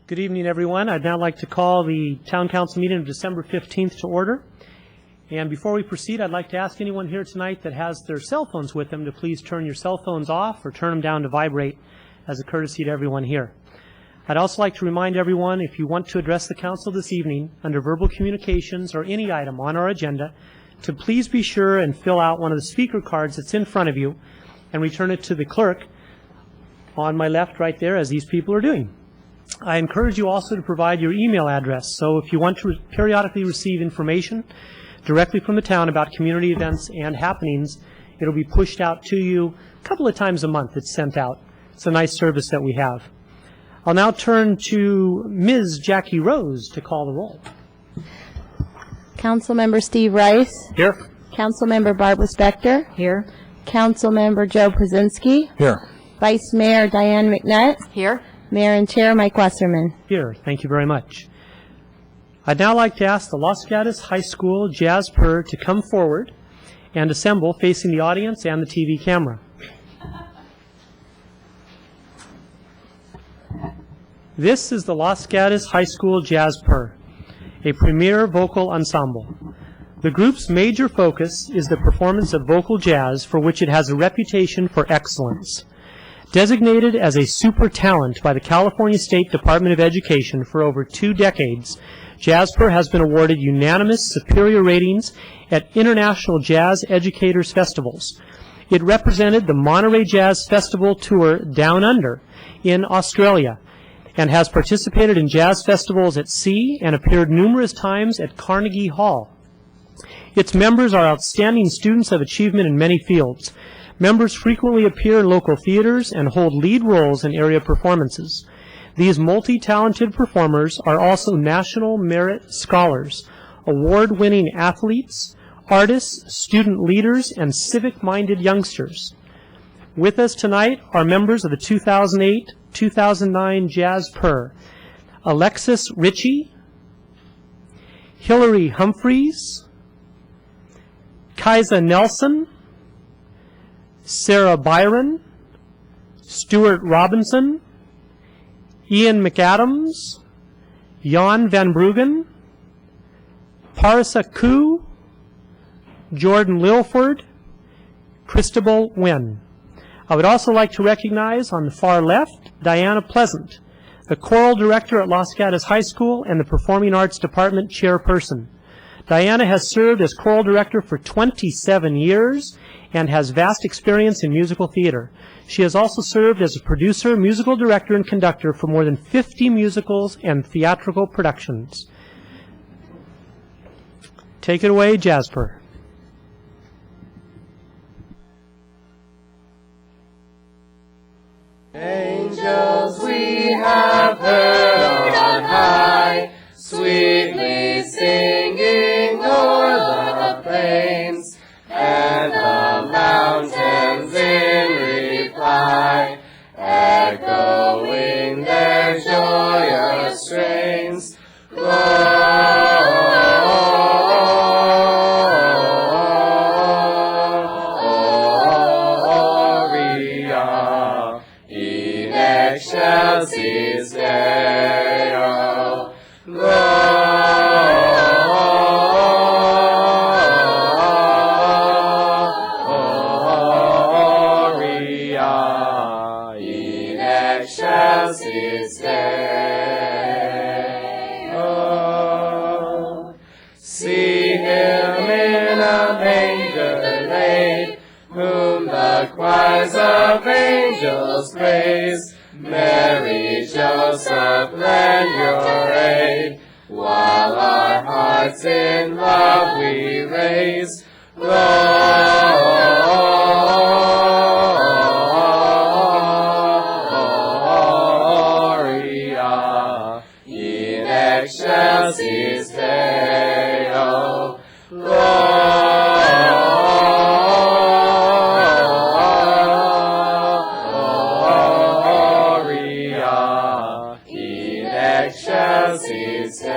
Good evening, everyone. I'd now like to call the Town Council meeting of December 15th to order. And before we proceed, I'd like to ask anyone here tonight that has their cell phones with them to please turn your cell phones off or turn them down to vibrate as a courtesy to everyone here. I'd also like to remind everyone, if you want to address the council this evening under verbal communications or any item on our agenda, to please be sure and fill out one of the speaker cards that's in front of you and return it to the clerk on my left right there, as these people are doing. I encourage you also to provide your email address, so if you want to periodically receive information directly from the town about community events and happenings, it'll be pushed out to you a couple of times a month. It's sent out. It's a nice service that we have. I'll now turn to Ms. Jackie Rose to call the roll. Councilmember Steve Rice. Here. Councilmember Barbara Spector. Here. Councilmember Joe Przinski. Here. Vice Mayor Diane McNutt. Here. Mayor and Chair Mike Wasserman. Here. Thank you very much. I'd now like to ask the Los Gatos High School Jazz Per to come forward and assemble facing the audience and the TV camera. This is the Los Gatos High School Jazz Per, a premier vocal ensemble. The group's major focus is the performance of vocal jazz, for which it has a reputation for excellence. Designated as a super talent by the California State Department of Education for over 2 decades, Jazz Per has been awarded unanimous superior ratings at international jazz educators festivals. It represented the Monterey Jazz Festival Tour Down Under in Australia and has participated in jazz festivals at sea and appeared numerous times at Carnegie Hall. Its members are outstanding students of achievement in many fields. Members frequently appear in local theaters and hold lead roles in area performances. These multi-talented performers are also National Merit Scholars, award-winning athletes, artists, student leaders, and civic-minded youngsters. With us tonight are members of the 2008-2009 Jazz Per: Alexis Ritchie, Hillary Humphreys, Kaisa Nelson, Sarah Byron, Stuart Robinson, Ian McAdams, Jan Van Bruggen, Parsa Koo, Jordan Lilford, Christabel Wynn. I would also like to recognize on the far left Diana Pleasant, the choral director at Los Gatos High School and the Performing Arts Department chairperson. Diana has served as choral director for 27 years and has vast experience in musical theater. She has also served as a producer, musical director, and conductor for more than 50 musicals and theatrical productions. Take it away, Jazz Per. Angels we have heard on high, sweetly singing o'er the plains, and the mountains in reply, echoing their joyous strains. Gloria in excelsis Deo. Gloria in excelsis Deo. See him in a manger laid, whom the choirs of angels praise. Mary, Joseph, lend your aid, while our hearts in love we raise. Gloria in excelsis Deo. Gloria in excelsis Deo.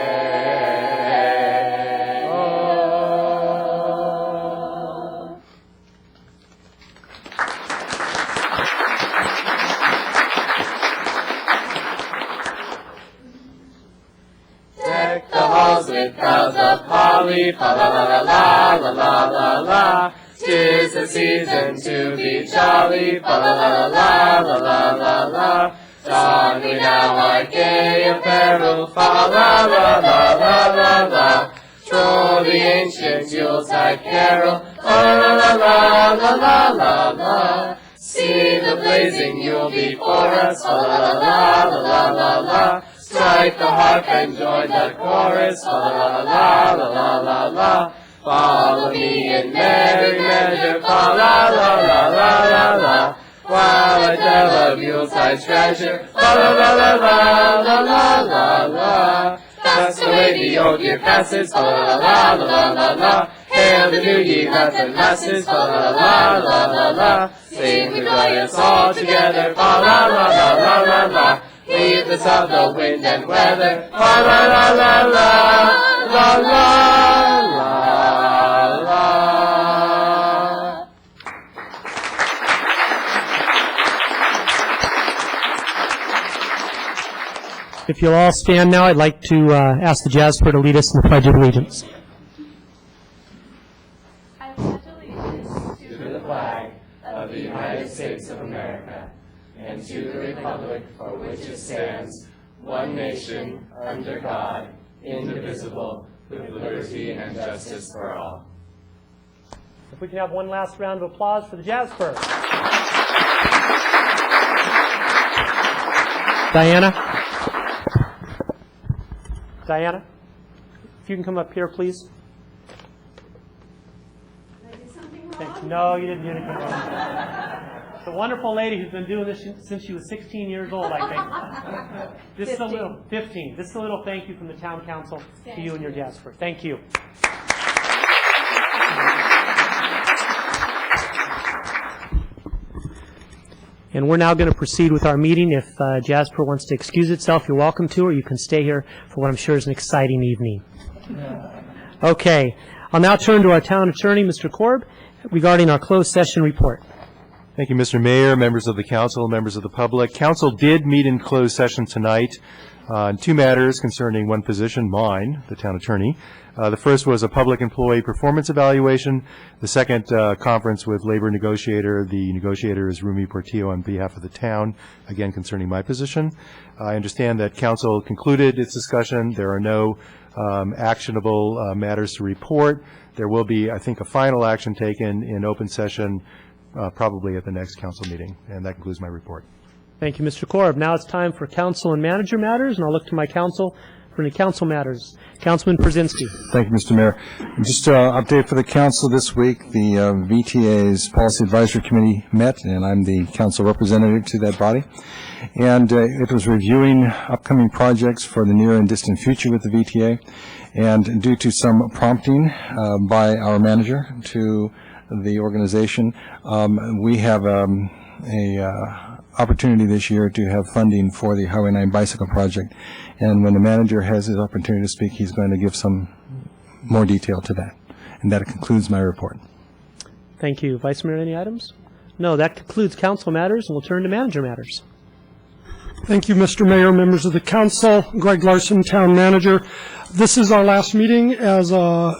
halls with crowds of holly. Fa la la la la la la la la. 'Tis the season to be jolly. Fa la la la la la la la. Don we now our gay apparel. Fa la la la la la la. Troll the ancient Yuletide carol. Fa la la la la la la la. See the blazing Yule before us. Fa la la la la la la. Strike the harp and join the chorus. Fa la la la la la la. Follow me in merry measure. Fa la la la la la la. While I tell of Yuletide treasure. Fa la la la la la la la la. Fast away the old year passes. Fa la la la la la la. Hail the new year, lads and lasses. Fa la la la la la. Sing the glorious all together. Fa la la la la la la. Leave the south, the wind and weather. Fa la la la la la la la la. If you'll all stand now, I'd like to ask the Jazz Choir to lead us in the Pledge of Allegiance. I pledge allegiance to the flag of the United States of America and to the republic for which it stands, one nation, under God, indivisible, with liberty and justice for all. If we can have one last round of applause for the Jazz Choir. Diana, if you can come up here, please. Did I do something wrong? Thanks. No, you didn't do anything wrong. It's a wonderful lady who's been doing this since she was 16 years old, I think. This is a little 15. This is a little thank you from the town council to you and your Jazz Choir. Thank you. And we're now going to proceed with our meeting. If Jazz Choir wants to excuse itself, you're welcome to, or you can stay here for what I'm sure is an exciting evening. Okay. I'll now turn to our town attorney, Mr. Korb, regarding our closed session report. Thank you, Mr. Mayor, members of the council, members of the public. Council did meet in closed session tonight on two matters concerning one position, mine, the town attorney. The first was a public employee performance evaluation. The second, conference with labor negotiator. The negotiator is Rumi Portillo on behalf of the town, again concerning my position. I understand that council concluded its discussion. There are no actionable matters to report. There will be, I think, a final action taken in open session probably at the next council meeting. And that concludes my report. Thank you, Mr. Korb. Now it's time for council and manager matters, and I'll look to my council for any council matters. Councilman Przinski. Thank you, Mr. Mayor. Just an update for the council this week. The VTA's Policy Advisory Committee met, and I'm the council representative to that body. And it was reviewing upcoming projects for the near and distant future with the VTA. And due to some prompting by our manager to the organization, we have a opportunity this year to have funding for the Highway 9 bicycle project. And when the manager has his opportunity to speak, he's going to give some more detail to that. And that concludes my report. Thank you. Vice Mayor, any items? No, that concludes council matters, and we'll turn to manager matters. Thank you, Mr. Mayor, members of the council. Greg Larson, town manager. This is our last meeting as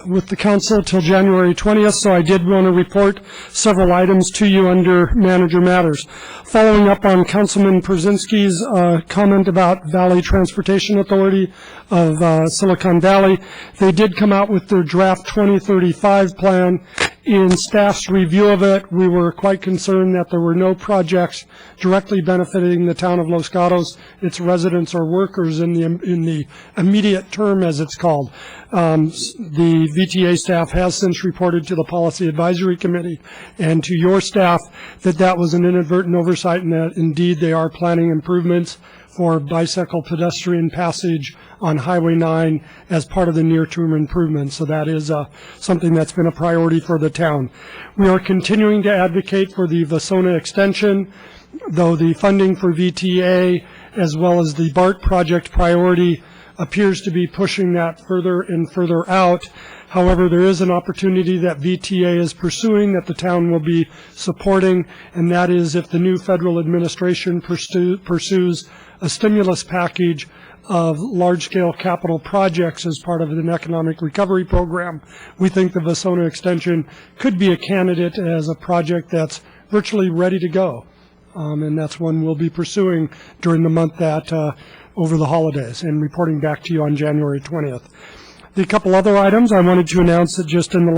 with the council till January 20th, so I did want to report several items to you under manager matters. Following up on Councilman Przinski's comment about Valley Transportation Authority of Silicon Valley, they did come out with their draft 2035 plan. In staff's review of it, we were quite concerned that there were no projects directly benefiting the town of Los Gatos, its residents or workers in the immediate term, as it's called. The VTA staff has since reported to the Policy Advisory Committee and to your staff that that was an inadvertent oversight and that indeed they are planning improvements for bicycle pedestrian passage on Highway 9 as part of the near-term improvement. So that is something that's been a priority for the town. We are continuing to advocate for the Vasona extension, though the funding for VTA as well as the BART project priority appears to be pushing that further and further out. However, there is an opportunity that VTA is pursuing that the town will be supporting, and that is if the new federal administration pursues a stimulus package of large-scale capital projects as part of an economic recovery program. We think the Vasona Extension could be a candidate as a project that's virtually ready to go. And that's one we'll be pursuing during the month that over the holidays and reporting back to you on January 20th. The couple other items I wanted to announce that just in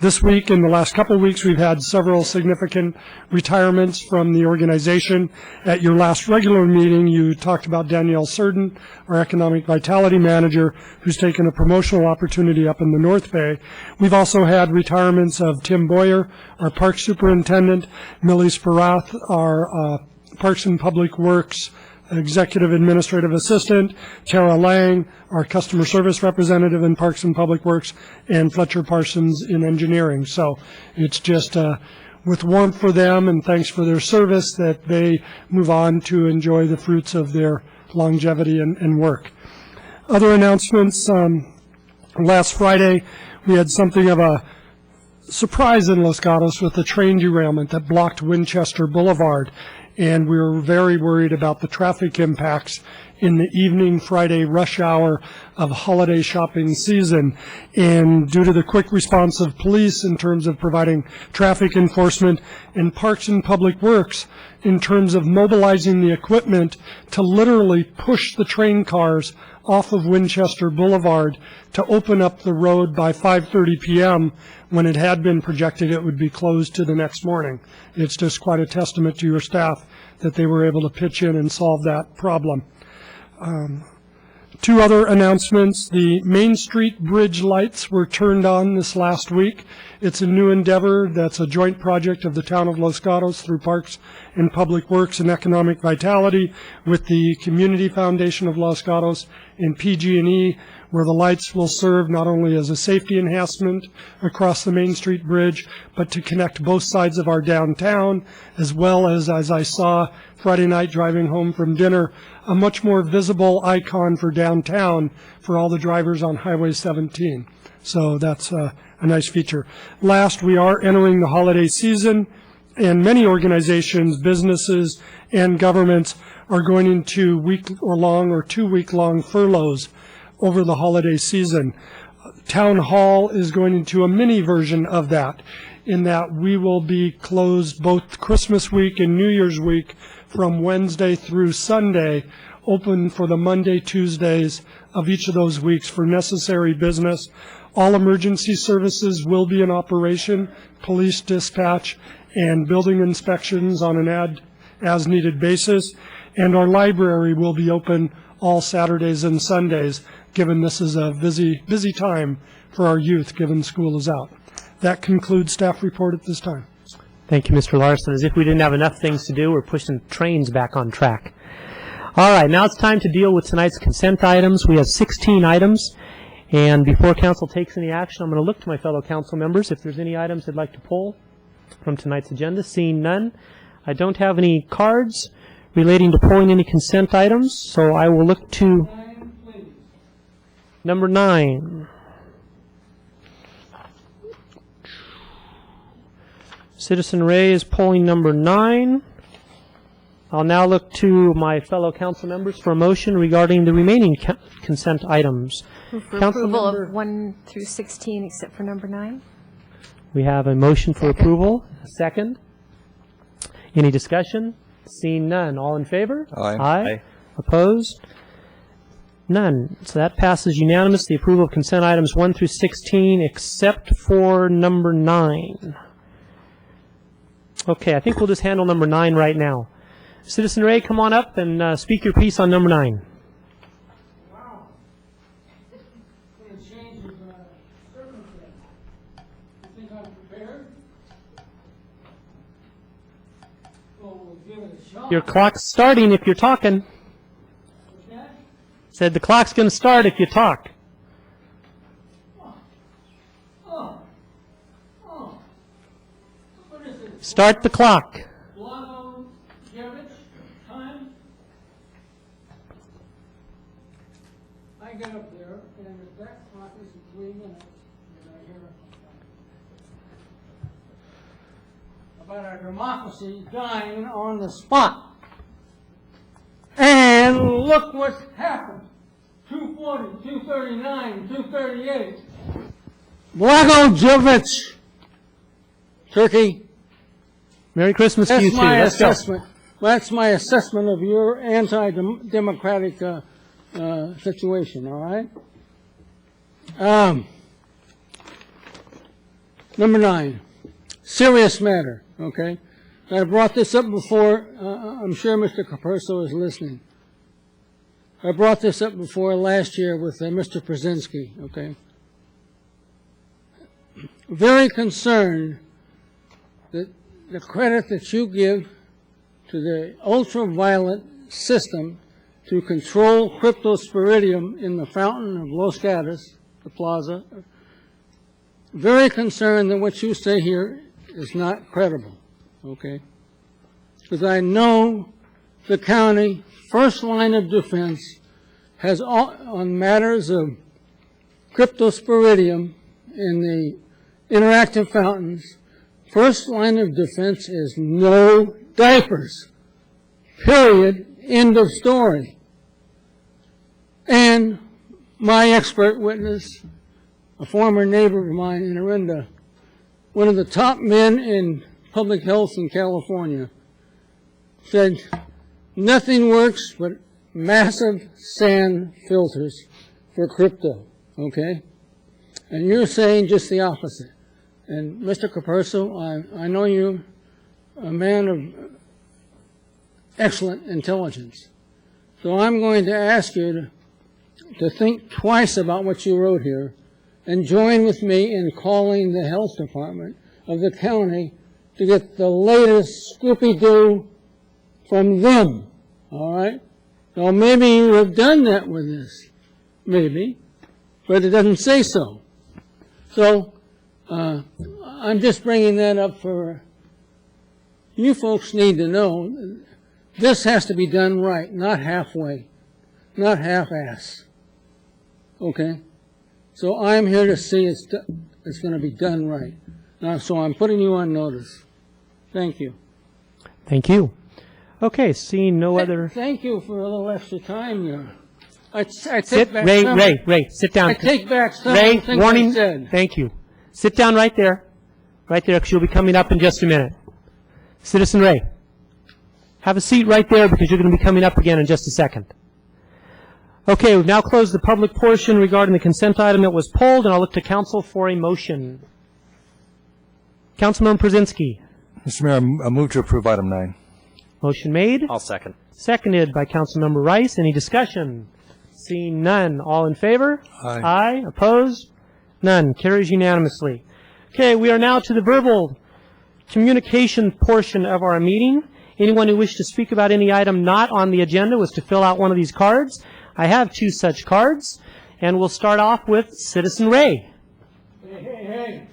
this week, in the last couple of weeks, we've had several significant retirements from the organization. At your last regular meeting, you talked about Danielle Surden, our Economic Vitality Manager, who's taken a promotional opportunity up in the North Bay. We've also had retirements of Tim Boyer, our Park Superintendent, Millie Sparath, our Parks and Public Works Executive Administrative Assistant, Tara Lang, our Customer Service Representative in Parks and Public Works, and Fletcher Parsons in Engineering. So it's just with warmth for them and thanks for their service that they move on to enjoy the fruits of their longevity and work. Other announcements, last Friday we had something of a surprise in Los Gatos with the train derailment that blocked Winchester Boulevard. And we were very worried about the traffic impacts in the evening Friday rush hour of holiday shopping season. And due to the quick response of police in terms of providing traffic enforcement and Parks and Public Works in terms of mobilizing the equipment to literally push the train cars off of Winchester Boulevard to open up the road by 5:30 p.m. when it had been projected it would be closed to the next morning. It's just quite a testament to your staff that they were able to pitch in and solve that problem. Two other announcements. The Main Street Bridge lights were turned on this last week. It's a new endeavor that's a joint project of the town of Los Gatos through Parks and Public Works and Economic Vitality with the Community Foundation of Los Gatos and PG&E, where the lights will serve not only as a safety enhancement across the Main Street Bridge, but to connect both sides of our downtown, as well as I saw Friday night driving home from dinner, a much more visible icon for downtown for all the drivers on Highway 17. So that's a nice feature. Last, we are entering the holiday season, and many organizations, businesses, and governments are going into week-or-long or two-week-long furloughs over the holiday season. Town Hall is going into a mini version of that, in that we will be closed both Christmas week and New Year's week from Wednesday through Sunday, open for the Monday, Tuesdays of each of those weeks for necessary business. All emergency services will be in operation, police dispatch, and building inspections on an as-needed basis. And our library will be open all Saturdays and Sundays, given this is a busy time for our youth, given school is out. That concludes staff report at this time. Thank you, Mr. Larson. As if we didn't have enough things to do, we're pushing trains back on track. All right, now it's time to deal with tonight's consent items. We have 16 items, and before council takes any action, I'm going to look to my fellow council members if there's any items they'd like to pull from tonight's agenda. Seeing none, I don't have any cards relating to pulling any consent items, so I will look to number 9. Citizen Ray is polling number 9. I'll now look to my fellow council members for a motion regarding the remaining consent items. For approval of 1 through 16 except for number 9. We have a motion for approval. A second. Any discussion? Seeing none. All in favor? Aye. Aye. Opposed? None. So that passes unanimously. Approval of consent items 1 through 16 except for number 9. Okay, I think we'll just handle number 9 right now. Citizen Ray, come on up and speak your piece on number 9. Wow. It changes circumstances. You think I'm prepared? Well, we'll give it a shot. Your clock's starting if you're talking. Okay? Said the clock's going to start if you talk. What is it? Start the clock. Blagojevic, time? I get up there, and that clock is 3 minutes, and I hear about our democracy dying on the spot. And look what's happened. 240, 239, 238. Blagojevich. Turkey. Merry Christmas to you That's too. my Let's go. assessment. That's my assessment of your anti-democratic situation, all right? Number 9, serious matter, okay? I brought this up before. I'm sure Mr. Caperso is listening. I brought this up before last year with Mr. Brzezinski, okay? Very concerned that the credit that you give to the ultraviolet system to control cryptosporidium in the fountain of Los Gatos, the plaza, very concerned that what you say here is not credible, okay? Because I know the county first line of defense has on matters of cryptosporidium in the interactive fountains, first line of defense is no diapers. Period. End of story. And my expert witness, a former neighbor of mine in Orinda, one of the top men in public health in California, said nothing works but massive sand filters for crypto, okay? And you're saying just the opposite. And Mr. Caperso, I know you're a man of excellent intelligence. So I'm going to ask you to think twice about what you wrote here and join with me in calling the health department of the county to get the latest Scooby-Doo from them, all right? Now, maybe you have done that with this, maybe, but it doesn't say so. So, I'm just bringing that up for you folks need to know this has to be done right, not halfway, not half-ass, okay? So I'm here to see it's going to be done right. Now, so I'm putting you on notice. Thank you. Thank you. Okay, seeing no other... Thank you for a little extra time there. I take Sit, back Ray, some. Ray, sit down. I take back some Ray, of the things warning. I said. Thank you. Sit down right there, because you'll be coming up in just a minute. Citizen Ray, have a seat right there because you're going to be coming up again in just a second. Okay, we've now closed the public portion regarding the consent item that was pulled, and I'll look to council for a motion. Councilmember Brzezinski. Mr. Mayor, I move to approve item 9. Motion made. I'll second. Seconded by Councilmember Rice. Any discussion? Seeing none. All in favor? Aye. Aye. Opposed? None. Carries unanimously. Okay, we are now to the verbal communication portion of our meeting. Anyone who wished to speak about any item not on the agenda was to fill out one of these cards. I have 2 such cards, and we'll start off with Citizen Ray. Hey.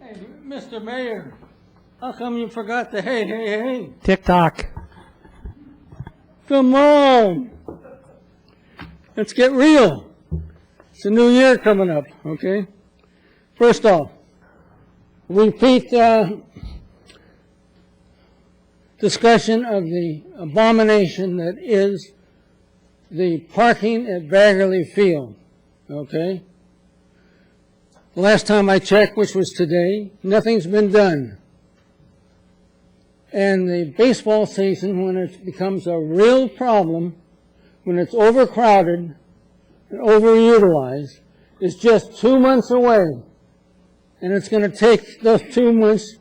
Hey, Mr. Mayor, how come you forgot the hey? Tick-tock. Come on. Let's get real. It's a new year coming up, okay? First off, repeat discussion of the abomination that is the parking at Baggerly Field, okay? The last time I checked, which was today, nothing's been done. And the baseball season, when it becomes a real problem, when it's overcrowded and overutilized, is just 2 months away. And it's going to take those 2 months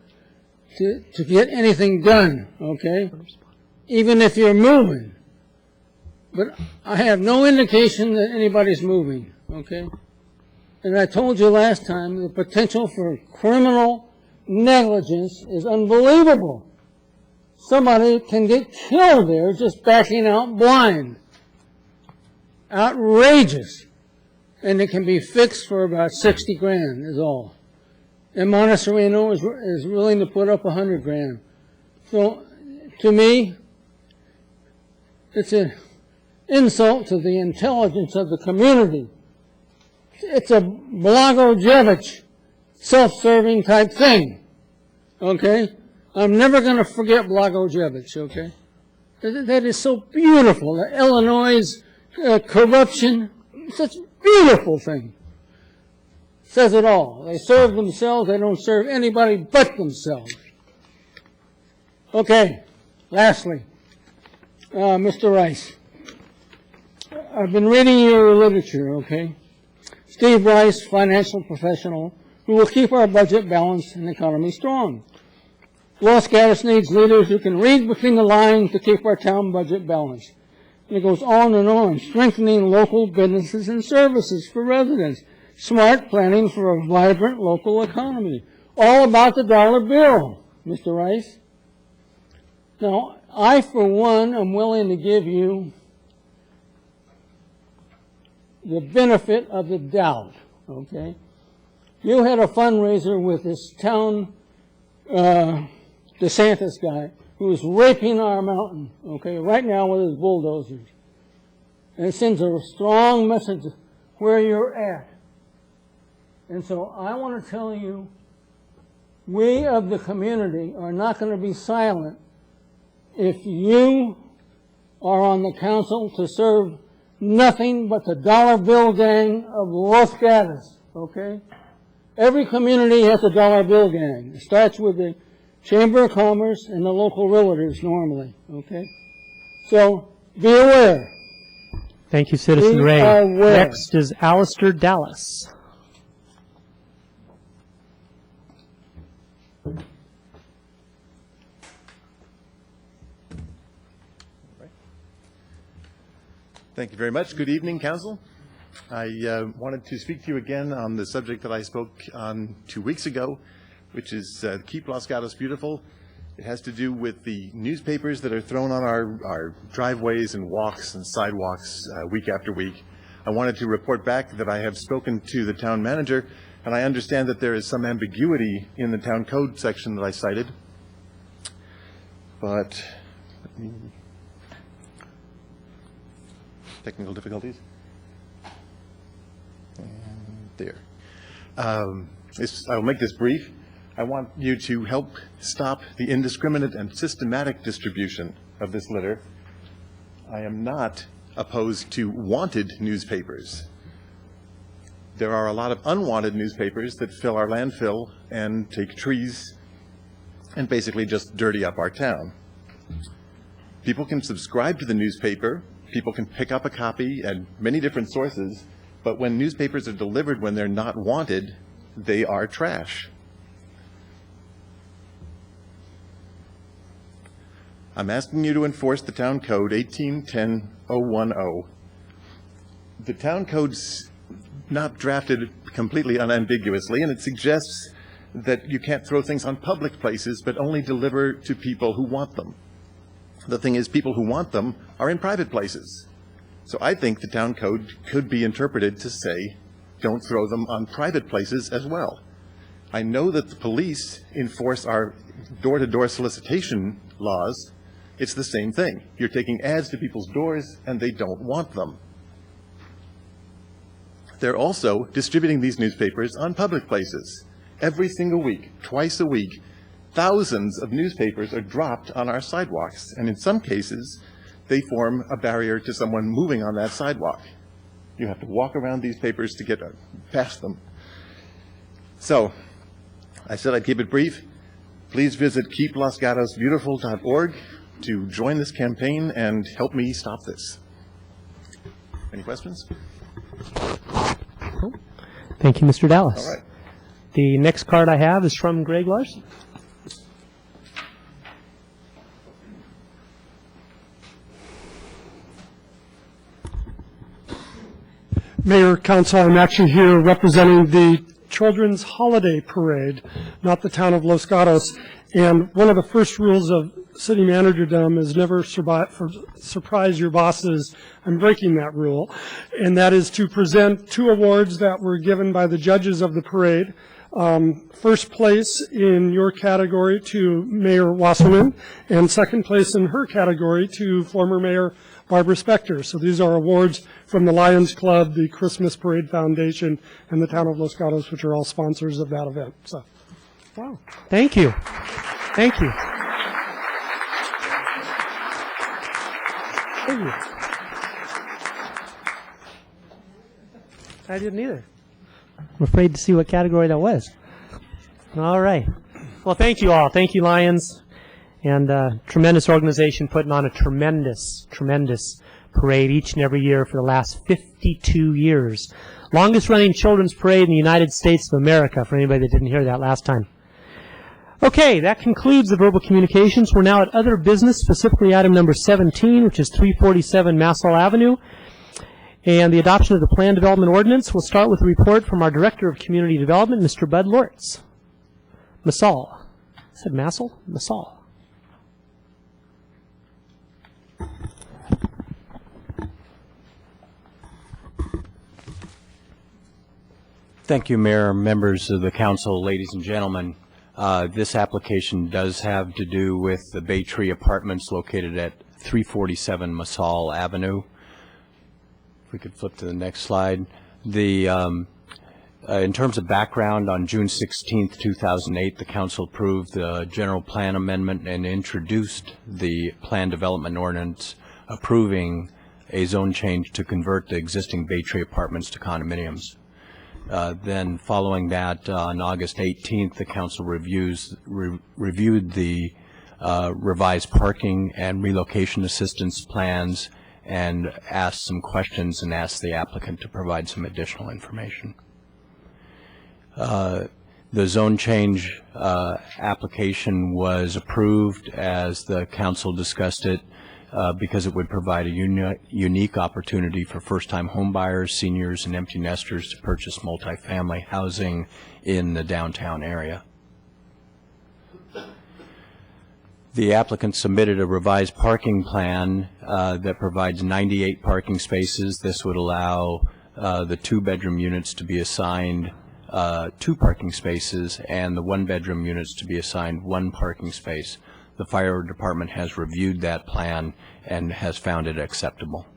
to get anything done, okay? Even if you're moving. But I have no indication that anybody's moving, okay? And I told you last time, the potential for criminal negligence is unbelievable. Somebody can get killed there just backing out blind. Outrageous. And it can be fixed for about 60 grand is all. And Montessorino is willing to put up 100 grand. So, to me, it's an insult to the intelligence of the community. It's a Blagojevich, self-serving type thing. okay? I'm never going to forget Blagojevich, okay? That is so beautiful. The Illinois corruption, such a beautiful thing. Says it all. They serve themselves. They don't serve anybody but themselves. Okay, lastly, Mr. Rice. I've been reading your literature, okay? Steve Rice, financial professional, who will keep our budget balanced and economy strong. Los Gatos needs leaders who can read between the lines to keep our town budget balanced. And it goes on and on, strengthening local businesses and services for residents, smart planning for a vibrant local economy. All about the dollar bill, Mr. Rice. Now, I, for one, am willing to give you the benefit of the doubt, okay? You had a fundraiser with this town DeSantis guy who was raping our mountain, okay, right now with his bulldozers. And it sends a strong message where you're at. And so I want to tell you, we of the community are not going to be silent if you are on the council to serve nothing but the dollar bill gang of Los Gatos, okay? Every community has a dollar bill gang. It starts with the Chamber of Commerce and the local realtors normally, okay? So be aware. Thank you, Citizen Be Ray. aware. Next is Alistair Dallas. Thank you very much. Good evening, Council. I wanted to speak to you again on the subject that I spoke on 2 weeks ago, which is Keep Los Gatos Beautiful. It has to do with the newspapers that are thrown on our driveways and walks and sidewalks week after week. I wanted to report back that I have spoken to the town manager, and I understand that there is some ambiguity in the town code section that I cited. But technical difficulties. And there. I'll make this brief. I want you to help stop the indiscriminate and systematic distribution of this litter. I am not opposed to wanted newspapers. There are a lot of unwanted newspapers that fill our landfill and take trees and basically just dirty up our town. People can subscribe to the newspaper. People can pick up a copy at many different sources, but when newspapers are delivered when they're not wanted, they are trash. I'm asking you to enforce the town code 1810-010. The town code's not drafted completely unambiguously, and it suggests that you can't throw things on public places, but only deliver to people who want them. The thing is, people who want them are in private places. So I think the town code could be interpreted to say, don't throw them on private places as well. I know that the police enforce our door-to-door solicitation laws. It's the same thing. You're taking ads to people's doors, and they don't want them. They're also distributing these newspapers on public places. Every single week, twice a week, thousands of newspapers are dropped on our sidewalks, and in some cases, they form a barrier to someone moving on that sidewalk. You have to walk around these papers to get past them. So, I said I'd keep it brief. Please visit keeplosgatosbeautiful.org to join this campaign and help me stop this. Any questions? Thank you, Mr. Dallas. All right. The next card I have is from Greg Larson. Mayor, Council, I'm actually here representing the Children's Holiday Parade, not the town of Los Gatos. And one of the first rules of city managerdom is never surprise your bosses. I'm breaking that rule. And that is to present 2 awards that were given by the judges of the parade. First place in your category to Mayor Wasserman, and second place in her category to former Mayor Barbara Spector. So these are awards from the Lions Club, the Christmas Parade Foundation, and the town of Los Gatos, which are all sponsors of that event. So Wow. Thank you. Thank you. Thank you. I didn't either. I'm afraid to see what category that was. All right. Well, thank you all. Thank you, Lions. And tremendous organization putting on a tremendous parade each and every year for the last 52 years. Longest running children's parade in the United States of America, for anybody that didn't hear that last time. Okay, that concludes the verbal communications. We're now at other business, specifically item number 17, which is 347 Massall Avenue, and the adoption of the Plan Development Ordinance. We'll start with a report from our Director of Community Development, Mr. Bud Lortz. Massall. I said Massall? Massall. Thank you, Mayor, members of the council, ladies and gentlemen. This application does have to do with the Bay Tree Apartments located at 347 Massall Avenue. If we could flip to the next slide. In terms of background, on June 16, 2008, the council approved the general plan amendment and introduced the Plan Development Ordinance approving a zone change to convert the existing Bay Tree Apartments to condominiums. Then following that, on August 18th, the council reviewed the revised parking and relocation assistance plans and asked some questions and asked the applicant to provide some additional information. The zone change application was approved as the council discussed it because it would provide a unique opportunity for first-time homebuyers, seniors, and empty nesters to purchase multifamily housing in the downtown area. The applicant submitted a revised parking plan that provides 98 parking spaces. This would allow the two-bedroom units to be assigned 2 parking spaces and the one-bedroom units to be assigned 1 parking space. The fire department has reviewed that plan and has found it acceptable.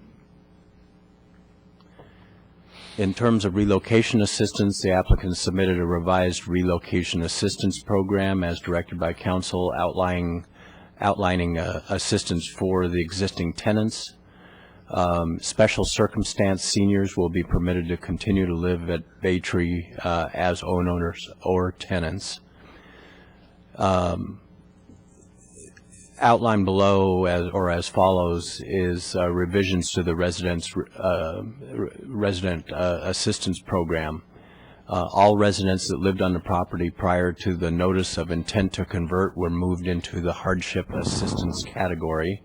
In terms of relocation assistance, the applicant submitted a revised relocation assistance program as directed by council, outlining assistance for the existing tenants. Special circumstance seniors will be permitted to continue to live at Bay Tree as owners or tenants. Outlined below as follows is revisions to the resident assistance program. All residents that lived on the property prior to the notice of intent to convert were moved into the hardship assistance category.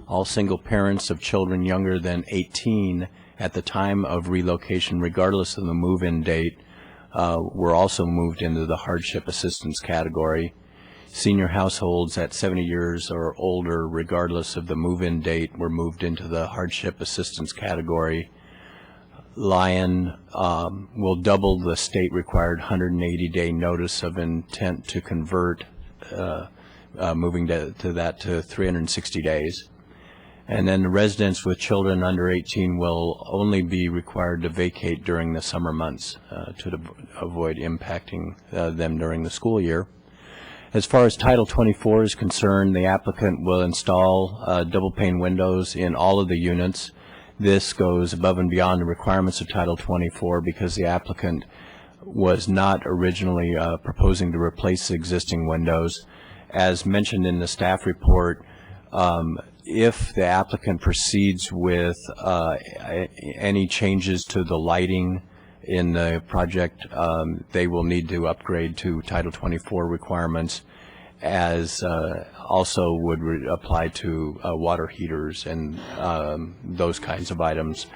All single parents of children younger than 18 at the time of relocation, regardless of the move-in date, were also moved into the hardship assistance category. Senior households at 70 years or older, regardless of the move-in date, were moved into the hardship assistance category. Lion will double the state-required 180-day notice of intent to convert, moving to 360 days. And then the residents with children under 18 will only be required to vacate during the summer months to avoid impacting them during the school year. As far as Title 24 is concerned, the applicant will install double-pane windows in all of the units. This goes above and beyond the requirements of Title 24 because the applicant was not originally proposing to replace the existing windows. As mentioned in the staff report, if the applicant proceeds with any changes to the lighting in the project, they will need to upgrade to Title 24 requirements, as also would apply to water heaters and those kinds of items.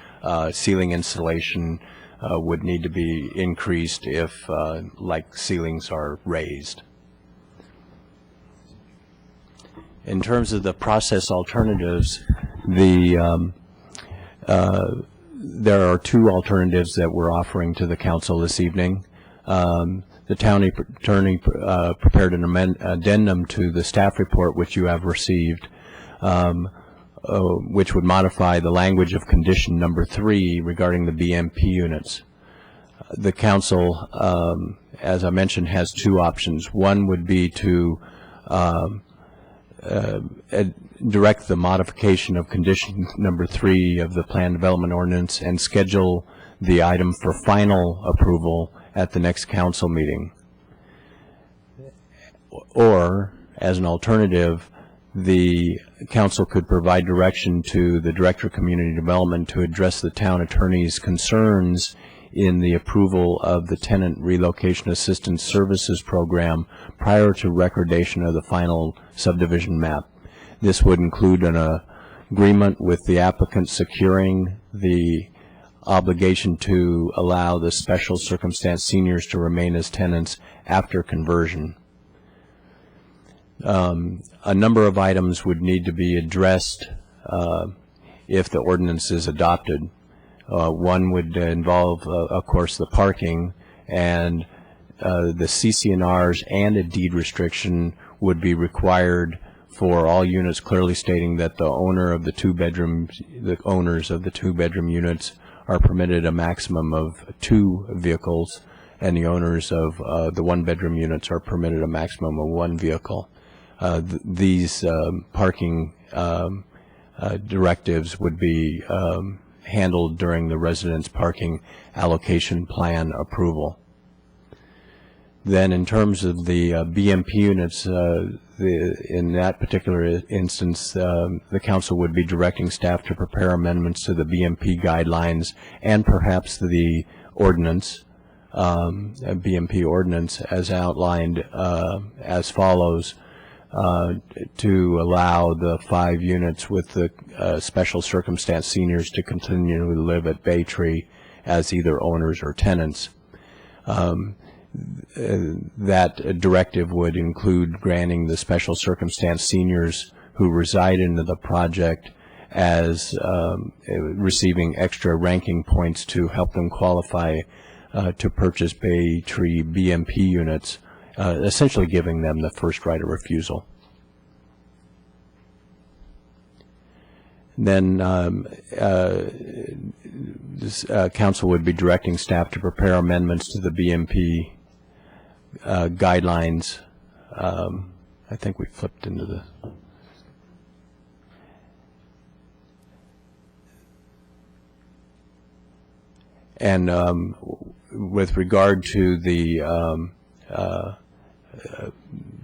Ceiling insulation would need to be increased if like ceilings are raised. In terms of the process alternatives, there are 2 alternatives that we're offering to the council this evening. The town attorney prepared an addendum to the staff report, which you have received, which would modify the language of condition number 3 regarding the BMP units. the council, as I mentioned, has two options. One would be to direct the modification of condition number 3 of the plan development ordinance and schedule the item for final approval at the next council meeting. Or, as an alternative, the council could provide direction to the Director of Community Development to address the town attorney's concerns in the approval of the Tenant Relocation Assistance Services Program prior to recordation of the final subdivision map. This would include an agreement with the applicant securing the obligation to allow the special circumstance seniors to remain as tenants after conversion. A number of items would need to be addressed if the ordinance is adopted. One would involve, of course, the parking, and the CC&Rs and a deed restriction would be required for all units, clearly stating that the owners of the two-bedroom units are permitted a maximum of 2 vehicles, and the owners of the one-bedroom units are permitted a maximum of 1 vehicle. These parking directives would be handled during the residence parking allocation plan approval. Then in terms of the BMP units, in that particular instance, the council would be directing staff to prepare amendments to the BMP guidelines and perhaps the ordinance, BMP ordinance, as outlined as follows. To allow the 5 units with the special circumstance seniors to continue to live at Bay Tree as either owners or tenants. That directive would include granting the special circumstance seniors who reside in the project as receiving extra ranking points to help them qualify to purchase Bay Tree BMP units, essentially giving them the first right of refusal. Then this council would be directing staff to prepare amendments to the BMP guidelines. I think we flipped into the... And with regard to the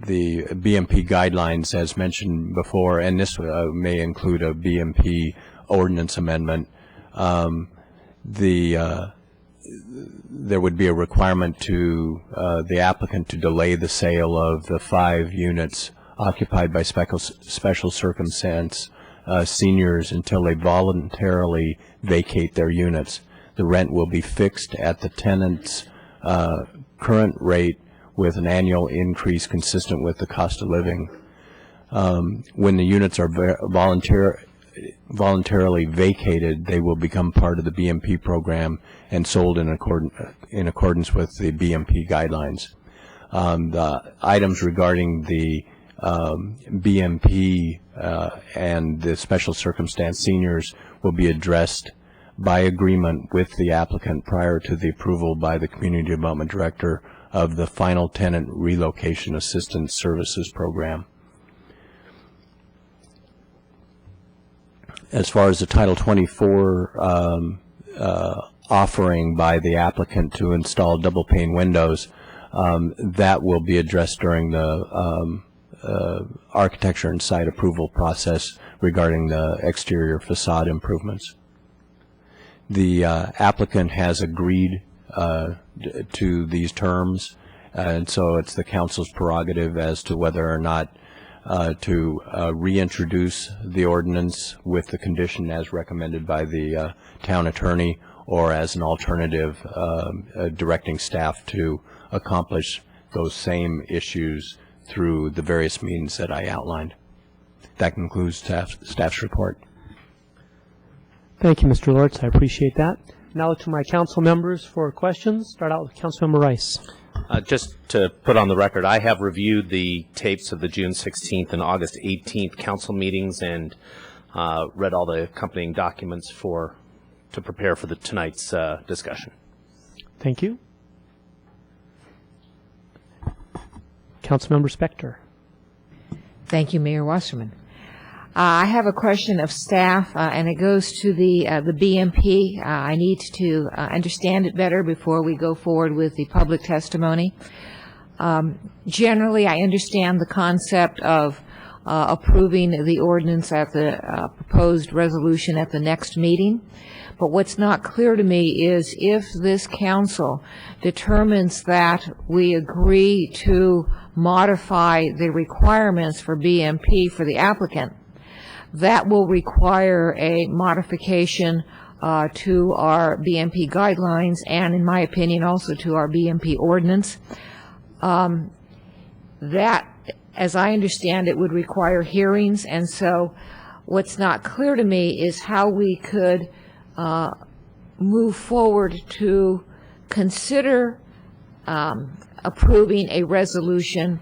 BMP guidelines, as mentioned before, and this may include a BMP ordinance amendment, there would be a requirement to the applicant to delay the sale of the 5 units occupied by special circumstance seniors until they voluntarily vacate their units. The rent will be fixed at the tenant's current rate with an annual increase consistent with the cost of living. When the units are voluntarily vacated, they will become part of the BMP program and sold in accordance with the BMP guidelines. The items regarding the BMP and the special circumstance seniors will be addressed by agreement with the applicant prior to the approval by the Community Development Director of the final tenant relocation assistance services program. As far as the Title 24 offering by the applicant to install double pane windows, that will be addressed during the architecture and site approval process regarding the exterior facade improvements. The applicant has agreed to these terms, and so it's the council's prerogative as to whether or not to reintroduce the ordinance with the condition as recommended by the town attorney, or as an alternative directing staff to accomplish those same issues through the various means that I outlined. That concludes staff's report. Thank you, Mr. Lortz. I appreciate that. Now to my council members for questions. Start out with Councilmember Rice. Just to put on the record, I have reviewed the tapes of the June 16th and August 18th council meetings and read all the accompanying documents to prepare for tonight's discussion. Thank you. Councilmember Spector. Thank you, Mayor Wasserman. I have a question of staff, and it goes to the BMP. I need to understand it better before we go forward with the public testimony. Generally, I understand the concept of approving the ordinance at the proposed resolution at the next meeting. But what's not clear to me is if this council determines that we agree to modify the requirements for BMP for the applicant, that will require a modification to our BMP guidelines and, in my opinion, also to our BMP ordinance. That, as I understand it, would require hearings, and so what's not clear to me is how we could move forward to consider approving a resolution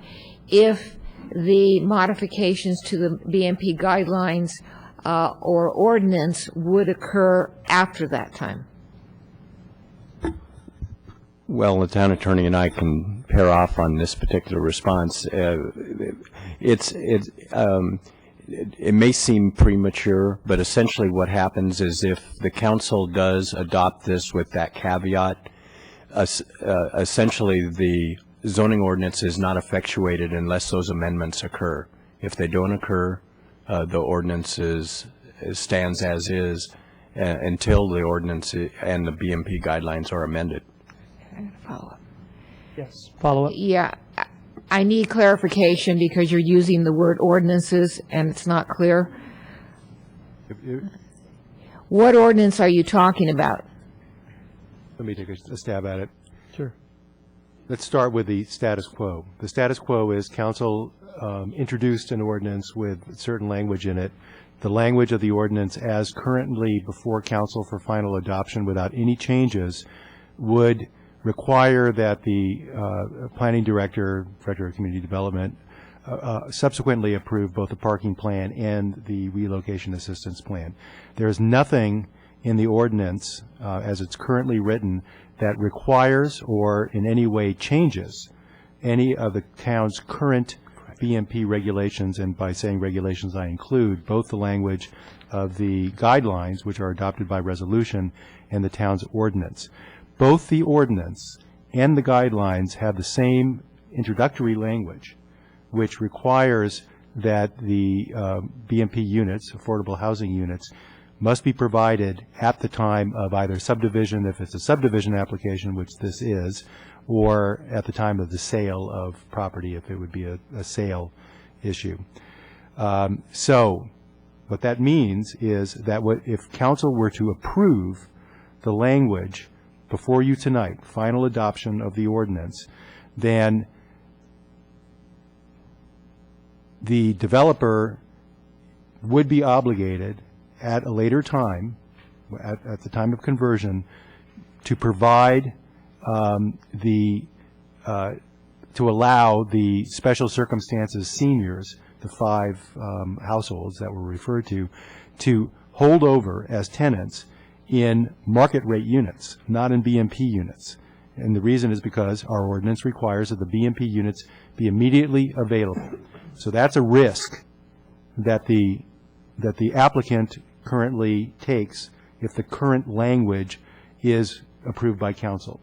if the modifications to the BMP guidelines or ordinance would occur after that time. Well, the town attorney and I can pair off on this particular response. It may seem premature, but essentially what happens is if the council does adopt this with that caveat, essentially the zoning ordinance is not effectuated unless those amendments occur. If they don't occur, the ordinance stands as is until the ordinance and the BMP guidelines are amended. Follow up. Yes. Follow up. Yeah, I need clarification because you're using the word ordinances and it's not clear. What ordinance are you talking about? Let me take a stab at it. Sure. Let's start with the status quo. The status quo is council introduced an ordinance with certain language in it. The language of the ordinance as currently before council for final adoption without any changes would require that the planning director of community development subsequently approve both the parking plan and the relocation assistance plan. There is nothing in the ordinance as it's currently written that requires or in any way changes any of the town's current BMP regulations, and by saying regulations I include both the language of the guidelines, which are adopted by resolution, and the town's ordinance. Both the ordinance and the guidelines have the same introductory language, which requires that the BMP units, affordable housing units, must be provided at the time of either subdivision, if it's a subdivision application, which this is, or at the time of the sale of property, if it would be a sale issue. So what that means is that if council were to approve the language before you tonight, final adoption of the ordinance, then the developer would be obligated at a later time, at the time of conversion, to provide to allow the special circumstances seniors, the 5 households that were referred to hold over as tenants in market rate units, not in BMP units. And the reason is because our ordinance requires that the BMP units be immediately available. So that's a risk that the applicant currently takes if the current language is approved by council.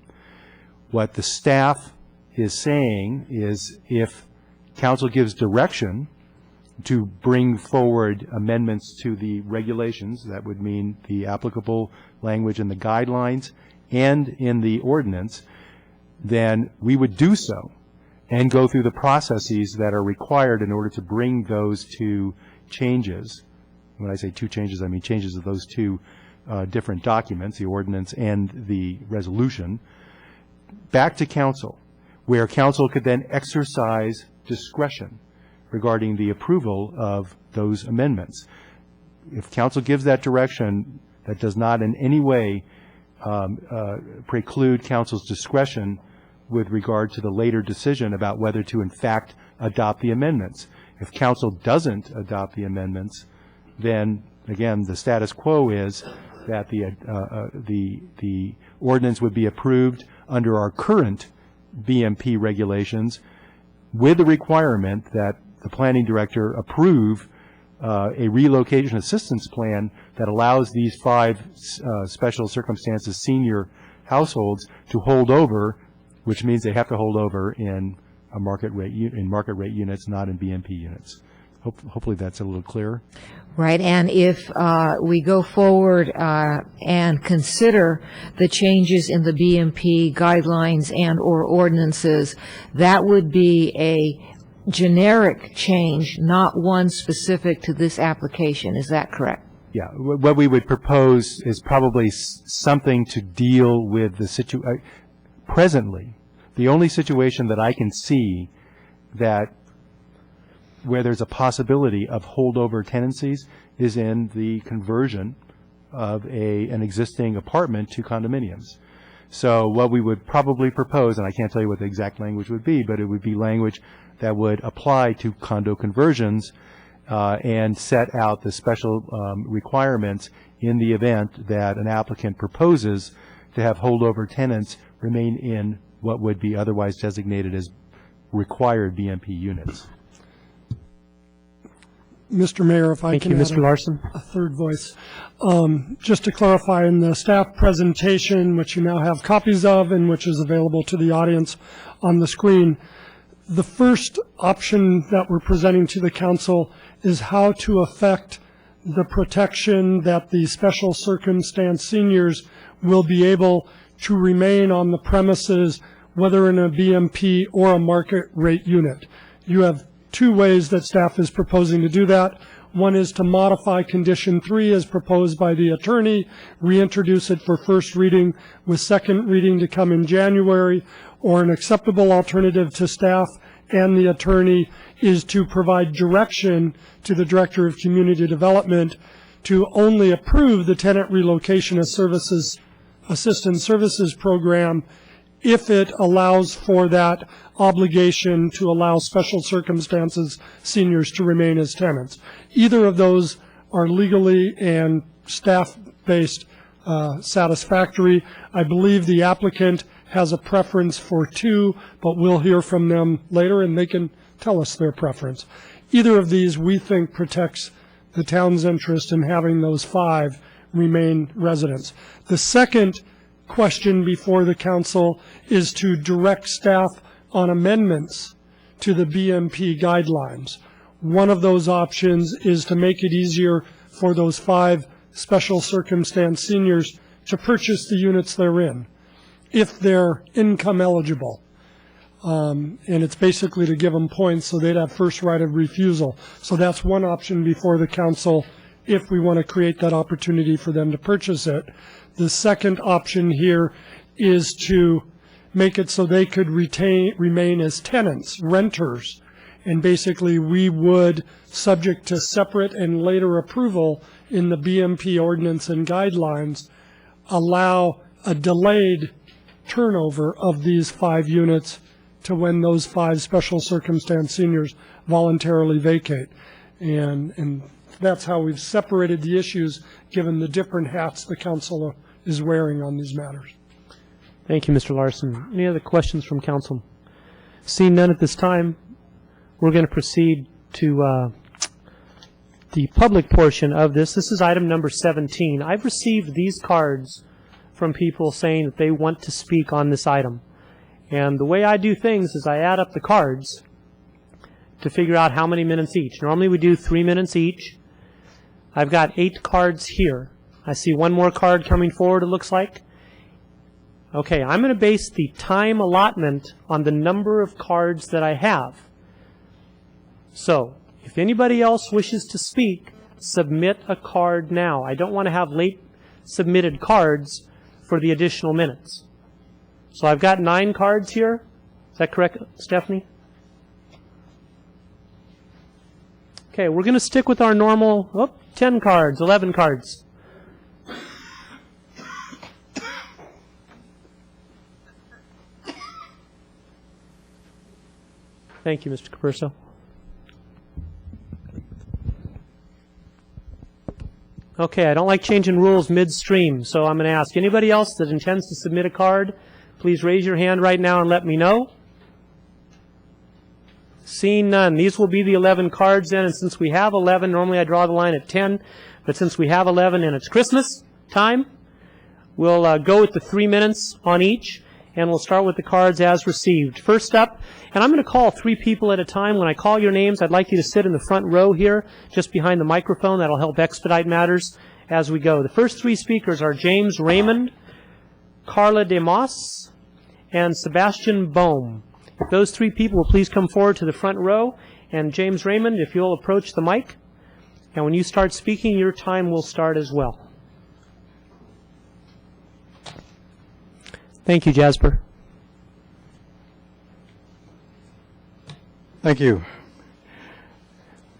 What the staff is saying is if council gives direction to bring forward amendments to the regulations, that would mean the applicable language in the guidelines and in the ordinance, then we would do so and go through the processes that are required in order to bring those 2 changes. When I say 2 changes, I mean changes of those 2 different documents, the ordinance and the resolution, back to council, where council could then exercise discretion regarding the approval of those amendments. If council gives that direction, that does not in any way preclude council's discretion with regard to the later decision about whether to in fact adopt the amendments. If council doesn't adopt the amendments, then again the status quo is that the ordinance would be approved under our current BMP regulations, with the requirement that the planning director approve a relocation assistance plan that allows these 5 special circumstances senior households to hold over, which means they have to hold over in a market rate units, not in BMP units. Hopefully that's a little clearer. Right, and if we go forward and consider the changes in the BMP guidelines and or ordinances, that would be a generic change, not one specific to this application. Is that correct? Yeah, what we would propose is probably something to deal with the situation. Presently, the only situation that I can see that where there's a possibility of holdover tenancies is in the conversion of an existing apartment to condominiums. So what we would probably propose, and I can't tell you what the exact language would be, but it would be language that would apply to condo conversions and set out the special requirements in the event that an applicant proposes to have holdover tenants remain in what would be otherwise designated as required BMP units. Mr. Mayor, if I can add Mr. Larson. a third voice. Just to clarify, in the staff presentation, which you now have copies of and which is available to the audience on the screen, the first option that we're presenting to the council is how to affect the protection that the special circumstance seniors will be able to remain on the premises, whether in a BMP or a market rate unit. You have 2 ways that staff is proposing to do that. One is to modify condition 3 as proposed by the attorney, reintroduce it for first reading with second reading to come in January, or an acceptable alternative to staff and the attorney is to provide direction to the Director of Community Development to only approve the tenant relocation assistance services program if it allows for that obligation to allow special circumstances seniors to remain as tenants. Either of those are legally and staff-based satisfactory. I believe the applicant has a preference for 2, but we'll hear from them later and they can tell us their preference. Either of these we think protects the town's interest in having those 5 remain residents. The second question before the council is to direct staff on amendments to the BMP guidelines. One of those options is to make it easier for those 5 special circumstance seniors to purchase the units they're in, if they're income eligible. And it's basically to give them points so they'd have first right of refusal. So that's one option before the council if we want to create that opportunity for them to purchase it. The second option here is to make it so they could remain as tenants, renters, and basically we would, subject to separate and later approval in the BMP ordinance and guidelines, allow a delayed turnover of these 5 units to when those 5 special circumstance seniors voluntarily vacate. And that's how we've separated the issues, given the different hats the council is wearing on these matters. Thank you, Mr. Larson. Any other questions from council? Seeing none at this time, we're going to proceed to the public portion of this. This is item number 17. I've received these cards from people saying that they want to speak on this item. And the way I do things is I add up the cards to figure out how many minutes each. Normally we do 3 minutes each. I've got 8 cards here. I see one more card coming forward, it looks like. Okay, I'm going to base the time allotment on the number of cards that I have. So, if anybody else wishes to speak, submit a card now. I don't want to have late submitted cards for the additional minutes. So I've got 9 cards here. Is that correct, Stephanie? Okay, we're going to stick with our normal, 10 cards, 11 cards. Thank you, Mr. Capurso. Okay, I don't like changing rules midstream, so I'm going to ask anybody else that intends to submit a card, Please raise your hand right now and let me know. Seeing none, these will be the 11 cards then, and since we have 11, normally I draw the line at 10, but since we have 11 and it's Christmas time, we'll go with the 3 minutes on each, and we'll start with the cards as received. First up, and I'm going to call 3 people at a time. When I call your names, I'd like you to sit in the front row here, just behind the microphone. That'll help expedite matters as we go. The first 3 speakers are James Raymond, Carla DeMoss, and Sebastian Bohm. If those 3 people will please come forward to the front row, and James Raymond, if you'll approach the mic, and when you start speaking, your time will start as well. Thank you, Jasper. Thank you.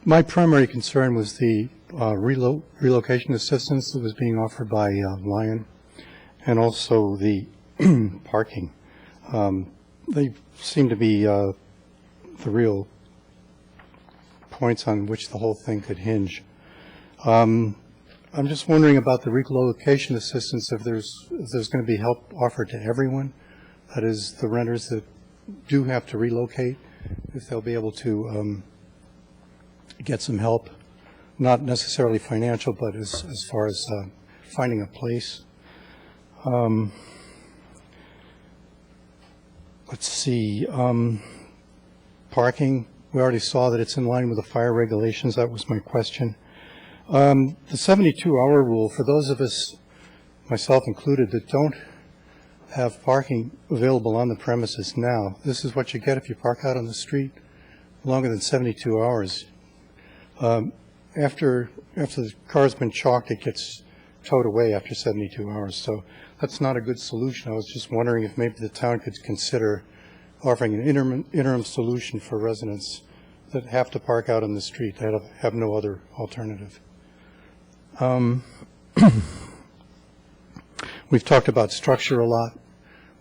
My primary concern was the relocation assistance that was being offered by Lion, and also the parking. They seem to be the real points on which the whole thing could hinge. I'm just wondering about the relocation assistance, if there's going to be help offered to everyone, that is, the renters that do have to relocate, if they'll be able to get some help, not necessarily financial, but as far as finding a place. Let's see, parking, we already saw that it's in line with the fire regulations. That was my question. The 72-hour rule, for those of us, myself included, that don't have parking available on the premises now, this is what you get if you park out on the street longer than 72 hours. After the car's been chalked, it gets towed away after 72 hours. So that's not a good solution. I was just wondering if maybe the town could consider offering an interim solution for residents that have to park out on the street, that have no other alternative. We've talked about structure a lot.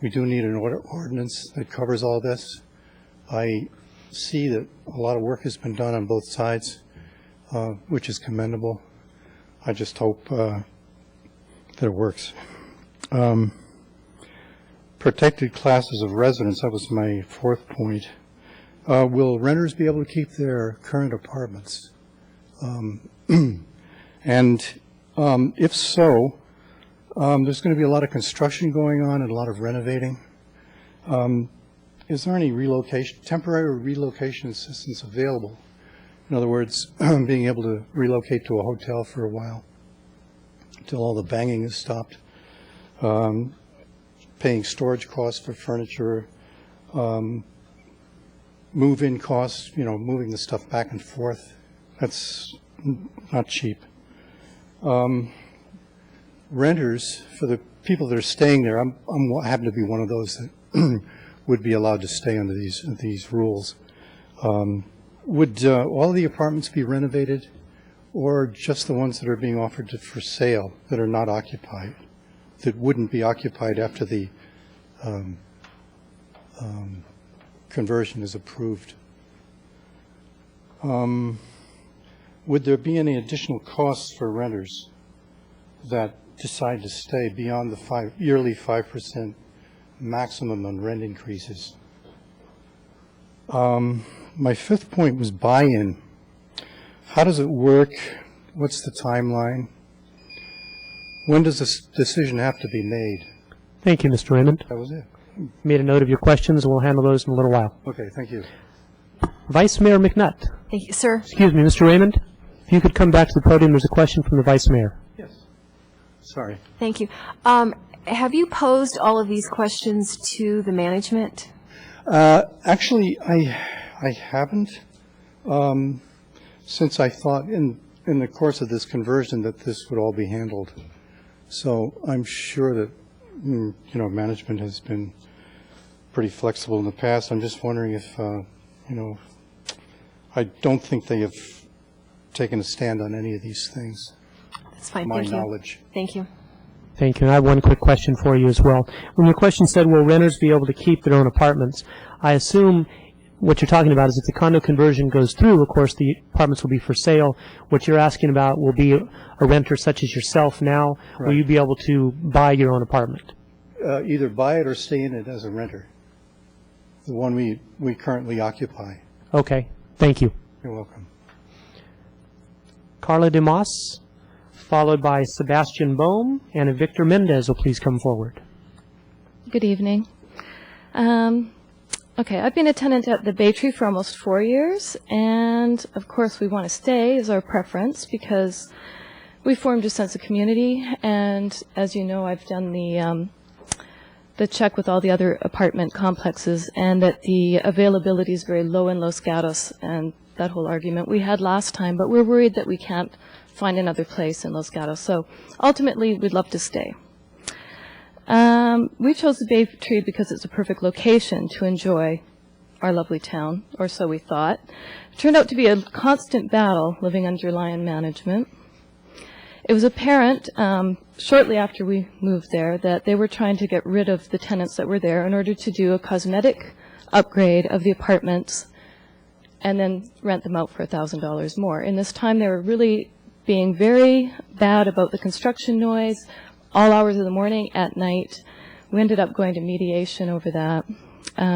We do need an ordinance that covers all this. I see that a lot of work has been done on both sides, which is commendable. I just hope that it works. Protected classes of residents, that was my 4th point. Will renters be able to keep their current apartments? And if so, there's going to be a lot of construction going on and a lot of renovating. Is there any temporary relocation assistance available? In other words, being able to relocate to a hotel for a while until all the banging is stopped, paying storage costs for furniture, move-in costs, moving the stuff back and forth. That's not cheap. Renters, for the people that are staying there, I happen to be one of those that would be allowed to stay under these rules. Would all the apartments be renovated, or just the ones that are being offered for sale that are not occupied, that wouldn't be occupied after the conversion is approved? Would there be any additional costs for renters that decide to stay beyond the yearly 5% maximum on rent increases? My 5th point was buy-in. How does it work? What's the timeline? When does this decision have to be made? Thank you, Mr. Raymond. That was it. Made a note of your questions, and we'll handle those in a little while. Okay, thank you. Vice Mayor McNutt. Thank you, sir. Excuse me, Mr. Raymond. If you could come back to the podium, there's a question from the Vice Mayor. Yes. Sorry. Thank you. Have you posed all of these questions to the management? Actually, I haven't, since I thought in the course of this conversion that this would all be handled. So I'm sure that, management has been pretty flexible in the past. I'm just wondering if, I don't think they have taken a stand on any of these things. That's fine. My Thank you. knowledge. Thank you. Thank you. And I have one quick question for you as well. When your question said, will renters be able to keep their own apartments, I assume what you're talking about is if the condo conversion goes through, of course, the apartments will be for sale. What you're asking about will be a renter such as yourself now. Right. Will you be able to buy your own apartment? either buy it or stay in it as a renter, the one we currently occupy. Okay, thank you. You're welcome. Carla DeMoss, followed by Sebastian Bohm, and if Victor Mendez will please come forward. Good evening. Okay, I've been a tenant at the Bay Tree for almost 4 years, and of course we want to stay is our preference because we formed a sense of community, and as you know, I've done the check with all the other apartment complexes, and that the availability is very low in Los Gatos, and that whole argument we had last time, but we're worried that we can't find another place in Los Gatos, so ultimately we'd love to stay. We chose the Bay Tree because it's a perfect location to enjoy our lovely town, or so we thought. It turned out to be a constant battle living under Lion management. It was apparent shortly after we moved there that they were trying to get rid of the tenants that were there in order to do a cosmetic upgrade of the apartments and then rent them out for $1,000 more. In this time, they were really being very bad about the construction noise, all hours of the morning, at night. We ended up going to mediation over that.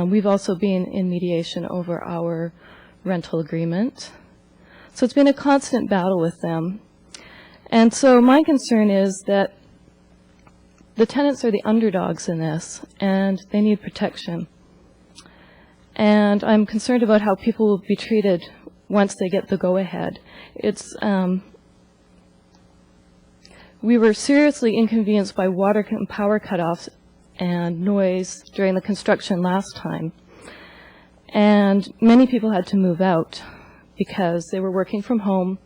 We've also been in mediation over our rental agreement. So it's been a constant battle with them. And so my concern is that the tenants are the underdogs in this, and they need protection. And I'm concerned about how people will be treated once they get the go-ahead. We were seriously inconvenienced by water and power cutoffs and noise during the construction last time. And many people had to move out because they were working from home,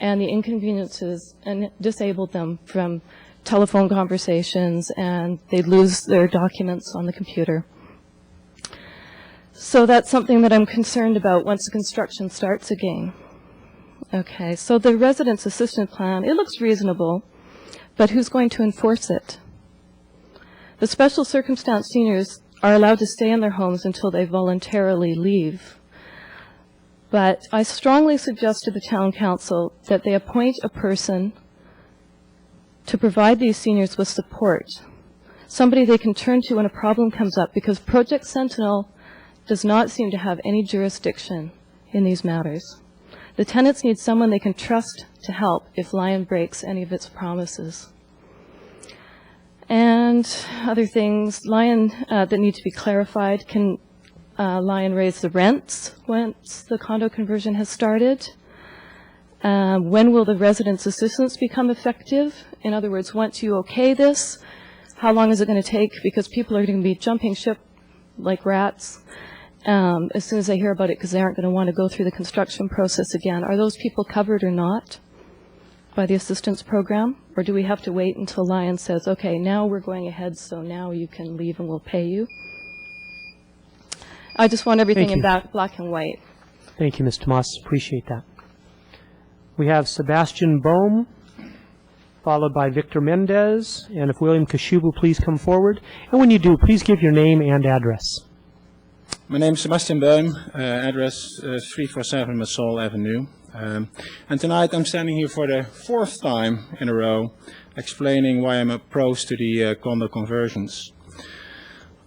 and the inconveniences and disabled them from telephone conversations, and they'd lose their documents on the computer. So that's something that I'm concerned about once the construction starts again. Okay, so the residence assistance plan, it looks reasonable, but who's going to enforce it? The special circumstance seniors are allowed to stay in their homes until they voluntarily leave. But I strongly suggest to the town council that they appoint a person to provide these seniors with support, somebody they can turn to when a problem comes up, because Project Sentinel does not seem to have any jurisdiction in these matters. The tenants need someone they can trust to help if Lion breaks any of its promises. And other things, Lion, that need to be clarified, can Lion raise the rents once the condo conversion has started? When will the residence assistance become effective? In other words, once you okay this, how long is it going to take? Because people are going to be jumping ship like rats as soon as they hear about it, because they aren't going to want to go through the construction process again. Are those people covered or not by the assistance program? Or do we have to wait until Lion says, okay, now we're going ahead, so now you can leave and we'll pay you? I just want everything in black and white. Thank you, Ms. Tomas. Appreciate that. We have Sebastian Bohm, followed by Victor Mendez, and if William Kashubu please come forward. And when you do, please give your name and address. My name is Sebastian Bohm, address 347 Massol Avenue. And tonight I'm standing here for the 4th time in a row explaining why I'm opposed to the condo conversions.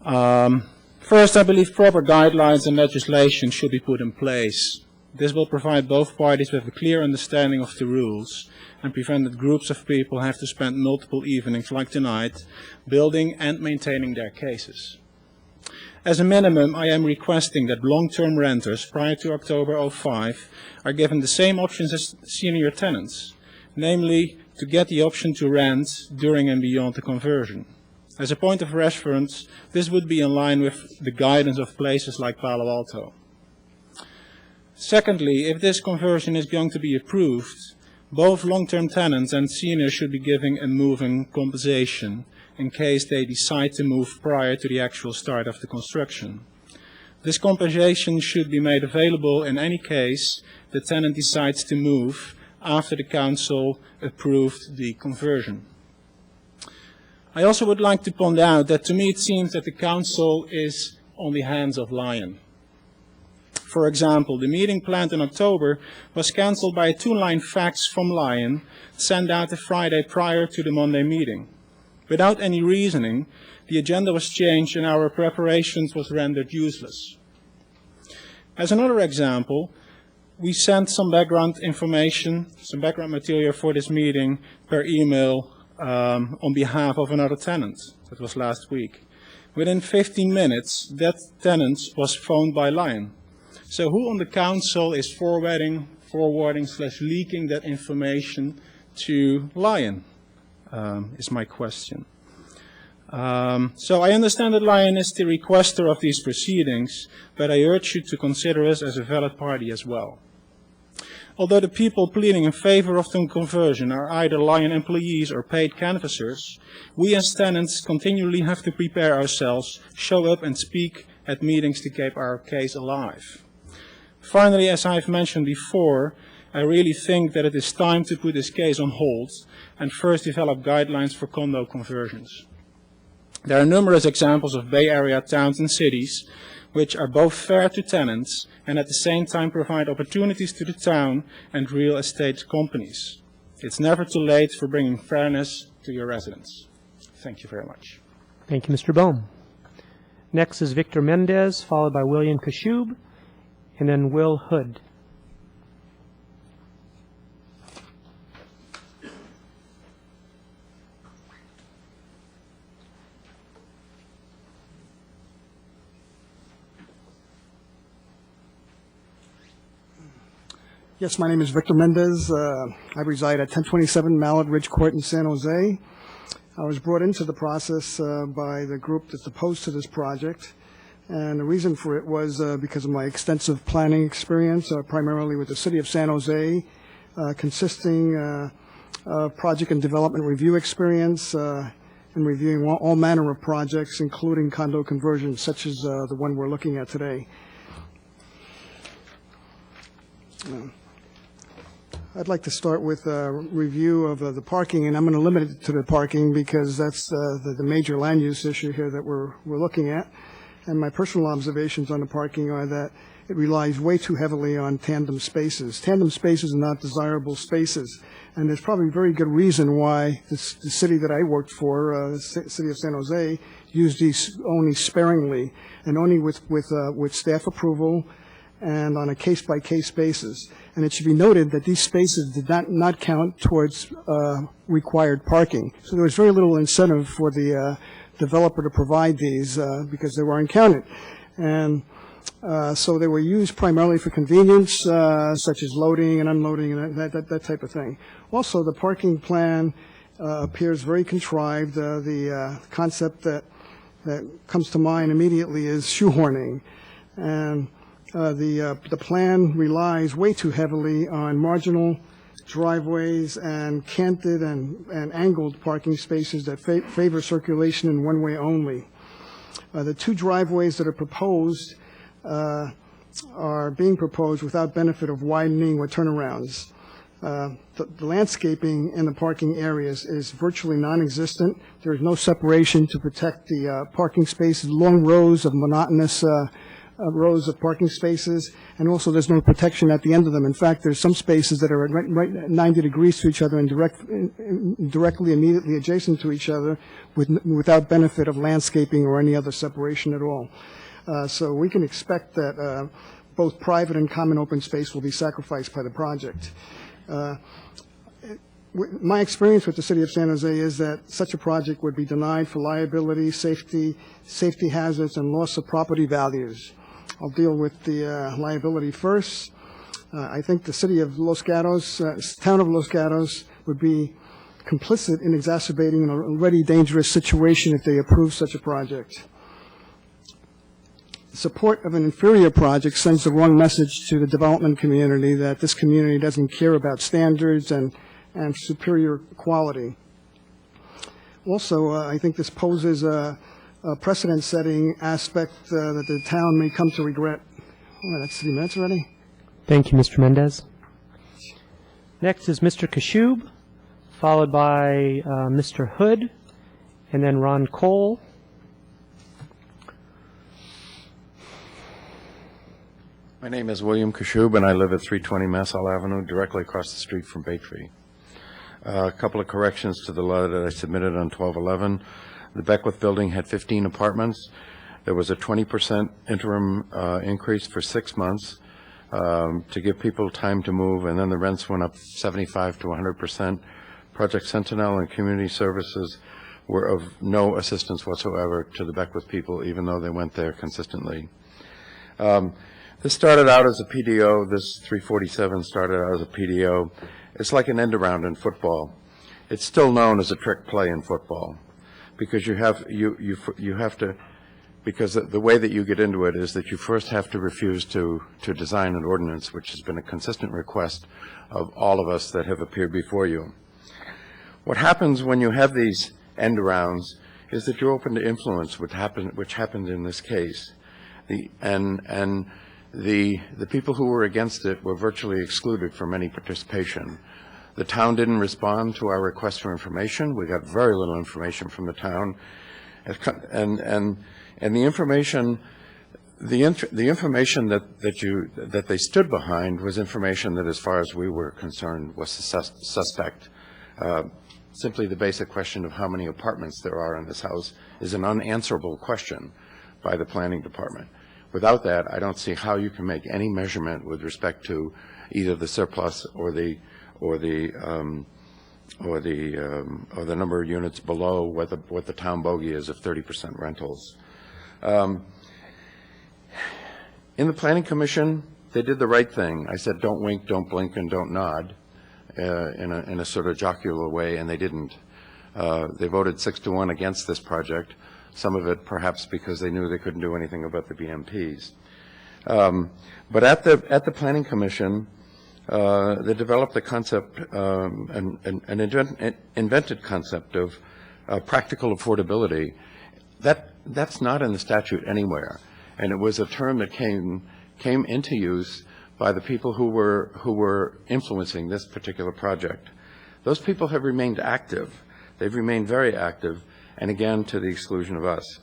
First, I believe proper guidelines and legislation should be put in place. This will provide both parties with a clear understanding of the rules and prevent that groups of people have to spend multiple evenings like tonight building and maintaining their cases. As a minimum, I am requesting that long-term renters prior to October 05 are given the same options as senior tenants, namely to get the option to rent during and beyond the conversion. As a point of reference, this would be in line with the guidance of places like Palo Alto. Secondly, if this conversion is going to be approved, both long-term tenants and seniors should be given a move-in compensation in case they decide to move prior to the actual start of the construction. This compensation should be made available in any case the tenant decides to move after the council approved the conversion. I also would like to point out that to me it seems that the council is on the hands of Lion. For example, the meeting planned in October was cancelled by a 2-line fax from Lion sent out the Friday prior to the Monday meeting. Without any reasoning, the agenda was changed and our preparations was rendered useless. As another example, we sent some background information, some background material for this meeting per email on behalf of another tenant. That was last week. Within 15 minutes, that tenant was phoned by Lion. So who on the council is forwarding/leaking that information to Lion, is my question. So I understand that Lion is the requester of these proceedings, but I urge you to consider us as a valid party as well. Although the people pleading in favor of the conversion are either Lion employees or paid canvassers, we as tenants continually have to prepare ourselves, show up and speak at meetings to keep our case alive. Finally, as I've mentioned before, I really think that it is time to put this case on hold and first develop guidelines for condo conversions. There are numerous examples of Bay Area towns and cities which are both fair to tenants and at the same time provide opportunities to the town and real estate companies. It's never too late for bringing fairness to your residents. Thank you very much. Thank you, Mr. Bohm. Next is Victor Mendez, followed by William Kashub, and then Will Hood. Yes, my name is Victor Mendez. I reside at 1027 Mallard Ridge Court in San Jose. I was brought into the process by the group that's opposed to this project. And the reason for it was because of my extensive planning experience, primarily with the City of San Jose, consisting of project and development review experience and reviewing all manner of projects, including condo conversions, such as the one we're looking at today. I'd like to start with a review of the parking, and I'm going to limit it to the parking because that's the major land use issue here that we're looking at. And my personal observations on the parking are that it relies way too heavily on tandem spaces. Tandem spaces are not desirable spaces, and there's probably a very good reason why the city that I worked for, the City of San Jose, used these only sparingly and only with staff approval and on a case-by-case basis. And it should be noted that these spaces did not count towards required parking. So there was very little incentive for the developer to provide these because they weren't counted. And so they were used primarily for convenience, such as loading and unloading and that type of thing. Also, the parking plan appears very contrived. The concept that comes to mind immediately is shoehorning. And the plan relies way too heavily on marginal driveways and canted and angled parking spaces that favor circulation in one way only. The two driveways that are proposed are being proposed without benefit of widening or turnarounds. The landscaping in the parking areas is virtually non-existent. There is no separation to protect the parking spaces, long rows of monotonous rows of parking spaces, and also there's no protection at the end of them. In fact, there's some spaces that are right 90 degrees to each other and directly immediately adjacent to each other without benefit of landscaping or any other separation at all. So we can expect that both private and common open space will be sacrificed by the project. My experience with the City of San Jose is that such a project would be denied for liability, safety hazards, and loss of property values. I'll deal with the liability first. I think the City of Los Gatos, Town of Los Gatos, would be complicit in exacerbating an already dangerous situation if they approve such a project. Support of an inferior project sends the wrong message to the development community that this community doesn't care about standards and superior quality. Also, I think this poses a precedent-setting aspect that the town may come to regret. Oh, that's 3 minutes already? Thank you, Mr. Mendez. Next is Mr. Kashub, followed by Mr. Hood, and then Ron Cole. My name is William Kashub, and I live at 320 Massall Avenue, directly across the street from Bay Tree. A couple of corrections to the letter that I submitted on 12/11. The Beckwith building had 15 apartments. There was a 20% interim increase for 6 months to give people time to move, and then the rents went up 75 to 100%. Project Sentinel and Community Services were of no assistance whatsoever to the Beckwith people, even though they went there consistently. This started out as a PDO. This 347 started out as a PDO. It's like an end around in football. It's still known as a trick play in football because you have to, because the way that you get into it is that you first have to refuse to design an ordinance, which has been a consistent request of all of us that have appeared before you. What happens when you have these end arounds is that you're open to influence, which happened in this case. The people who were against it were virtually excluded from any participation. The town didn't respond to our request for information. We got very little information from the town, and the information, the information that they stood behind was information that, as far as we were concerned, was suspect. Simply the basic question of how many apartments there are in this house is an unanswerable question by the planning department. Without that, I don't see how you can make any measurement with respect to either the surplus or the number of units below what the town bogey is of 30% rentals. In the Planning Commission, they did the right thing. I said, don't wink, don't blink, and don't nod in a sort of jocular way, and they didn't. They voted 6-1 against this project. Some of it perhaps because they knew they couldn't do anything about the BMPs. But at the Planning Commission, they developed the concept, an invented concept of practical affordability. That's not in the statute anywhere, and it was a term that came into use by the people who were influencing this particular project. Those people have remained active. They've remained very active, and again, to the exclusion of us.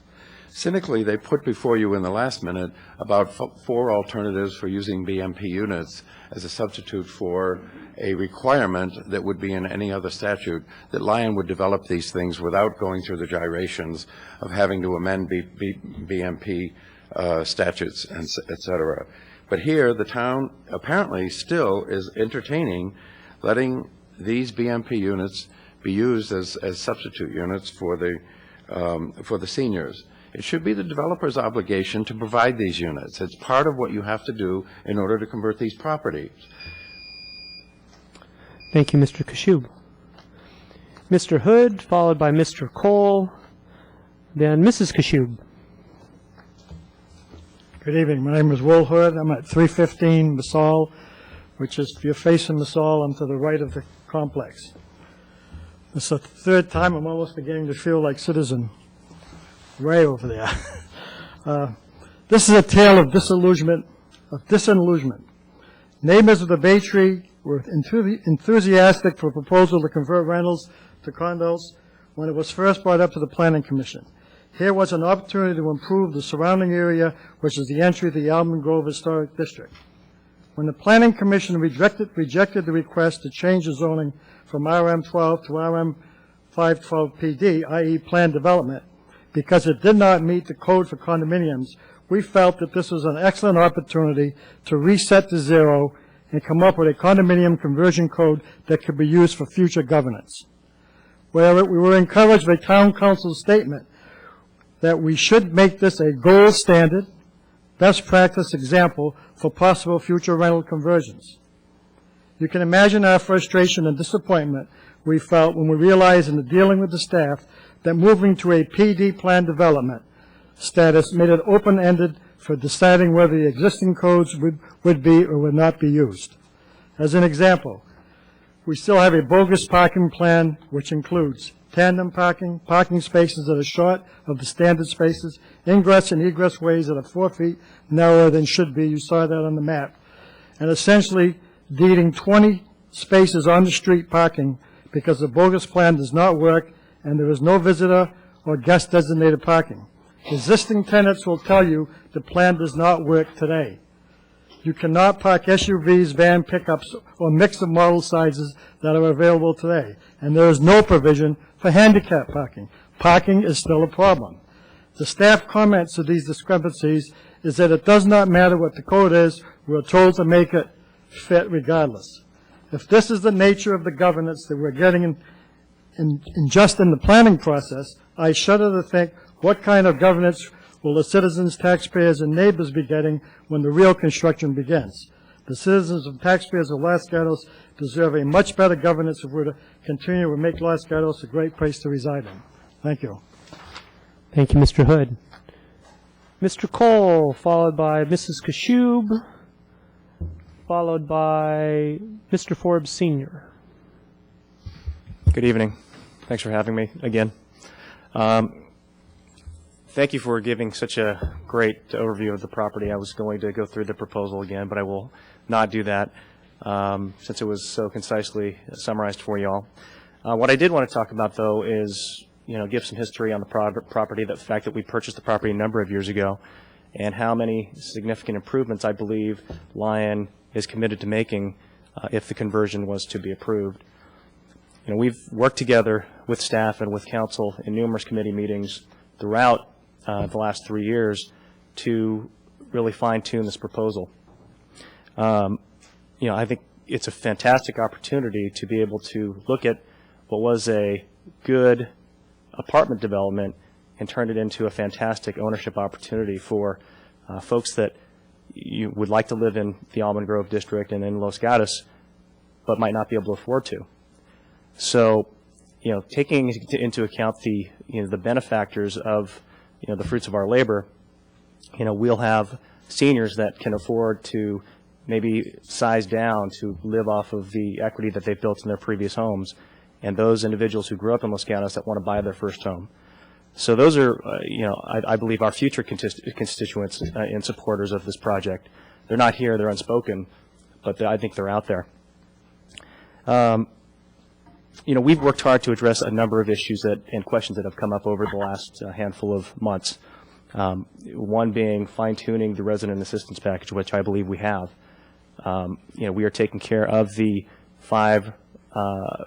Cynically, they put before you in the last minute about 4 alternatives for using BMP units as a substitute for a requirement that would be in any other statute, that Lyon would develop these things without going through the gyrations of having to amend BMP statutes, and et cetera. But here, the town apparently still is entertaining letting these BMP units be used as substitute units for the seniors. It should be the developer's obligation to provide these units. It's part of what you have to do in order to convert these properties. Thank you, Mr. Kashub. Mr. Hood, followed by Mr. Cole, then Mrs. Kashub. Good evening. My name is Will Hood. I'm at 315 Masal, which is, if you're facing Masal, I'm to the right of the complex. It's the third time I'm almost beginning to feel like Citizen Ray over there. This is a tale of disillusionment. Neighbors of the Bay Tree were enthusiastic for a proposal to convert rentals to condos when it was first brought up to the Planning Commission. Here was an opportunity to improve the surrounding area, which is the entry to the Almond Grove Historic District. When the Planning Commission rejected the request to change the zoning from RM12 to RM512PD, i.e. planned development, because it did not meet the code for condominiums, we felt that this was an excellent opportunity to reset to zero and come up with a condominium conversion code that could be used for future governance. Where we were encouraged by Town Council's statement that we should make this a gold standard, best practice example for possible future rental conversions. You can imagine our frustration and disappointment we felt when we realized in the dealing with the staff that moving to a PD plan development status made it open-ended for deciding whether the existing codes would be or would not be used. As an example, we still have a bogus parking plan which includes tandem parking, parking spaces that are short of the standard spaces, ingress and egress ways that are 4 feet narrower than should be. You saw that on the map. And essentially deeding 20 spaces on the street parking because the bogus plan does not work and there is no visitor or guest designated parking. Existing tenants will tell you the plan does not work today. You cannot park SUVs, van pickups, or mix of model sizes that are available today. And there is no provision for handicap parking. Parking is still a problem. The staff comments to these discrepancies is that it does not matter what the code is, we're told to make it fit regardless. If this is the nature of the governance that we're getting in just in the planning process, I shudder to think what kind of governance will the citizens, taxpayers, and neighbors be getting when the real construction begins. The citizens and taxpayers of Los Gatos deserve a much better governance if we're to continue to make Los Gatos a great place to reside in. Thank you. Thank you, Mr. Hood. Mr. Cole, followed by Mrs. Kashub, followed by Mr. Forbes Sr. Good evening. Thanks for having me again. Thank you for giving such a great overview of the property. I was going to go through the proposal again, but I will not do that since it was so concisely summarized for you all. What I did want to talk about, though, is give some history on the property, the fact that we purchased the property a number of years ago, and how many significant improvements I believe Lion is committed to making if the conversion was to be approved. We've worked together with staff and with council in numerous committee meetings throughout the last 3 years to really fine-tune this proposal. I think it's a fantastic opportunity to be able to look at what was a good apartment development and turn it into a fantastic ownership opportunity for folks that you would like to live in the Almond Grove district and in Los Gatos, but might not be able to afford to. So, taking into account the benefactors of the fruits of our labor, we'll have seniors that can afford to maybe size down to live off of the equity that they've built in their previous homes, and those individuals who grew up in Los Gatos that want to buy their first home. So those are, I believe, our future constituents and supporters of this project. They're not here, they're unspoken, but I think they're out there. We've worked hard to address a number of issues and questions that have come up over the last handful of months. One being fine-tuning the resident assistance package, which I believe we have. We are taking care of the 5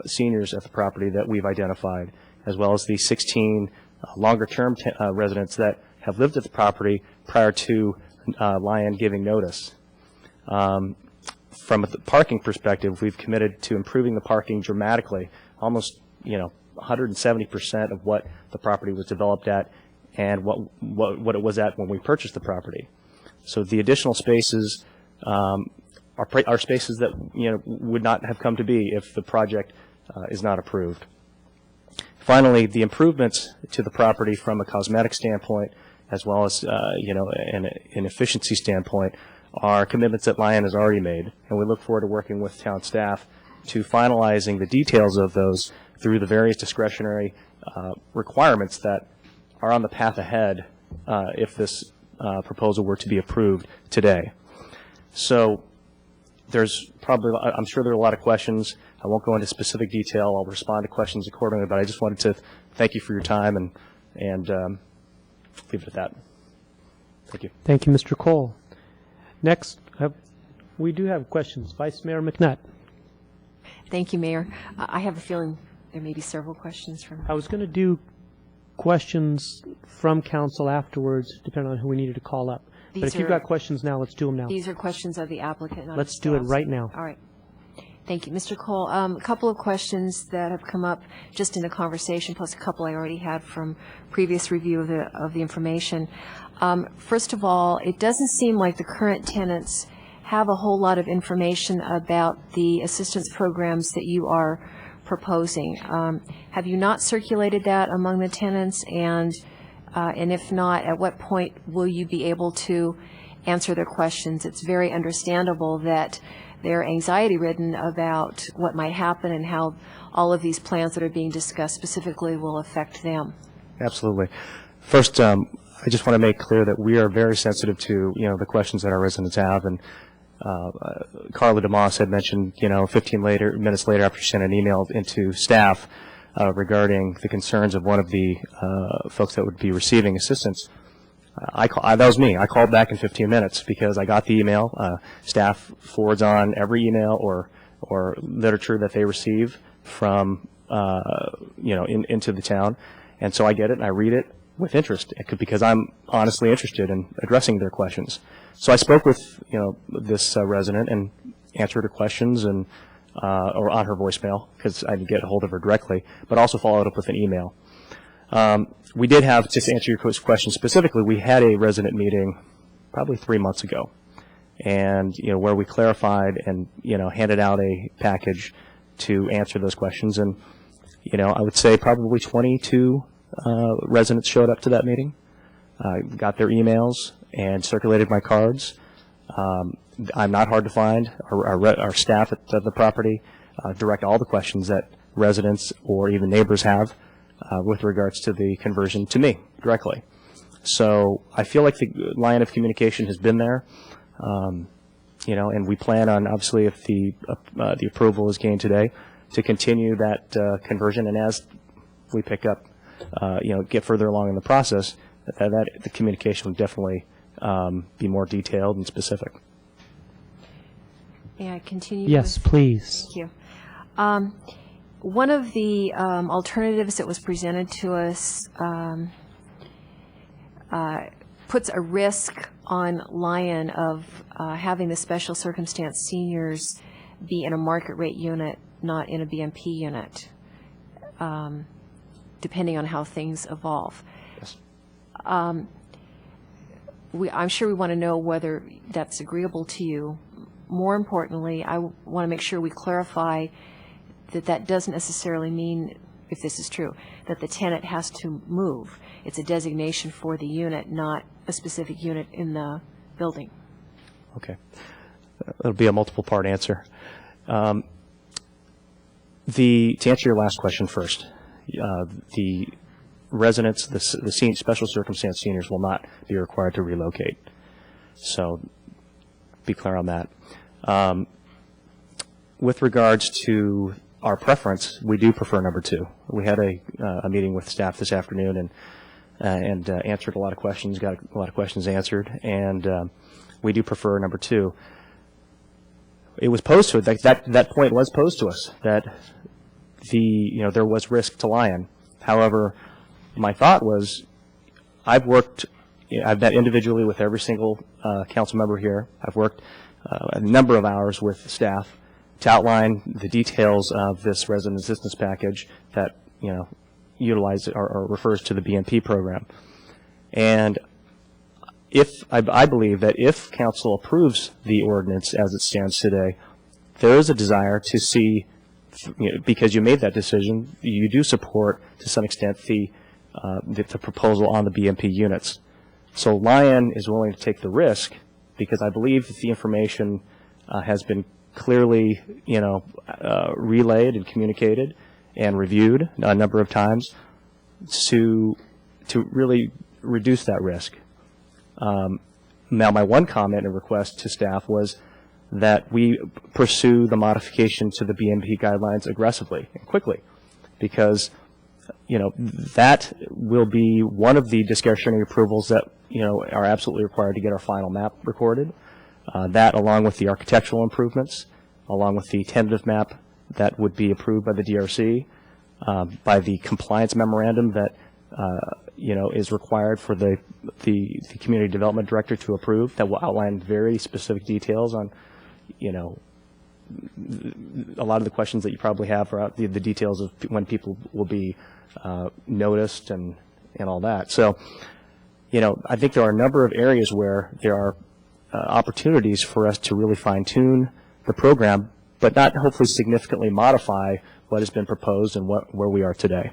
seniors at the property that we've identified, as well as the 16 longer-term residents that have lived at the property prior to Lion giving notice. From a parking perspective, we've committed to improving the parking dramatically, almost 170% of what the property was developed at and what it was at when we purchased the property. So the additional spaces are spaces that would not have come to be if the project is not approved. Finally, the improvements to the property from a cosmetic standpoint, as well as an efficiency standpoint, are commitments that Lion has already made, and we look forward to working with town staff to finalizing the details of those through the various discretionary requirements that are on the path ahead if this proposal were to be approved today. So there's probably, I'm sure there are a lot of questions. I won't go into specific detail. I'll respond to questions accordingly, but I just wanted to thank you for your time and leave it at that. Thank you. Thank you, Mr. Cole. Next, we do have questions. Vice Mayor McNutt. Thank you, Mayor. I have a feeling there may be several questions from... I was going to do questions from council afterwards, depending on who we needed to call up. But if you've got questions now, let's do them now. These are questions of the applicant, not Let's do it right now. All right. Thank you. Mr. Cole, a couple of questions that have come up just in the conversation, plus a couple I already had from previous review of the information. First of all, it doesn't seem like the current tenants have a whole lot of information about the assistance programs that you are proposing. Have you not circulated that among the tenants? And if not, at what point will you be able to answer their questions? It's very understandable that they're anxiety-ridden about what might happen and how all of these plans that are being discussed specifically will affect them. Absolutely. First, I just want to make clear that we are very sensitive to the questions that our residents have. And Carla DeMoss had mentioned 15 minutes later after she sent an email into staff regarding the concerns of one of the folks that would be receiving assistance. That was me. I called back in 15 minutes because I got the email. Staff forwards on every email or literature that they receive from into the town, and so I get it and I read it with interest because I'm honestly interested in addressing their questions. So I spoke with this resident and answered her questions or on her voicemail because I didn't get a hold of her directly, but also followed up with an email. We did have, just to answer your question specifically, we had a resident meeting probably 3 months ago, and where we clarified and handed out a package to answer those questions, and I would say probably 22 residents showed up to that meeting, got their emails and circulated my cards. I'm not hard to find. Our staff at the property direct all the questions that residents or even neighbors have with regards to the conversion to me directly. So I feel like the line of communication has been there, and we plan on, obviously, if the approval is gained today, to continue that conversion. And as we pick up, get further along in the process, that the communication will definitely be more detailed and specific. May I continue? Yes, please. Thank you. One of the alternatives that was presented to us puts a risk on Lion of having the special circumstance seniors be in a market rate unit, not in a BMP unit, depending on how things evolve. Yes. I'm sure we want to know whether that's agreeable to you. More importantly, I want to make sure we clarify that doesn't necessarily mean, if this is true, that the tenant has to move. It's a designation for the unit, not a specific unit in the building. Okay. It'll be a multiple-part answer. To answer your last question first, the residents, the special circumstance seniors will not be required to relocate. So be clear on that. With regards to our preference, we do prefer number 2. We had a meeting with staff this afternoon and answered a lot of questions, got a lot of questions answered, and we do prefer number 2. It was posed to us, that point was posed to us, that there was risk to Lion. However, my thought was, I've met individually with every single council member here. I've worked a number of hours with staff to outline the details of this resident assistance package that utilizes or refers to the BMP program. And I believe that if council approves the ordinance as it stands today, there is a desire to see, because you made that decision, you do support to some extent the proposal on the BMP units. So Lion is willing to take the risk because I believe that the information has been clearly, relayed and communicated and reviewed a number of times to really reduce that risk. Now, my one comment and request to staff was that we pursue the modification to the BMP guidelines aggressively and quickly, because that will be one of the discretionary approvals that are absolutely required to get our final map recorded. That, along with the architectural improvements, along with the tentative map that would be approved by the DRC, by the compliance memorandum that is required for the community development director to approve, that will outline very specific details on a lot of the questions that you probably have are the details of when people will be noticed and all that. So, I think there are a number of areas where there are opportunities for us to really fine-tune the program, but not hopefully significantly modify what has been proposed and where we are today.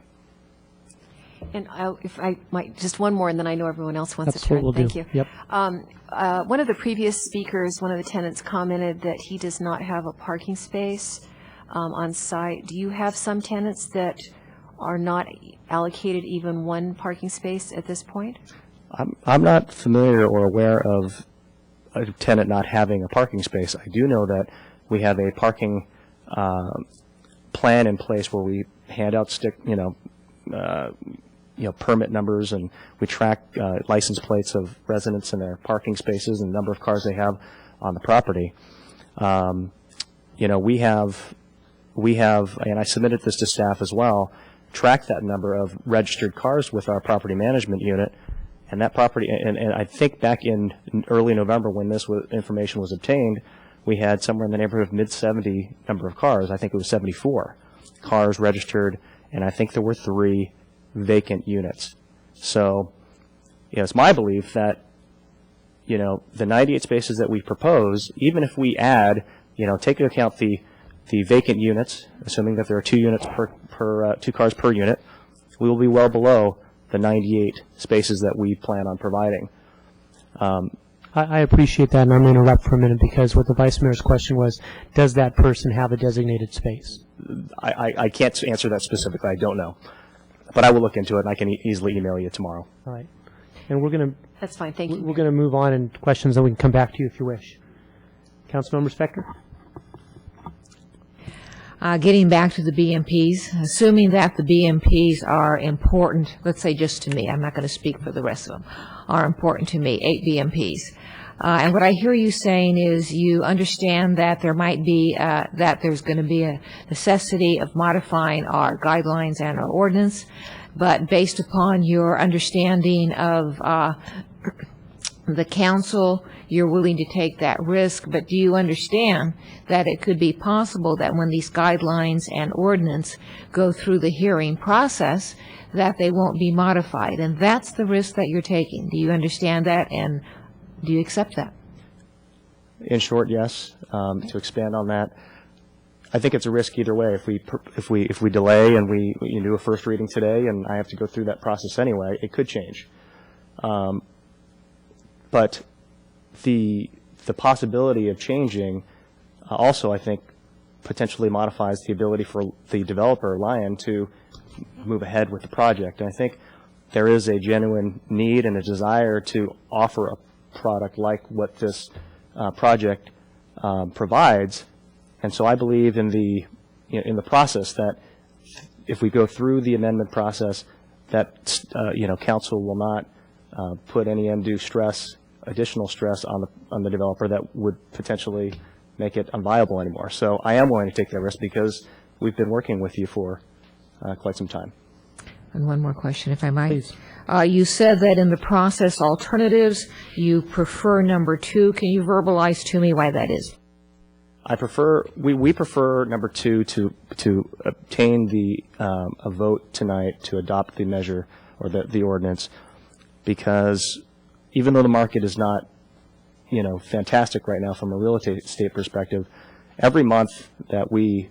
And if I might, just one more, and then I know everyone else wants That's to turn. what we'll Thank do. you. Yep. One of the previous speakers, one of the tenants, commented that he does not have a parking space on site. Do you have some tenants that are not allocated even one parking space at this point? I'm not familiar or aware of a tenant not having a parking space. I do know that we have a parking plan in place where we hand out permit numbers, and we track license plates of residents and their parking spaces and the number of cars they have on the property. We have, and I submitted this to staff as well, tracked that number of registered cars with our property management unit, and that property, and I think back in early November when this information was obtained, we had somewhere in the neighborhood of mid-70 number of cars. I think it was 74 cars registered, and I think there were 3 vacant units. So, it's my belief that, the 98 spaces that we propose, even if we add, take into account the vacant units, assuming that there are 2 units per 2 cars per unit, we will be well below the 98 spaces that we plan on providing. I appreciate that, and I'm going to interrupt for a minute because what the Vice Mayor's question was, does that person have a designated space? I can't answer that specifically. I don't know. But I will look into it, and I can easily email you tomorrow. All right. And we're going to... That's fine. Thank you. We're going to move on in questions, and we can come back to you if you wish. Councilmember Spector? Getting back to the BMPs, assuming that the BMPs are important, let's say just to me, I'm not going to speak for the rest of them, are important to me, 8 BMPs. And what I hear you saying is you understand that there might be, that there's going to be a necessity of modifying our guidelines and our ordinance, but based upon your understanding of the council, you're willing to take that risk, but do you understand that it could be possible that when these guidelines and ordinance go through the hearing process, that they won't be modified? And that's the risk that you're taking. Do you understand that, and do you accept that? In short, yes. To expand on that, I think it's a risk either way. If we delay and we do a first reading today, and I have to go through that process anyway, it could change. But the possibility of changing also, I think, potentially modifies the ability for the developer, Lion, to move ahead with the project. And I think there is a genuine need and a desire to offer a product like what this project provides. And so I believe in the process that if we go through the amendment process, that council will not put any undue stress, additional stress on the developer that would potentially make it unviable anymore. So I am willing to take that risk because we've been working with you for quite some time. And one more question, if I might. Please. You said that in the process alternatives, you prefer number 2. Can you verbalize to me why that is? We prefer number 2 to obtain a vote tonight to adopt the measure or the ordinance, because even though the market is not, fantastic right now from a real estate perspective, every month that we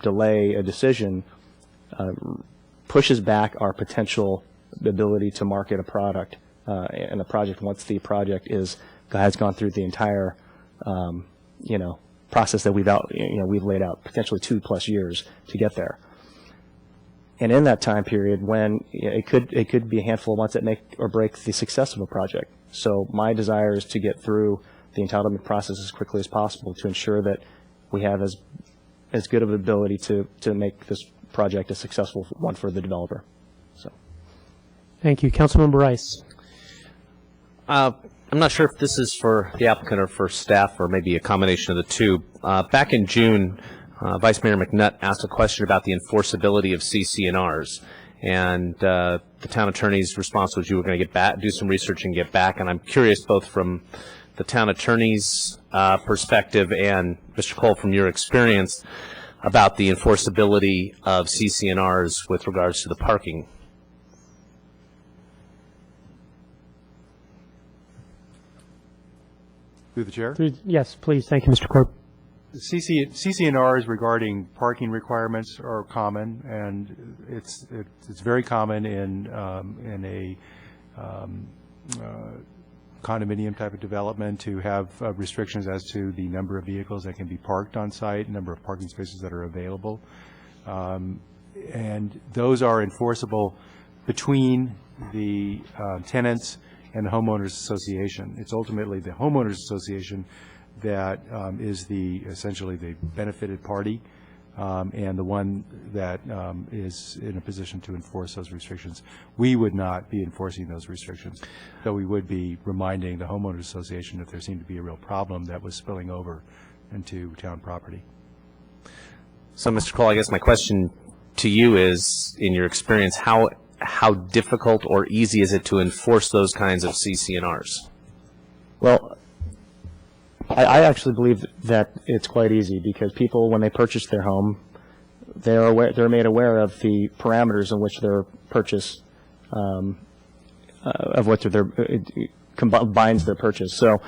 delay a decision pushes back our potential ability to market a product and a project once the project has gone through the entire, process that we've laid out, potentially 2+ years to get there. And in that time period, when it could be a handful of months that make or break the success of a project. So my desire is to get through the entitlement process as quickly as possible to ensure that we have as good of an ability to make this project a successful one for the developer. So, thank you. Councilmember Rice. I'm not sure if this is for the applicant or for staff or maybe a combination of the two. Back in June, Vice Mayor McNutt asked a question about the enforceability of CC&Rs, and the town attorney's response was you were going to get back, do some research and get back. And I'm curious, both from the town attorney's perspective and Mr. Cole, from your experience, about the enforceability of CC&Rs with regards to the parking. Through the chair? Yes, please. Thank you, Mr. Corp. CC&Rs regarding parking requirements are common, and it's very common in a condominium type of development to have restrictions as to the number of vehicles that can be parked on site, number of parking spaces that are available, and those are enforceable between the tenants and the homeowners association. It's ultimately the homeowners association that is essentially the benefited party and the one that is in a position to enforce those restrictions. We would not be enforcing those restrictions, though we would be reminding the homeowners association if there seemed to be a real problem that was spilling over into town property. So, Mr. Cole, I guess my question to you is, in your experience, how difficult or easy is it to enforce those kinds of CC&Rs? Well, I actually believe that it's quite easy, because people, when they purchase their home, they're made aware of the parameters in which their purchase, of what combines their purchase. So,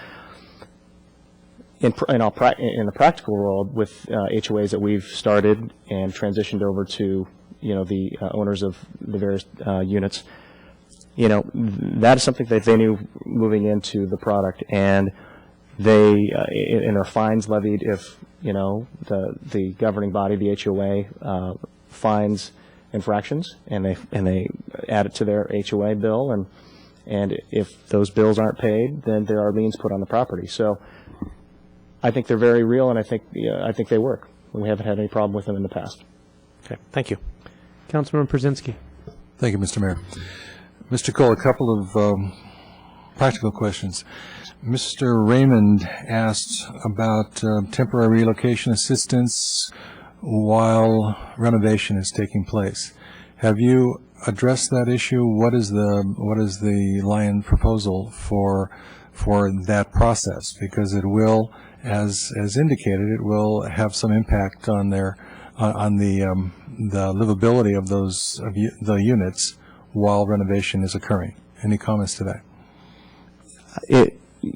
in the practical world, with HOAs that we've started and transitioned over to, the owners of the various units, that is something that they knew moving into the product, and they and there are fines levied if the governing body, the HOA, fines infractions, and they add it to their HOA bill, and if those bills aren't paid, then there are liens put on the property. So I think they're very real, and I think they work. We haven't had any problem with them in the past. Okay, thank you. Councilmember Brzezinski. Thank you, Mr. Mayor. Mr. Cole, a couple of practical questions. Mr. Raymond asked about temporary relocation assistance while renovation is taking place. Have you addressed that issue? What is the Lion proposal for that process? Because it will, as indicated, it will have some impact on the livability of the units while renovation is occurring. Any comments to that?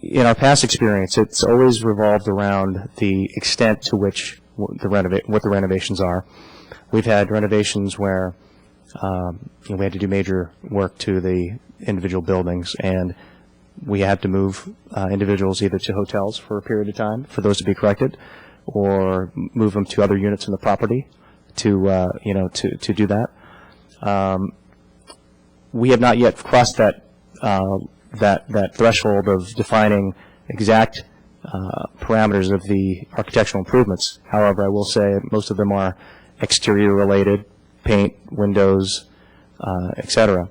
In our past experience, it's always revolved around the extent to which what the renovations are. We've had renovations where we had to do major work to the individual buildings, and we had to move individuals either to hotels for a period of time for those to be corrected, or move them to other units in the property to do that. We have not yet crossed that threshold of defining exact parameters of the architectural improvements. However, I will say most of them are exterior related, paint, windows, etc.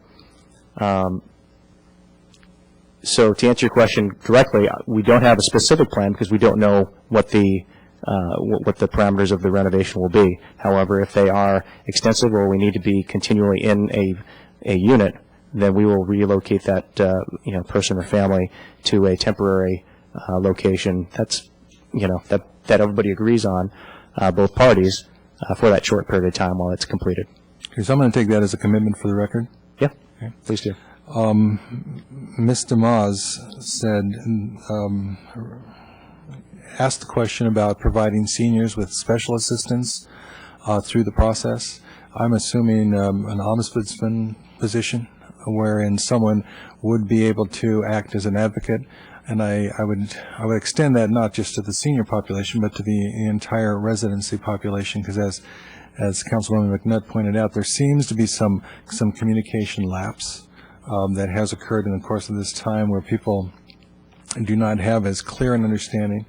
So to answer your question directly, we don't have a specific plan because we don't know what the parameters of the renovation will be. However, if they are extensive or we need to be continually in a unit, then we will relocate that person or family to a temporary location that's that everybody agrees on, both parties, for that short period of time while it's completed. Okay, so I'm going to take that as a commitment for the record. Yeah, okay. Please do. Ms. DeMaz asked the question about providing seniors with special assistance through the process. I'm assuming an ombudsman position wherein someone would be able to act as an advocate, and I would extend that not just to the senior population but to the entire residency population, because as Councilwoman McNutt pointed out, there seems to be some communication lapse that has occurred in the course of this time, where people do not have as clear an understanding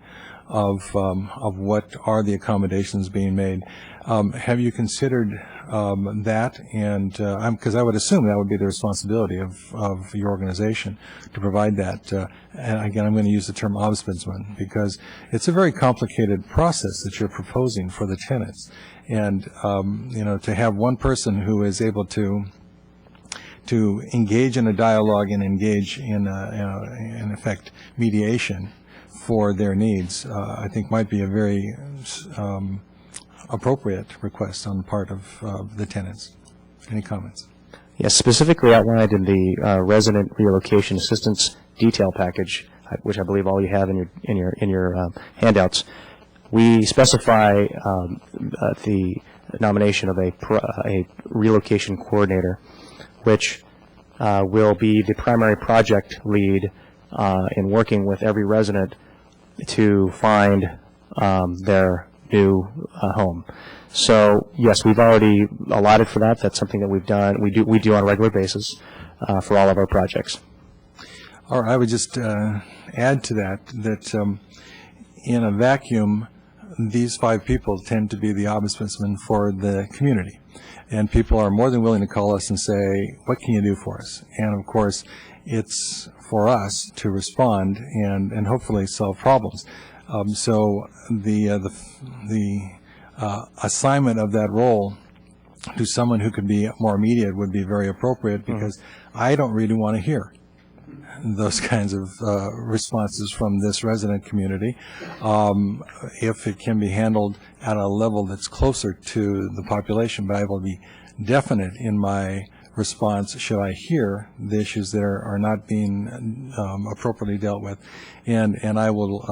of what are the accommodations being made. Have you considered that? And because I would assume that would be the responsibility of your organization to provide that. And again, I'm going to use the term ombudsman because it's a very complicated process that you're proposing for the tenants. And to have one person who is able to engage in a dialogue and engage in effect mediation for their needs, I think might be a very appropriate request on the part of the tenants. Any comments? Yes, specifically outlined in the resident relocation assistance detail package, which I believe all you have in your handouts. We specify the nomination of a relocation coordinator, which will be the primary project lead in working with every resident to find their new home. So yes, we've already allotted for that. That's something that we've done. We do on a regular basis for all of our projects. All right, I would just add to that in a vacuum, these 5 people tend to be the ombudsman for the community. And people are more than willing to call us and say, what can you do for us? And of course, it's for us to respond and hopefully solve problems. So the assignment of that role to someone who could be more immediate would be very appropriate, because I don't really want to hear those kinds of responses from this resident community. If it can be handled at a level that's closer to the population, but I will be definite in my response should I hear the issues that are not being appropriately dealt with, and I will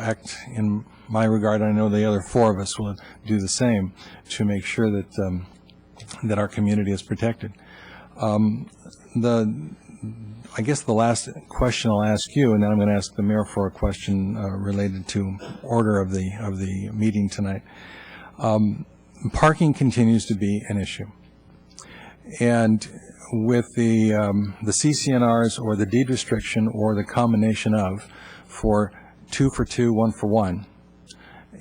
act in my regard. I know the other 4 of us will do the same to make sure that that our community is protected. I guess the last question I'll ask you, and then I'm going to ask the mayor for a question related to order of the meeting tonight. Parking continues to be an issue, and with the CCNRs or the deed restriction or the combination of for 2 for 2, 1 for 1,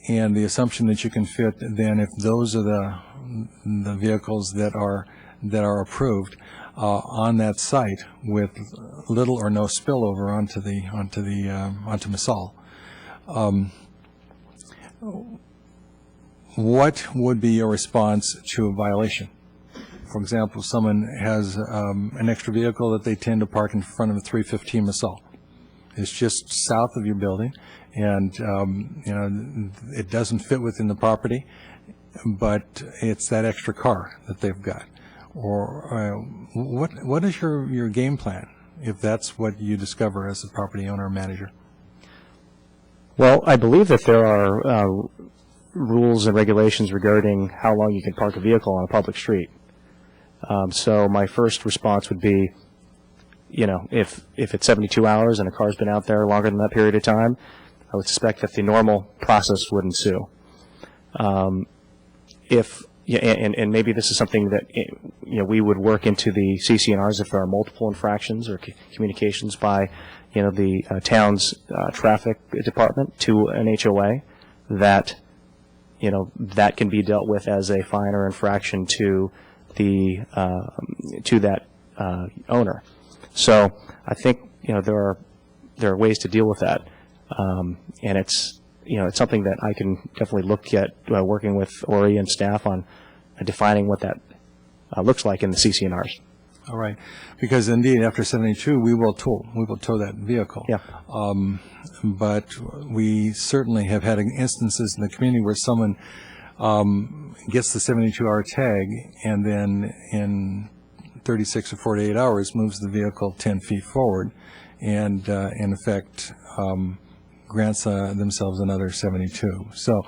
and the assumption that you can fit then if those are the vehicles that are approved on that site with little or no spillover onto Massal. What would be your response to a violation? For example, if someone has an extra vehicle that they tend to park in front of 315 Massal. It's just south of your building, and it doesn't fit within the property, but it's that extra car that they've got. Or what is your game plan if that's what you discover as a property owner or manager? Well, I believe that there are rules and regulations regarding how long you can park a vehicle on a public street. So my first response would be, if it's 72 hours and a car's been out there longer than that period of time, I would suspect that the normal process would ensue. And maybe this is something that we would work into the CCNRs if there are multiple infractions or communications by the town's traffic department to an HOA, that that can be dealt with as a fine or infraction to that owner. So I think there are ways to deal with that, and it's something that I can definitely look at working with Ori and staff on defining what that looks like in the CCNRs. All right, because indeed after 72 we will tow that vehicle. Yeah. But we certainly have had instances in the community where someone gets the 72-hour tag and then in 36 or 48 hours moves the vehicle 10 feet forward and in effect grants themselves another 72. So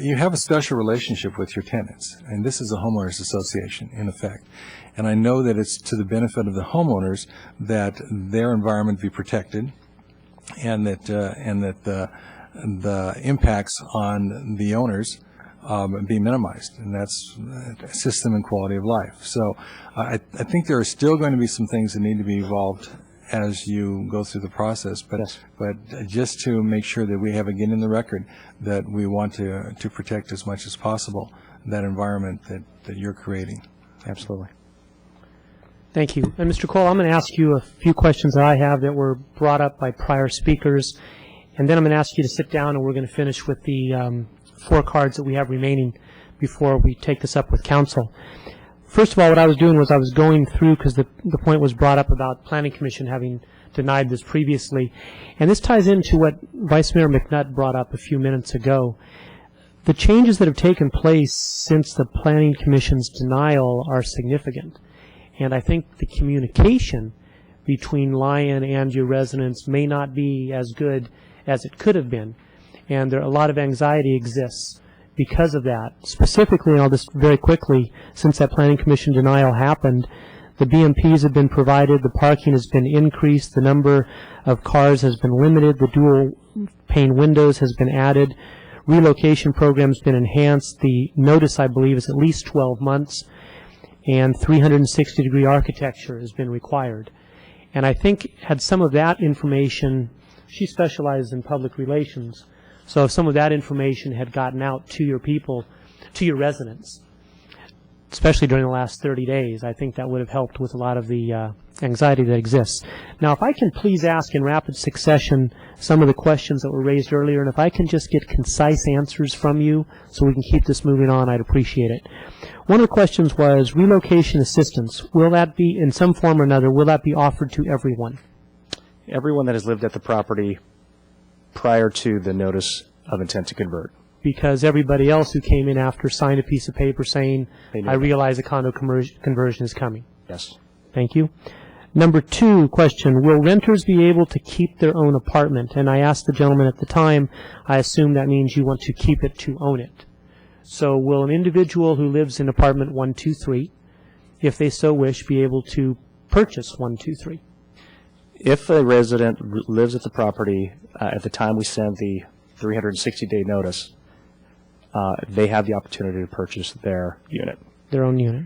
you have a special relationship with your tenants, and this is a homeowners association in effect. And I know that it's to the benefit of the homeowners that their environment be protected, and that the impacts on the owners be minimized, and that's assist them in quality of life. So I think there are still going to be some things that need to be evolved as you go through the process, but just to make sure that we have again in the record that we want to protect as much as possible that environment that you're creating. Absolutely. Thank you. And Mr. Cole, I'm going to ask you a few questions that I have that were brought up by prior speakers, and then I'm going to ask you to sit down and we're going to finish with the 4 cards that we have remaining before we take this up with council. First of all, what I was doing was I was going through, because the point was brought up about Planning Commission having denied this previously, and this ties into what Vice Mayor McNutt brought up a few minutes ago. The changes that have taken place since the Planning Commission's denial are significant, and I think the communication between Lyon and your residents may not be as good as it could have been, and a lot of anxiety exists because of that. Specifically, and I'll just very quickly, since that Planning Commission denial happened, the BMPs have been provided, the parking has been increased, the number of cars has been limited, the dual pane windows has been added, relocation program's been enhanced, the notice, I believe, is at least 12 months, and 360-degree architecture has been required. And I think had some of that information, she specializes in public relations, So if some of that information had gotten out to your people, to your residents, especially during the last 30 days, I think that would have helped with a lot of the anxiety that exists. Now, if I can please ask in rapid succession some of the questions that were raised earlier, and if I can just get concise answers from you so we can keep this moving on, I'd appreciate it. One of the questions was relocation assistance. Will that be, in some form or another, will that be offered to everyone? Everyone that has lived at the property prior to the notice of intent to convert. Because everybody else who came in after signed a piece of paper saying, I realize a condo conversion is coming. Yes. Thank you. Number 2 question, will renters be able to keep their own apartment? And I asked the gentleman at the time, I assume that means you want to keep it to own it. So will an individual who lives in apartment 123, if they so wish, be able to purchase 123? If a resident lives at the property at the time we send the 360-day notice, they have the opportunity to purchase their unit. Their own unit.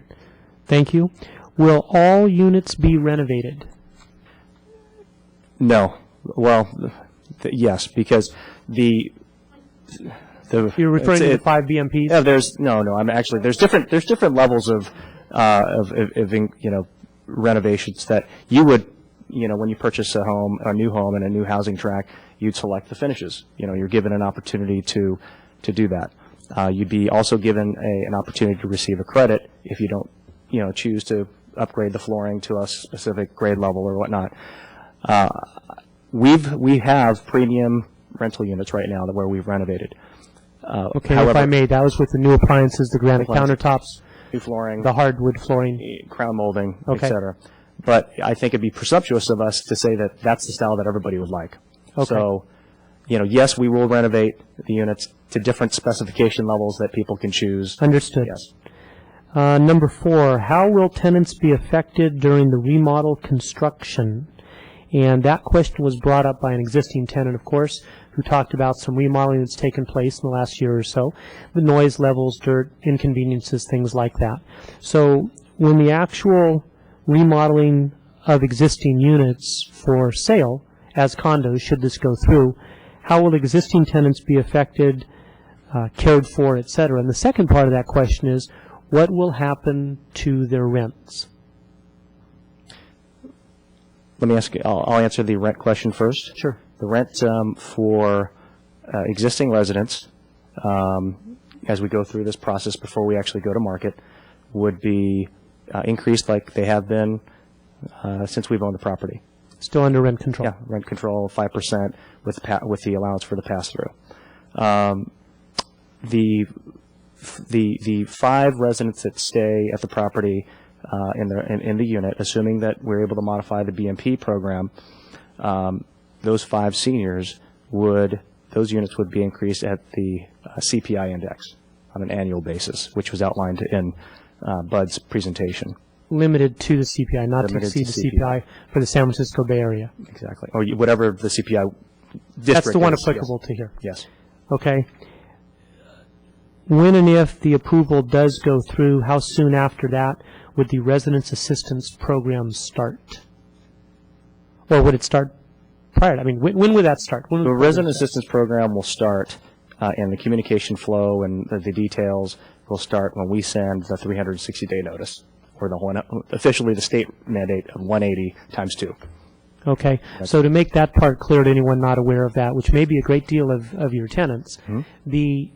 Thank you. Will all units be renovated? No. Well, yes, because the You're referring to the 5 BMPs? Yeah, there's different levels of renovations that you would, when you purchase a new home in a new housing tract, you'd select the finishes. You're given an opportunity to do that. You'd be also given an opportunity to receive a credit if you don't, choose to upgrade the flooring to a specific grade level or whatnot. We have premium rental units right now where we've renovated. Okay, however, if I may, that was with the new appliances, the granite countertops, new flooring, the hardwood flooring, crown molding, okay, etc. But I think it'd be presumptuous of us to say that that's the style that everybody would like. Okay. So, yes, we will renovate the units to different specification levels that people can choose. Understood. Yes. Number 4, how will tenants be affected during the remodel construction? And that question was brought up by an existing tenant, of course, who talked about some remodeling that's taken place in the last year or so, the noise levels, dirt, inconveniences, things like that. So when the actual remodeling of existing units for sale as condos, should this go through, how will existing tenants be affected, cared for, et cetera? And the second part of that question is, what will happen to their rents? Let me ask you, I'll answer the rent question first. Sure. The rent for existing residents, as we go through this process before we actually go to market, would be increased like they have been since we've owned the property. Still under rent control? Yeah, rent control 5% with the allowance for the pass-through. The 5 residents that stay at the property in the unit, assuming that we're able to modify the BMP program, those 5 seniors those units would be increased at the CPI index on an annual basis, which was outlined in Bud's presentation. Limited to the CPI, not to exceed the CPI for the San Francisco Bay Area. Exactly. Or whatever the CPI district is. That's the one applicable to here. Yes. Okay. When and if the approval does go through, how soon after that would the residence assistance program start? Or would it start prior? I mean, when would that start? The resident assistance program will start, and the communication flow and the details will start when we send the 360-day notice, or officially the state mandate of 180 times 2. Okay. So to make that part clear to anyone not aware of that, which may be a great deal of your tenants, the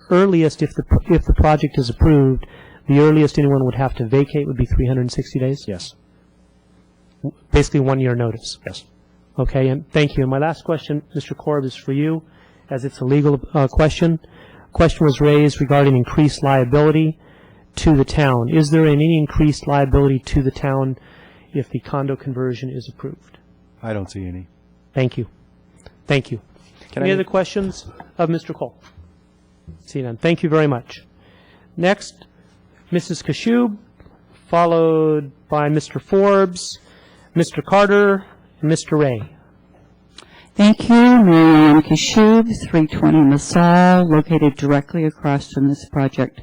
earliest, if the project is approved, the earliest anyone would have to vacate would be 360 days? Yes. Basically 1 year notice? Yes. Okay, and thank you. And my last question, Mr. Korb, is for you, as it's a legal question. Question was raised regarding increased liability to the town. Is there any increased liability to the town if the condo conversion is approved? I don't see any. Thank you. Thank you. Any other questions of Mr. Cole? See none. Thank you very much. Next, Mrs. Kashub, followed by Mr. Forbes, Mr. Carter, and Mr. Ray. Thank you. Marianne Kashub, 320 Massal, located directly across from this project.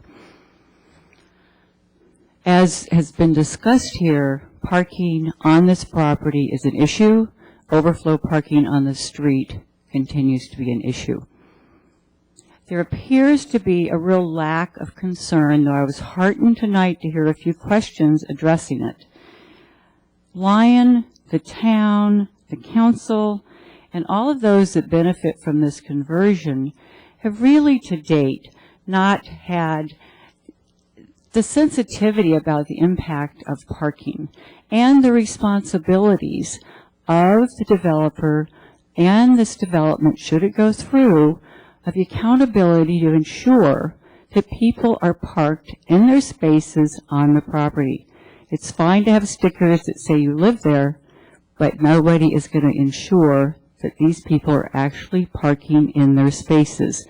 As has been discussed here, parking on this property is an issue. Overflow parking on the street continues to be an issue. There appears to be a real lack of concern, though I was heartened tonight to hear a few questions addressing it. Lyon, the town, the council, and all of those that benefit from this conversion have really to date not had the sensitivity about the impact of parking and the responsibilities of the developer and this development, should it go through, of the accountability to ensure that people are parked in their spaces on the property. It's fine to have stickers that say you live there, but nobody is going to ensure that these people are actually parking in their spaces.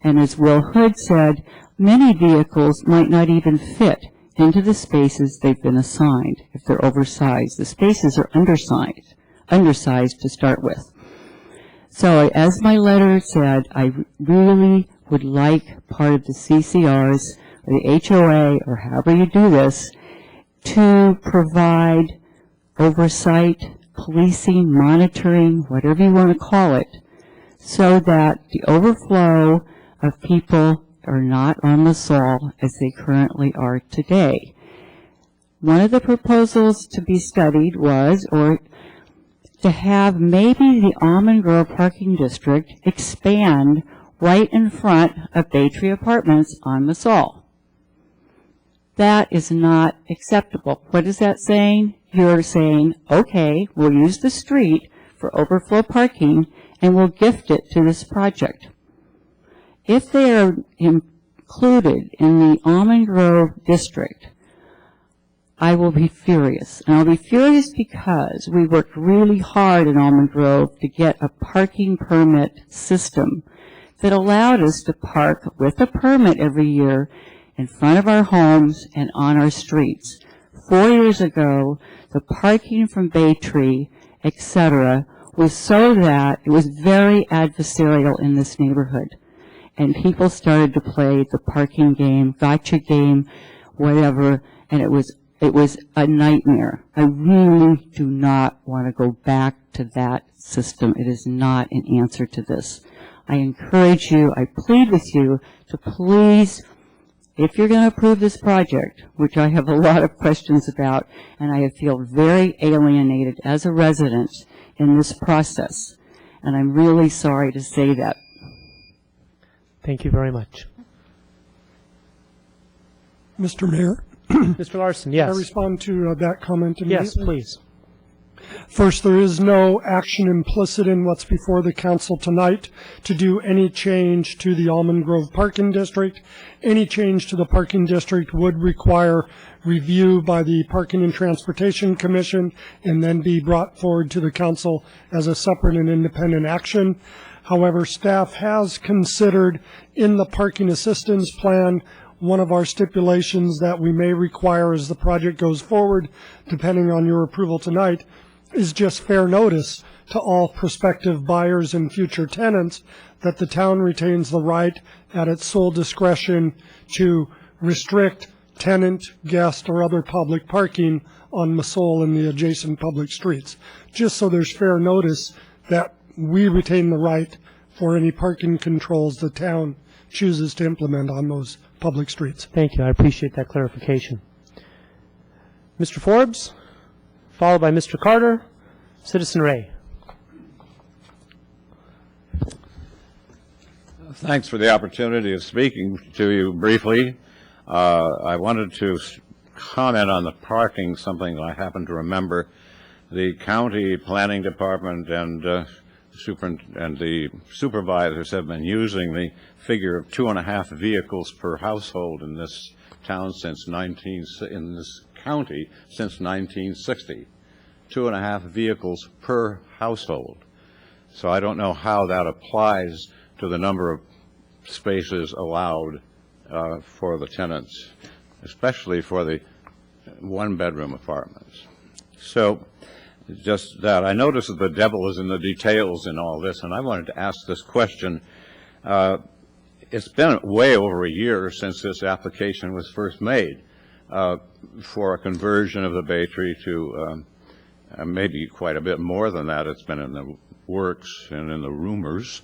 And as Will Hood said, many vehicles might not even fit into the spaces they've been assigned if they're oversized. The spaces are undersized to start with. So as my letter said, I really would like part of the CCRs or the HOA or however you do this to provide oversight, policing, monitoring, whatever you want to call it, so that the overflow of people are not on the Saul as they currently are today. One of the proposals to be studied was, or to have maybe the Almond Grove Parking District expand right in front of Bay Tree Apartments on the Saul. That is not acceptable. What is that saying? You're saying, okay, we'll use the street for overflow parking and we'll gift it to this project. If they are included in the Almond Grove District, I will be furious. And I'll be furious because we worked really hard in Almond Grove to get a parking permit system that allowed us to park with a permit every year in front of our homes and on our streets. 4 years ago, the parking from Bay Tree, etc., was so that it was very adversarial in this neighborhood. And people started to play the parking game, gotcha game, whatever, and it was a nightmare. I really do not want to go back to that system. It is not an answer to this. I encourage you, I plead with you to please, if you're going to approve this project, which I have a lot of questions about, and I feel very alienated as a resident in this process, and I'm really sorry to say that. Thank you very much. Mr. Mayor? Mr. Larson, yes. Can I respond to that comment immediately? Yes, please. First, there is no action implicit in what's before the council tonight to do any change to the Almond Grove Parking District. Any change to the parking district would require review by the Parking and Transportation Commission and then be brought forward to the council as a separate and independent action. However, staff has considered in the parking assistance plan one of our stipulations that we may require as the project goes forward, depending on your approval tonight, is just fair notice to all prospective buyers and future tenants that the town retains the right at its sole discretion to restrict tenant, guest, or other public parking on Masol and the adjacent public streets, just so there's fair notice that we retain the right for any parking controls the town chooses to implement on those public streets. Thank you. I appreciate that clarification. Mr. Forbes, followed by Mr. Carter, Citizen Ray. Thanks for the opportunity of speaking to you briefly. I wanted to comment on the parking, something I happen to remember. The county planning department and the supervisors have been using the figure of 2.5 vehicles per household in this town since in this county since 1960. 2.5 vehicles per household. So I don't know how that applies to the number of spaces allowed for the tenants, especially for the one-bedroom apartments. So just that. I noticed that the devil is in the details in all this, and I wanted to ask this question. It's been way over a year since this application was first made for a conversion of the Bay Tree to maybe quite a bit more than that. It's been in the works and in the rumors.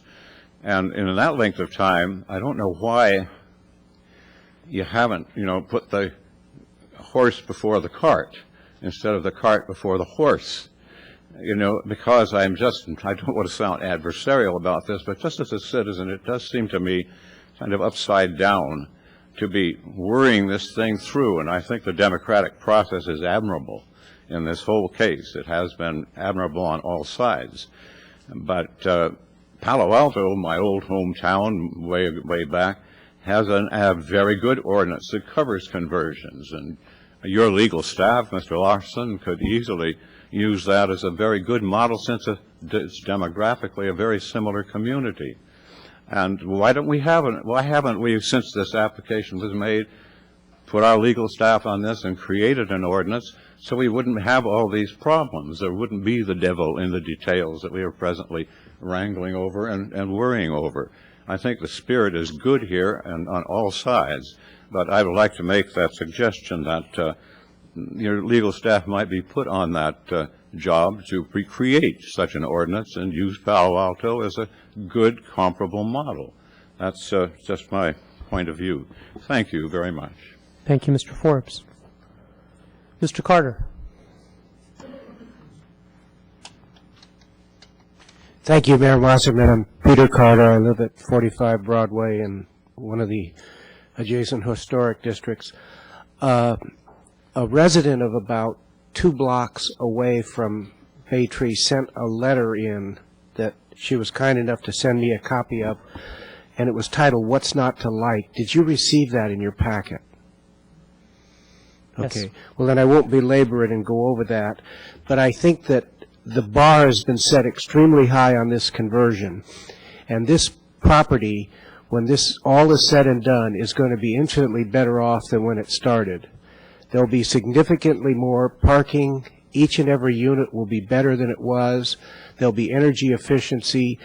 And in that length of time, I don't know why you haven't, put the horse before the cart instead of the cart before the horse. Because I don't want to sound adversarial about this, but just as a citizen, it does seem to me kind of upside down to be worrying this thing through. And I think the democratic process is admirable in this whole case. It has been admirable on all sides. But Palo Alto, my old hometown way back, has a very good ordinance that covers conversions. And your legal staff, Mr. Larson, could easily use that as a very good model since it's demographically a very similar community. And why haven't we, since this application was made, put our legal staff on this and created an ordinance so we wouldn't have all these problems? There wouldn't be the devil in the details that we are presently wrangling over and worrying over. I think the spirit is good here and on all sides, but I would like to make that suggestion that your legal staff might be put on that job to recreate such an ordinance and use Palo Alto as a good comparable model. That's just my point of view. Thank you very much. Thank you, Mr. Forbes. Mr. Carter. Thank you, Mayor Wasserman. I'm Peter Carter. I live at 45 Broadway in one of the adjacent historic districts. A resident of about 2 blocks away from Bay Tree sent a letter in that she was kind enough to send me a copy of, and it was titled, "What's Not to Like?" Did you receive that in your packet? Yes. Okay. Well, then I won't belabor it and go over that, but I think that the bar has been set extremely high on this conversion, and this property, when this all is said and done, is going to be infinitely better off than when it started. There'll be significantly more parking. Each and every unit will be better than it was. There'll be energy efficiency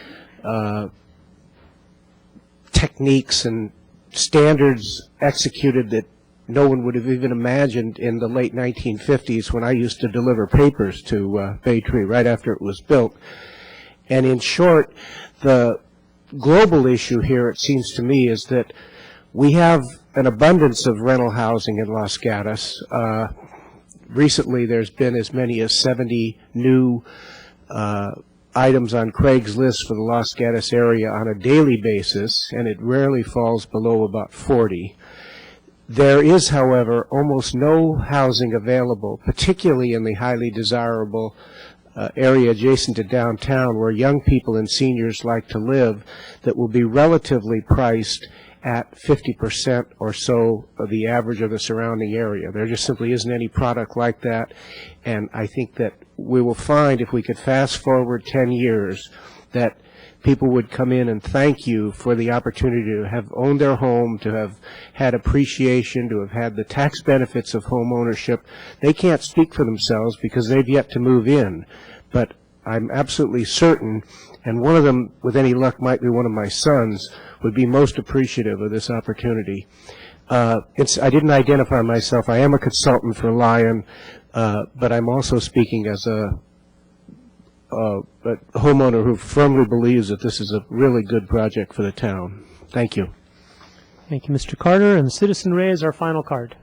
techniques and standards executed that no one would have even imagined in the late 1950s when I used to deliver papers to Bay Tree right after it was built. And in short, the global issue here, it seems to me, is that we have an abundance of rental housing in Los Gatos. Recently, there's been as many as 70 new items on Craigslist for the Los Gatos area on a daily basis, and it rarely falls below about 40. There is, however, almost no housing available, particularly in the highly desirable area adjacent to downtown where young people and seniors like to live, that will be relatively priced at 50% or so of the average of the surrounding area. There just simply isn't any product like that, and I think that we will find, if we could fast forward 10 years, that people would come in and thank you for the opportunity to have owned their home, to have had appreciation, to have had the tax benefits of home ownership. They can't speak for themselves because they've yet to move in, but I'm absolutely certain, and one of them, with any luck, might be one of my sons, would be most appreciative of this opportunity. I didn't identify myself. I am a consultant for Lion, but I'm also speaking as a homeowner who firmly believes that this is a really good project for the town. Thank you. Thank you, Mr. Carter. And Citizen Ray is our final card.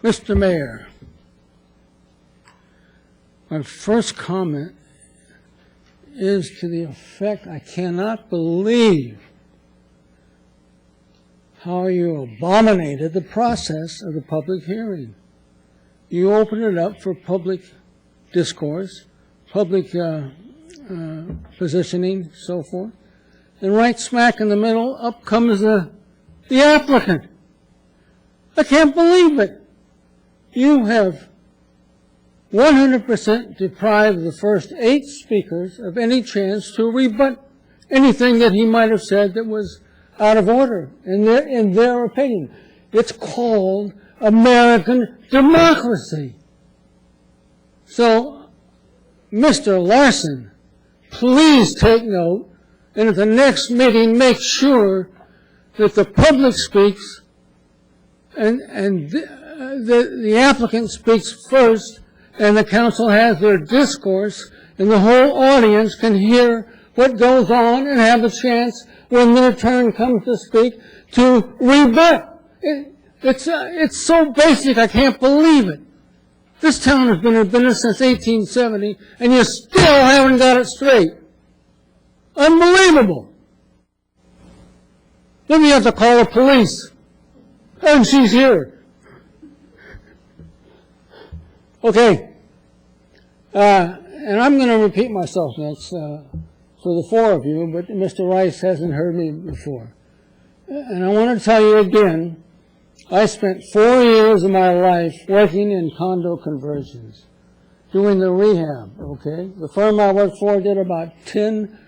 Mr. Mayor, my first comment is to the effect, I cannot believe how you abominated the process of the public hearing. You opened it up for public discourse, public positioning, so forth, and right smack in the middle, up comes the applicant. I can't believe it. You have 100% deprived the first 8 speakers of any chance to rebut anything that he might have said that was out of order in their opinion. It's called American democracy. So, Mr. Larson, please take note, and at the next meeting, make sure that the public speaks and the applicant speaks first, and the council has their discourse, and the whole audience can hear what goes on and have a chance when their turn comes to speak to rebut. It's so basic, I can't believe it. This town has been in business since 1870, and you still haven't got it straight. Unbelievable. Then you have to call the police. And she's here. Okay. And I'm going to repeat myself next for the four of you, but Mr. Rice hasn't heard me before. And I want to tell you again, I spent 4 years of my life working in condo conversions, doing the rehab, okay? The firm I worked for did about 10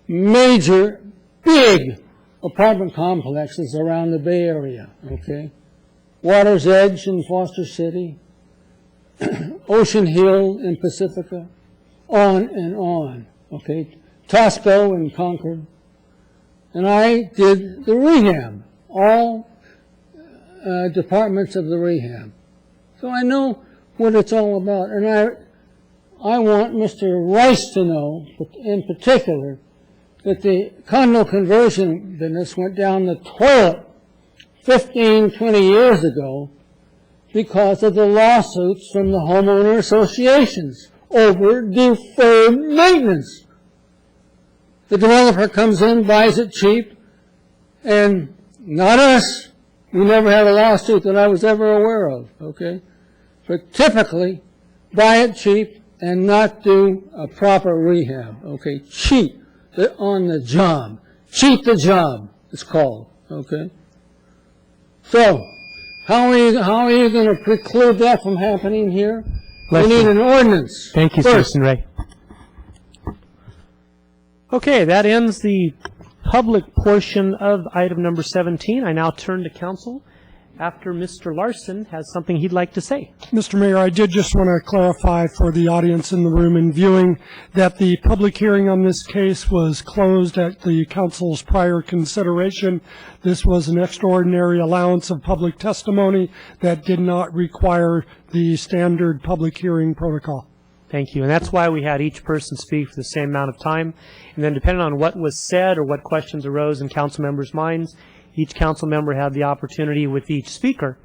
major, big apartment complexes around the Bay Area, okay? Water's Edge in Foster City, Ocean Hill in Pacifica, on and on, okay? Tosco in Concord. And I did the rehab, all departments of the rehab. So I know what it's all about. And I want Mr. Rice to know, in particular, that the condo conversion business went down the toilet 15, 20 years ago because of the lawsuits from the homeowner associations over deferred maintenance. The developer comes in, buys it cheap, and not us. We never had a lawsuit that I was ever aware of, okay? But typically, buy it cheap and not do a proper rehab, okay? Cheat on the job. Cheat the job, it's called, okay? So, how are you going to preclude that from happening here? We need an ordinance. Thank you, Citizen Ray. Okay, that ends the public portion of item number 17. I now turn to council after Mr. Larson has something he'd like to say. Mr. Mayor, I did just want to clarify for the audience in the room and viewing that the public hearing on this case was closed at the council's prior consideration. This was an extraordinary allowance of public testimony that did not require the standard public hearing protocol. Thank you. And that's why we had each person speak for the same amount of time. And then depending on what was said or what questions arose in council members' minds, each council member had the opportunity with each speaker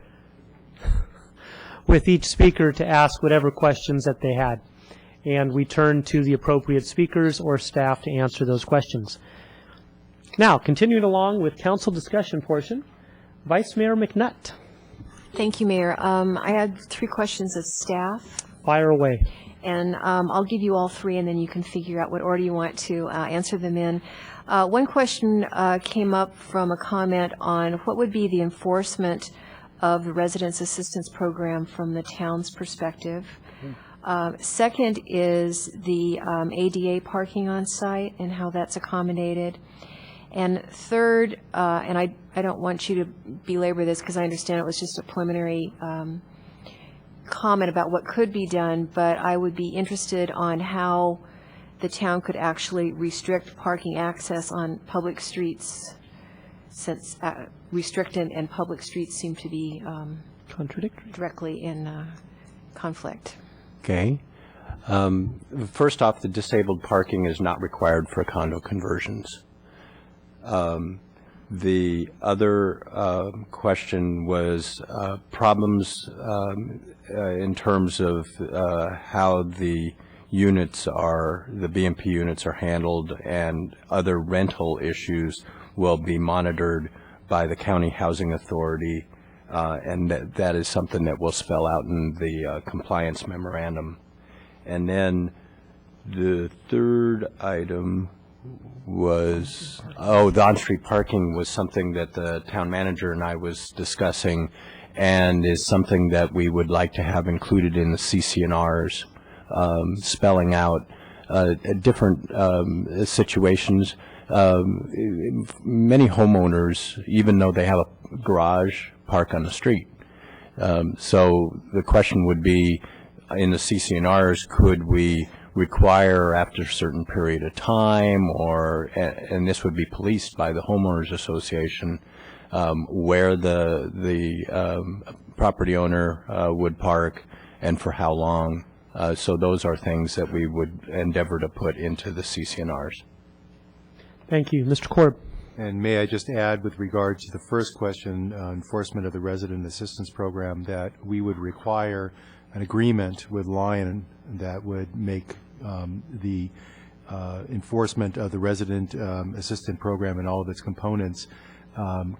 to ask whatever questions that they had. And we turned to the appropriate speakers or staff to answer those questions. Now, continuing along with council discussion portion, Vice Mayor McNutt. Thank you, Mayor. I had 3 questions of staff. Fire away. And I'll give you all 3, and then you can figure out what order you want to answer them in. One question came up from a comment on what would be the enforcement of the Residents Assistance Program from the town's perspective. Second is the ADA parking on site and how that's accommodated. And third, and I don't want you to belabor this because I understand it was just a preliminary comment about what could be done, but I would be interested on how the town could actually restrict parking access on public streets, since restricted and public streets seem to be contradictory, directly in conflict. Okay. First off, the disabled parking is not required for condo conversions. The other question was problems in terms of how the units the BMP units are handled, and other rental issues will be monitored by the County Housing Authority, and that is something that we'll spell out in the compliance memorandum. And then the third item was, the on-street parking was something that the town manager and I was discussing, and is something that we would like to have included in the CC&Rs, spelling out different situations. Many homeowners, even though they have a garage, park on the street. So the question would be, in the CCNRs, could we require after a certain period of time, or, and this would be policed by the homeowners association, where the property owner would park and for how long. So those are things that we would endeavor to put into the CCNRs. Thank you. Mr. Korb. And may I just add, with regard to the first question, enforcement of the resident assistance program, that we would require an agreement with Lion that would make the enforcement of the resident assistant program and all of its components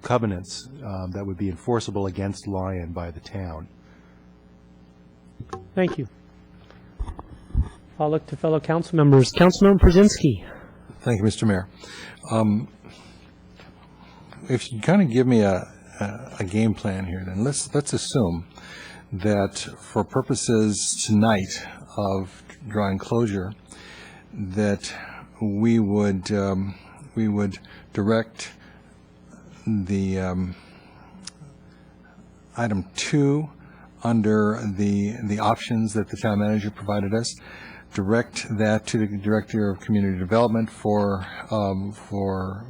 covenants that would be enforceable against Lion by the town. Thank you. I'll look to fellow council members. Councilmember Brzezinski. Thank you, Mr. Mayor. If you kind of give me a game plan here, then let's assume that for purposes tonight of drawing closure, that we would direct the item 2 under the options that the town manager provided us, direct that to the Director of Community Development for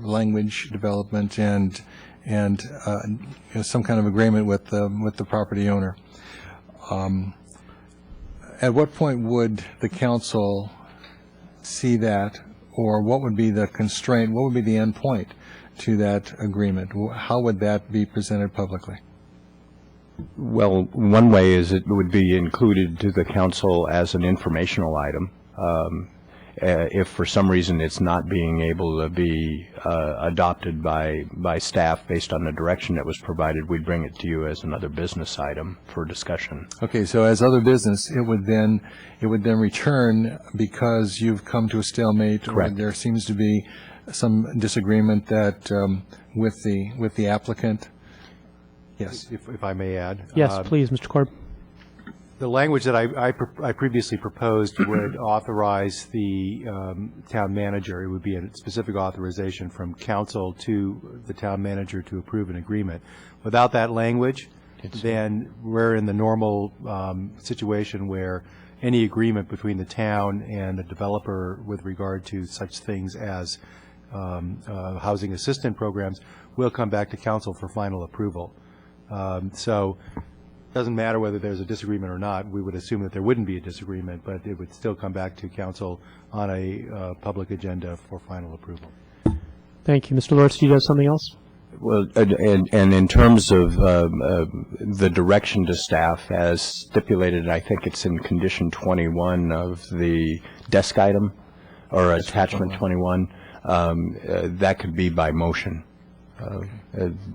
language development and some kind of agreement with the property owner. At what point would the council see that, or what would be the constraint, what would be the end point to that agreement? How would that be presented publicly? Well, one way is it would be included to the council as an informational item. If for some reason it's not being able to be adopted by staff based on the direction that was provided, we'd bring it to you as another business item for discussion. Okay, so as other business, it would then return because you've come to a stalemate. Correct. Or there seems to be some disagreement that with the applicant. Yes, if I may add. Yes, please, Mr. Korb. The language that I previously proposed would authorize the town manager. It would be a specific authorization from council to the town manager to approve an agreement. Without that language, then we're in the normal situation where any agreement between the town and the developer with regard to such things as housing assistance programs will come back to council for final approval. So it doesn't matter whether there's a disagreement or not. We would assume that there wouldn't be a disagreement, but it would still come back to council on a public agenda for final approval. Thank you. Mr. Lortz, do you have something else? Well, and in terms of the direction to staff as stipulated, I think it's in condition 21 of the desk item, or attachment 21, that could be by motion.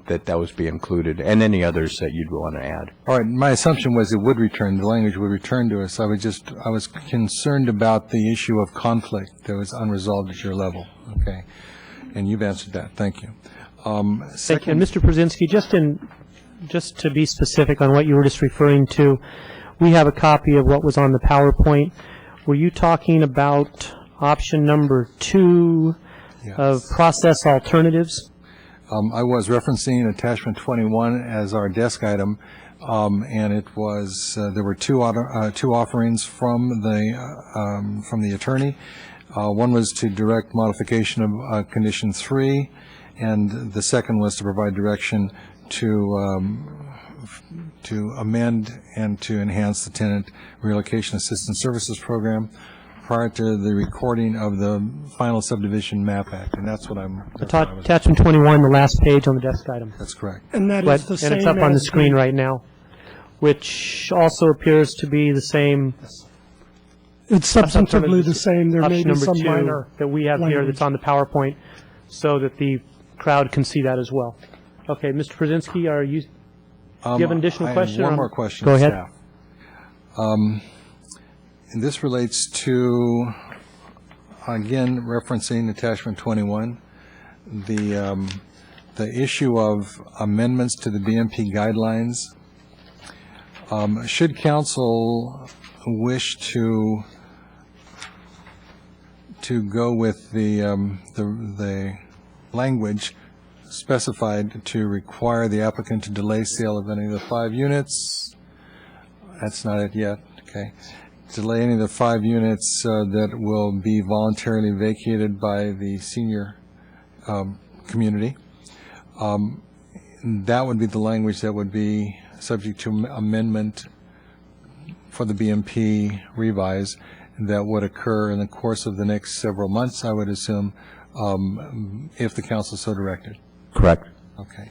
That was be included, and any others that you'd want to add. All right, my assumption was it would return, the language would return to us. I was concerned about the issue of conflict that was unresolved at your level. Okay, and you've answered that. Thank you. Thank you. And Mr. Brzezinski, just to be specific on what you were just referring to, we have a copy of what was on the PowerPoint. Were you talking about option number 2 of process alternatives? I was referencing attachment 21 as our desk item, and it was there were two offerings from the attorney. One was to direct modification of condition 3, and the second was to provide direction to amend and to enhance the tenant relocation assistance services program prior to the recording of the final subdivision map act, and that's what I'm. Attachment 21, the last page on the desk item. That's correct. And that is the same. And it's up on the screen right now, which also appears to be the same. It's substantively the same. There may be some minor that we have here that's on the PowerPoint, so that the crowd can see that as well. Okay, Mr. Brzezinski, do you have an additional question? One more question. Go ahead. Staff. And this relates to, again, referencing attachment 21, the issue of amendments to the BMP guidelines. Should council wish to go with the language specified to require the applicant to delay sale of any of the 5 units. That's not it yet, okay. Delay any of the 5 units that will be voluntarily vacated by the senior community. That would be the language that would be subject to amendment for the BMP revise that would occur in the course of the next several months, I would assume, if the council so directed. Correct. Okay.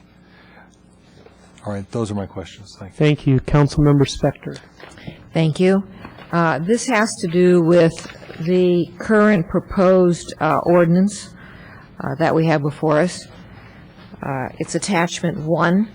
All right, those are my questions. Thank you. Thank you. Councilmember Spector. Thank you. This has to do with the current proposed ordinance that we have before us. It's attachment 1.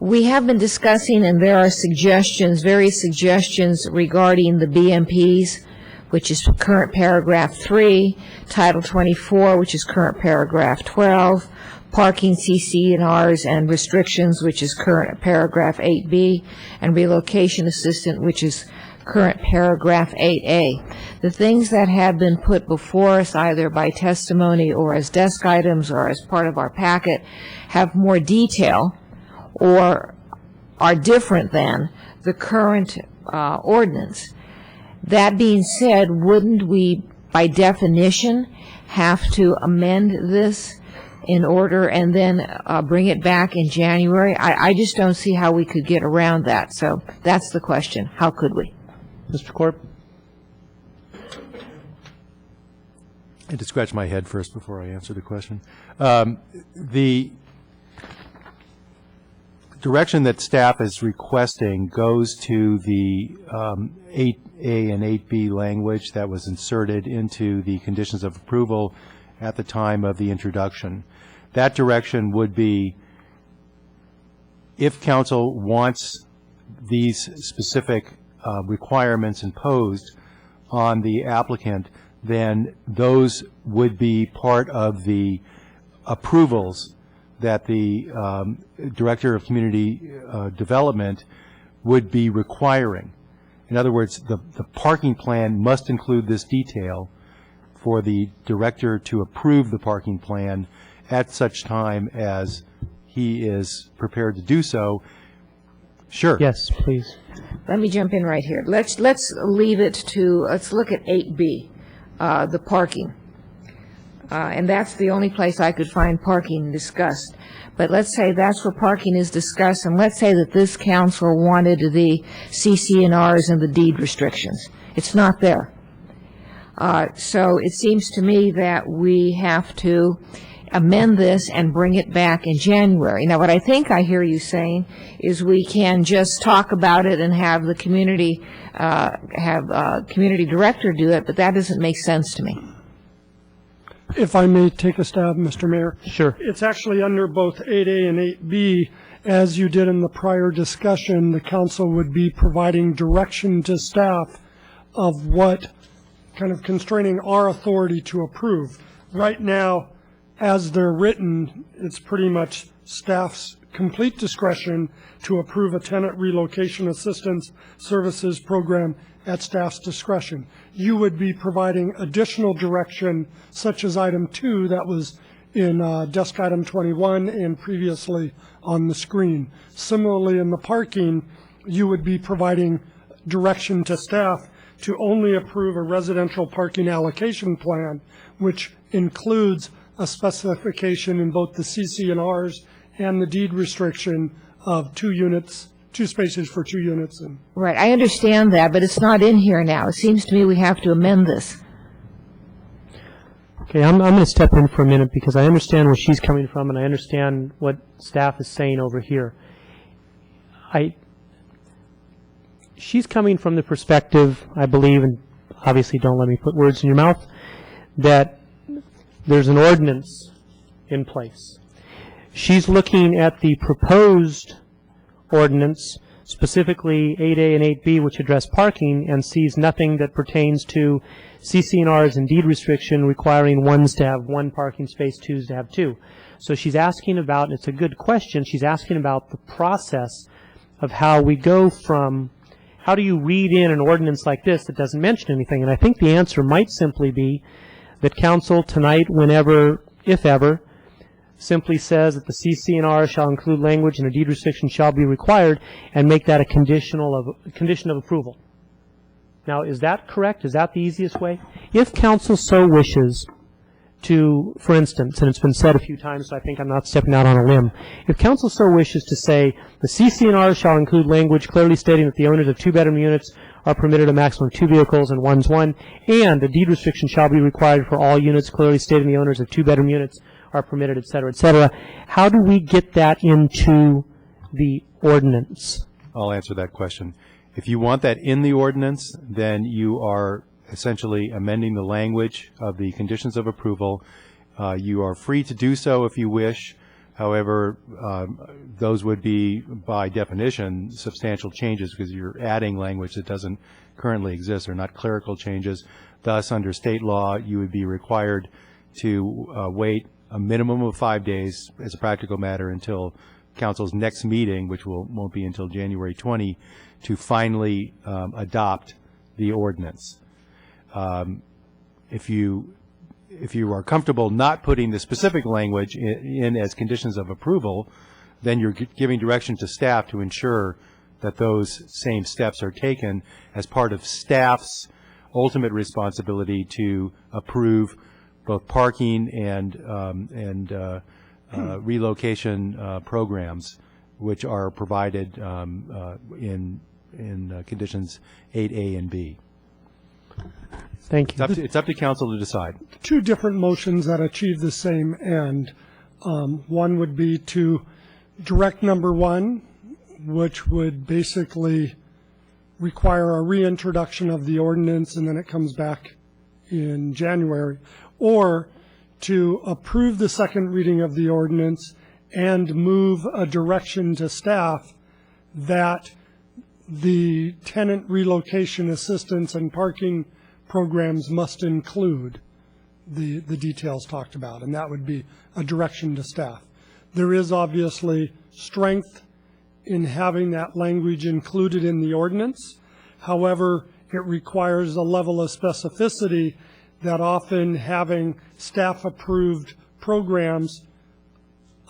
We have been discussing, and there are suggestions, various suggestions regarding the BMPs, which is current paragraph 3, Title 24, which is current paragraph 12, parking CC&Rs and restrictions, which is current paragraph 8B, and relocation assistant, which is current paragraph 8A. The things that have been put before us, either by testimony or as desk items or as part of our packet, have more detail or are different than the current ordinance. That being said, wouldn't we, by definition, have to amend this in order and then bring it back in January? I just don't see how we could get around that. So that's the question. How could we? Mr. Corp. I had to scratch my head first before I answer the question. The direction that staff is requesting goes to the 8A and 8B language that was inserted into the conditions of approval at the time of the introduction. That direction would be, if council wants these specific requirements imposed on the applicant, then those would be part of the approvals that the Director of Community Development would be requiring. In other words, the parking plan must include this detail for the director to approve the parking plan at such time as he is prepared to do so. Sure. Yes, please. Let me jump in right here. Let's leave it to, let's look at 8B, the parking. And that's the only place I could find parking discussed. But let's say that's where parking is discussed, and let's say that this council wanted the CC&Rs and the deed restrictions. It's not there. So it seems to me that we have to amend this and bring it back in January. Now, what I think I hear you saying is we can just talk about it and have the community, community director do it, but that doesn't make sense to me. If I may take a stab, Mr. Mayor. Sure. It's actually under both 8A and 8B. As you did in the prior discussion, the council would be providing direction to staff of what kind of constraining our authority to approve. Right now, as they're written, it's pretty much staff's complete discretion to approve a tenant relocation assistance services program at staff's discretion. You would be providing additional direction, such as item 2 that was in desk item 21 and previously on the screen. Similarly, in the parking, you would be providing direction to staff to only approve a residential parking allocation plan, which includes a specification in both the CC&Rs and the deed restriction of 2 units, 2 spaces for 2 units. Right, I understand that, but it's not in here now. It seems to me we have to amend this. Okay, I'm going to step in for a minute because I understand where she's coming from and I understand what staff is saying over here. She's coming from the perspective, I believe, and obviously don't let me put words in your mouth, that there's an ordinance in place. She's looking at the proposed ordinance, specifically 8A and 8B, which address parking, and sees nothing that pertains to CC&Rs and deed restriction requiring ones to have 1 parking space, 2s to have 2. So she's asking about, and it's a good question, she's asking about the process of how we go from, how do you read in an ordinance like this that doesn't mention anything? And I think the answer might simply be that council tonight, whenever, if ever, simply says that the CC&R shall include language and a deed restriction shall be required, and make that a condition of approval. Now, is that correct? Is that the easiest way? If council so wishes to, for instance, and it's been said a few times, so I think I'm not stepping out on a limb, if council so wishes to say the CC&R shall include language clearly stating that the owners of two-bedroom units are permitted a maximum of 2 vehicles and one's one, and a deed restriction shall be required for all units clearly stating the owners of two-bedroom units are permitted, et cetera, how do we get that into the ordinance? I'll answer that question. If you want that in the ordinance, then you are essentially amending the language of the conditions of approval. You are free to do so if you wish. However, those would be, by definition, substantial changes because you're adding language that doesn't currently exist. They're not clerical changes. Thus, under state law, you would be required to wait a minimum of 5 days as a practical matter until council's next meeting, which won't be until January 20, to finally adopt the ordinance. If you are comfortable not putting the specific language in as conditions of approval, then you're giving direction to staff to ensure that those same steps are taken as part of staff's ultimate responsibility to approve both parking and relocation programs, which are provided in conditions 8A and B. Thank you. It's up to council to decide. Two different motions that achieve the same end. One would be to direct number 1, which would basically require a reintroduction of the ordinance and then it comes back in January, or to approve the second reading of the ordinance and move a direction to staff that the tenant relocation assistance and parking programs must include the details talked about, and that would be a direction to staff. There is obviously strength in having that language included in the ordinance. However, it requires a level of specificity that often having staff-approved programs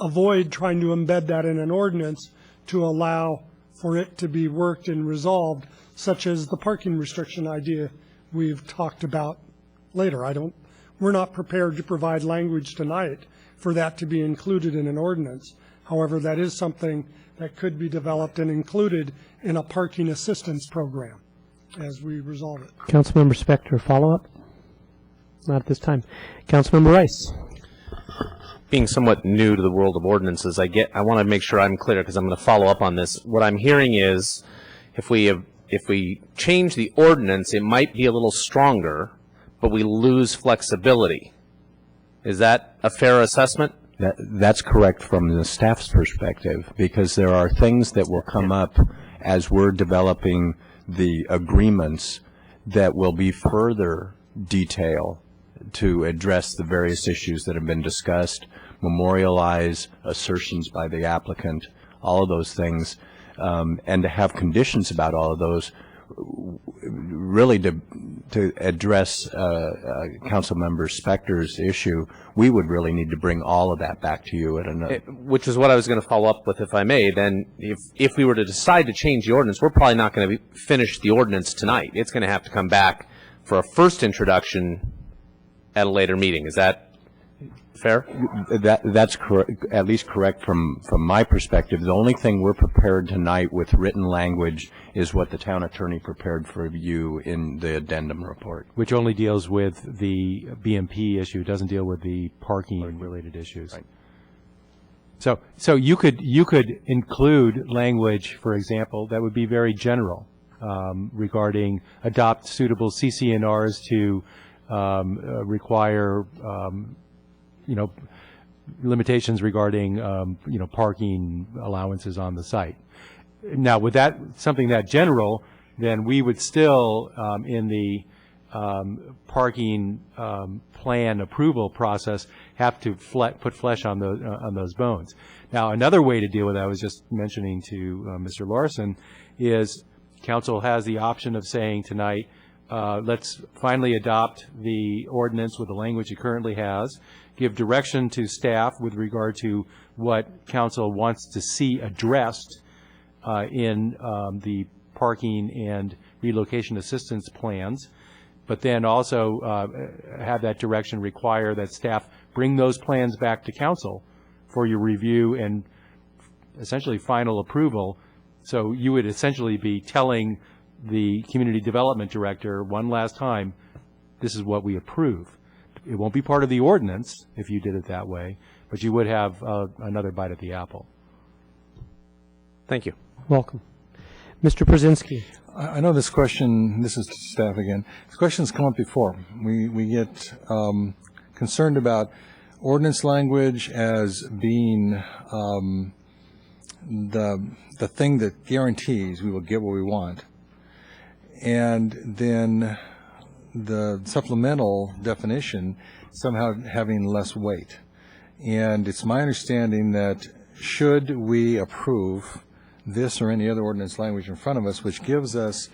avoid trying to embed that in an ordinance to allow for it to be worked and resolved, such as the parking restriction idea we've talked about later. We're not prepared to provide language tonight for that to be included in an ordinance. However, that is something that could be developed and included in a parking assistance program as we resolve it. Councilmember Spector, follow-up? Not at this time. Councilmember Rice. Being somewhat new to the world of ordinances, I want to make sure I'm clear because I'm going to follow up on this. What I'm hearing is if we change the ordinance, it might be a little stronger, but we lose flexibility. Is that a fair assessment? That's correct from the staff's perspective, because there are things that will come up as we're developing the agreements that will be further detail to address the various issues that have been discussed, memorialize assertions by the applicant, all of those things, and to have conditions about all of those, really to address Councilmember Spector's issue, we would really need to bring all of that back to you at another. Which is what I was going to follow up with, if I may. Then if we were to decide to change the ordinance, we're probably not going to finish the ordinance tonight. It's going to have to come back for a first introduction at a later meeting. Is that fair? That's correct, at least correct from my perspective. The only thing we're prepared tonight with written language is what the town attorney prepared for you in the addendum report. Which only deals with the BMP issue, doesn't deal with the parking related issues. Right. So you could include language, for example, that would be very general regarding adopt suitable CC&Rs to require limitations regarding parking allowances on the site. Now, with that something that general, then we would still in the parking plan approval process have to put flesh on those bones. Now, another way to deal with that, I was just mentioning to Mr. Larson, is council has the option of saying tonight let's finally adopt the ordinance with the language it currently has, give direction to staff with regard to what council wants to see addressed in the parking and relocation assistance plans, but then also have that direction require that staff bring those plans back to council for your review and essentially final approval. So you would essentially be telling the community development director one last time, this is what we approve. It won't be part of the ordinance if you did it that way, but you would have another bite at the apple. Thank you. Welcome. Mr. Brzezinski. I know this question, this is to staff again. This question's come up before. We get concerned about ordinance language as being the thing that guarantees we will get what we want. And then the supplemental definition somehow having less weight. And it's my understanding that should we approve this or any other ordinance language in front of us, which gives us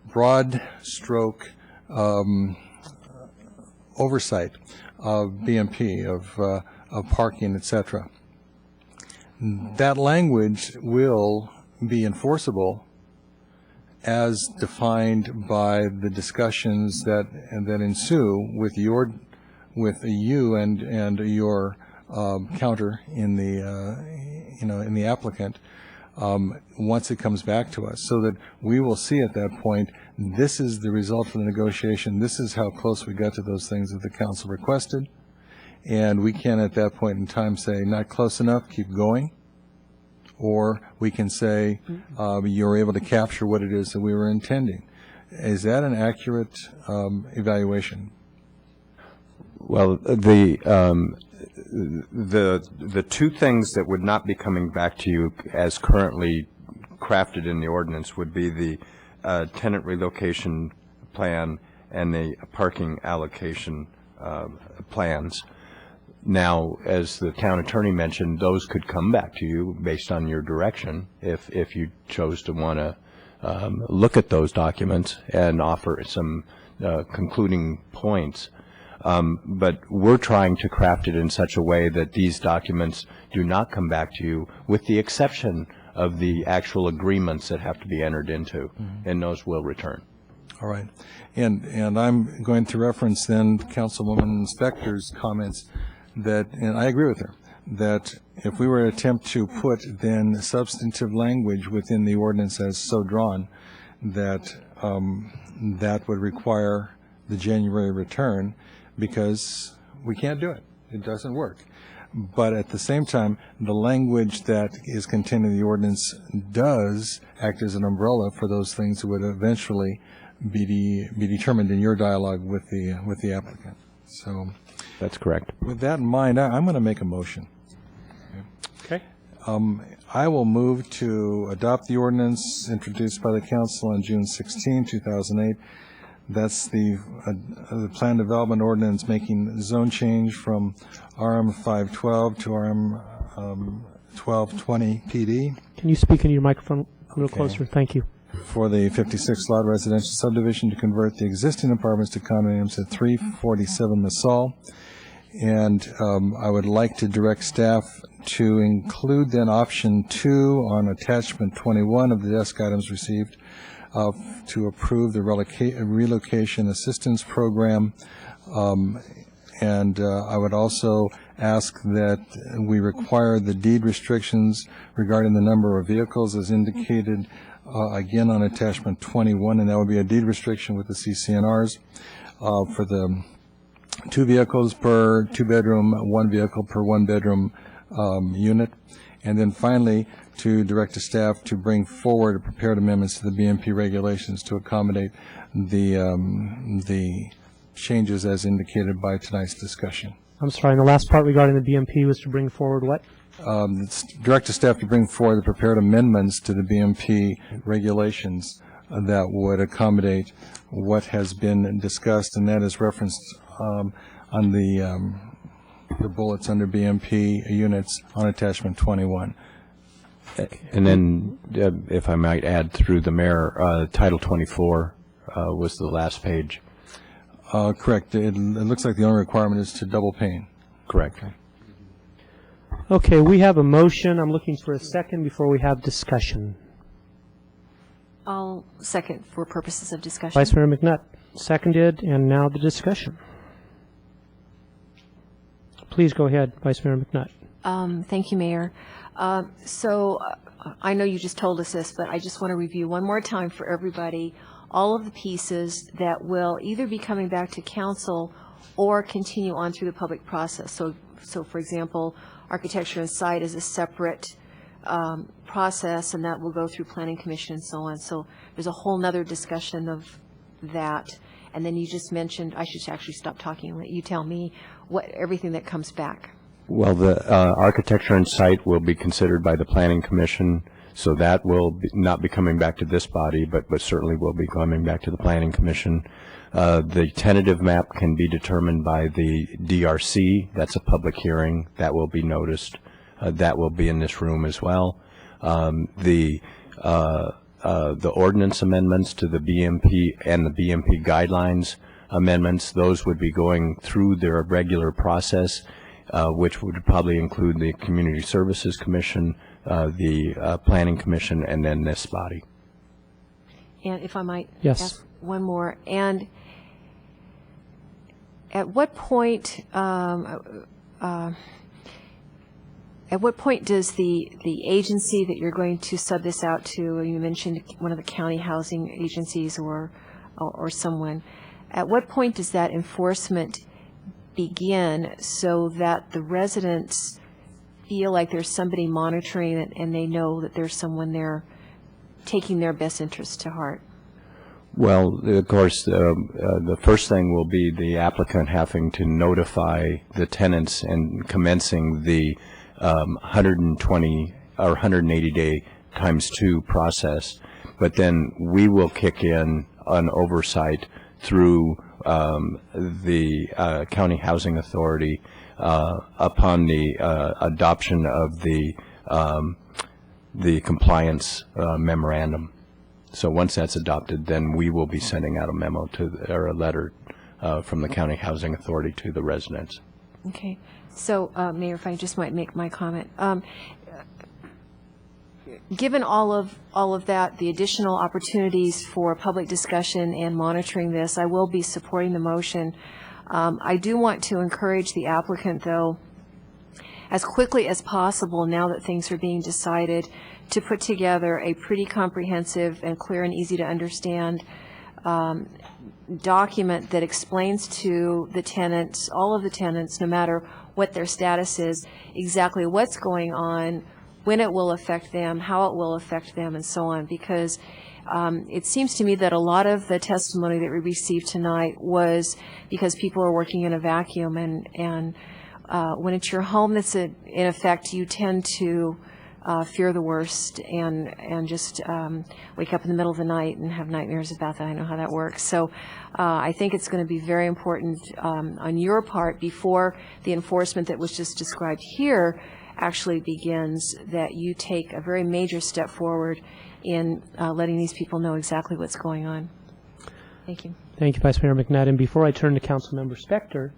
broad stroke oversight of BMP, of parking, etc., that language will be enforceable as defined by the discussions that ensue with you and your counter in the applicant once it comes back to us, so that we will see at that point, this is the result of the negotiation, this is how close we got to those things that the council requested, and we can at that point in time say, not close enough, keep going, or we can say, you're able to capture what it is that we were intending. Is that an accurate evaluation? Well, the two things that would not be coming back to you as currently crafted in the ordinance would be the tenant relocation plan and the parking allocation plans. Now, as the town attorney mentioned, those could come back to you based on your direction if you chose to want to look at those documents and offer some concluding points. But we're trying to craft it in such a way that these documents do not come back to you, with the exception of the actual agreements that have to be entered into, and those will return. All right. And I'm going to reference then Councilwoman Spector's comments that, and I agree with her, that if we were to attempt to put then substantive language within the ordinance as so drawn, that that would require the January return, because we can't do it. It doesn't work. But at the same time, the language that is contained in the ordinance does act as an umbrella for those things that would eventually be determined in your dialogue with the applicant. So that's correct. With that in mind, I'm going to make a motion. Okay. I will move to adopt the ordinance introduced by the council on June 16, 2008. That's the plan development ordinance making zone change from RM 512 to RM 1220 PD. Can you speak into your microphone a little closer? Thank you. For the 56-lot residential subdivision to convert the existing apartments to condominiums at 347 Masal. And I would like to direct staff to include then option 2 on attachment 21 of the desk items received, to approve the relocation assistance program, and I would also ask that we require the deed restrictions regarding the number of vehicles as indicated again on attachment 21, and that would be a deed restriction with the CCNRs for the 2 vehicles per 2-bedroom, 1 vehicle per 1-bedroom unit. And then finally, to direct the staff to bring forward prepared amendments to the BMP regulations to accommodate the changes as indicated by tonight's discussion. I'm sorry, and the last part regarding the BMP was to bring forward what? Direct the staff to bring forward the prepared amendments to the BMP regulations that would accommodate what has been discussed, and that is referenced on the bullets under BMP units on attachment 21. And then, if I might add through the mayor, Title 24 was the last page. Correct. It looks like the only requirement is to double pane. Correct. Okay, we have a motion. I'm looking for a second before we have discussion. I'll second for purposes of discussion. Vice Mayor McNutt seconded, and now the discussion. Please go ahead, Vice Mayor McNutt. Thank you, Mayor. I know you just told us this, but I just want to review one more time for everybody all of the pieces that will either be coming back to council or continue on through the public process. So for example, architecture and site is a separate process, and that will go through Planning Commission and so on. So there's a whole nother discussion of that. And then you just mentioned, I should actually stop talking and let you tell me everything that comes back. Well, the architecture and site will be considered by the Planning Commission, so that will not be coming back to this body, but certainly will be coming back to the Planning Commission. The tentative map can be determined by the DRC. That's a public hearing. That will be noticed. That will be in this room as well. The ordinance amendments to the BMP and the BMP guidelines amendments, those would be going through their regular process, which would probably include the Community Services Commission, the Planning Commission, and then this body. And if I might ask one more. And at what point does the agency that you're going to sub this out to, you mentioned one of the county housing agencies or someone, at what point does that enforcement begin so that the residents feel like there's somebody monitoring it and they know that there's someone there taking their best interests to heart? Well, of course, the first thing will be the applicant having to notify the tenants and commencing the 120 or 180 day ×2 process. But then we will kick in an oversight through the County Housing Authority upon the adoption of the compliance memorandum. So once that's adopted, then we will be sending out a memo or a letter from the County Housing Authority to the residents. Okay. So, Mayor, if I just might make my comment. Given all of that, the additional opportunities for public discussion and monitoring this, I will be supporting the motion. I do want to encourage the applicant, though, as quickly as possible, now that things are being decided, to put together a pretty comprehensive and clear and easy to understand document that explains to the tenants, all of the tenants, no matter what their status is, exactly what's going on, when it will affect them, how it will affect them, and so on. Because it seems to me that a lot of the testimony that we received tonight was because people are working in a vacuum, and when it's your home that's in effect, you tend to fear the worst and just wake up in the middle of the night and have nightmares about that. I know how that works. So I think it's going to be very important on your part, before the enforcement that was just described here actually begins, that you take a very major step forward in letting these people know exactly what's going on. Thank you. Thank you, Vice Mayor McNutt. And before I turn to Councilmember Spector,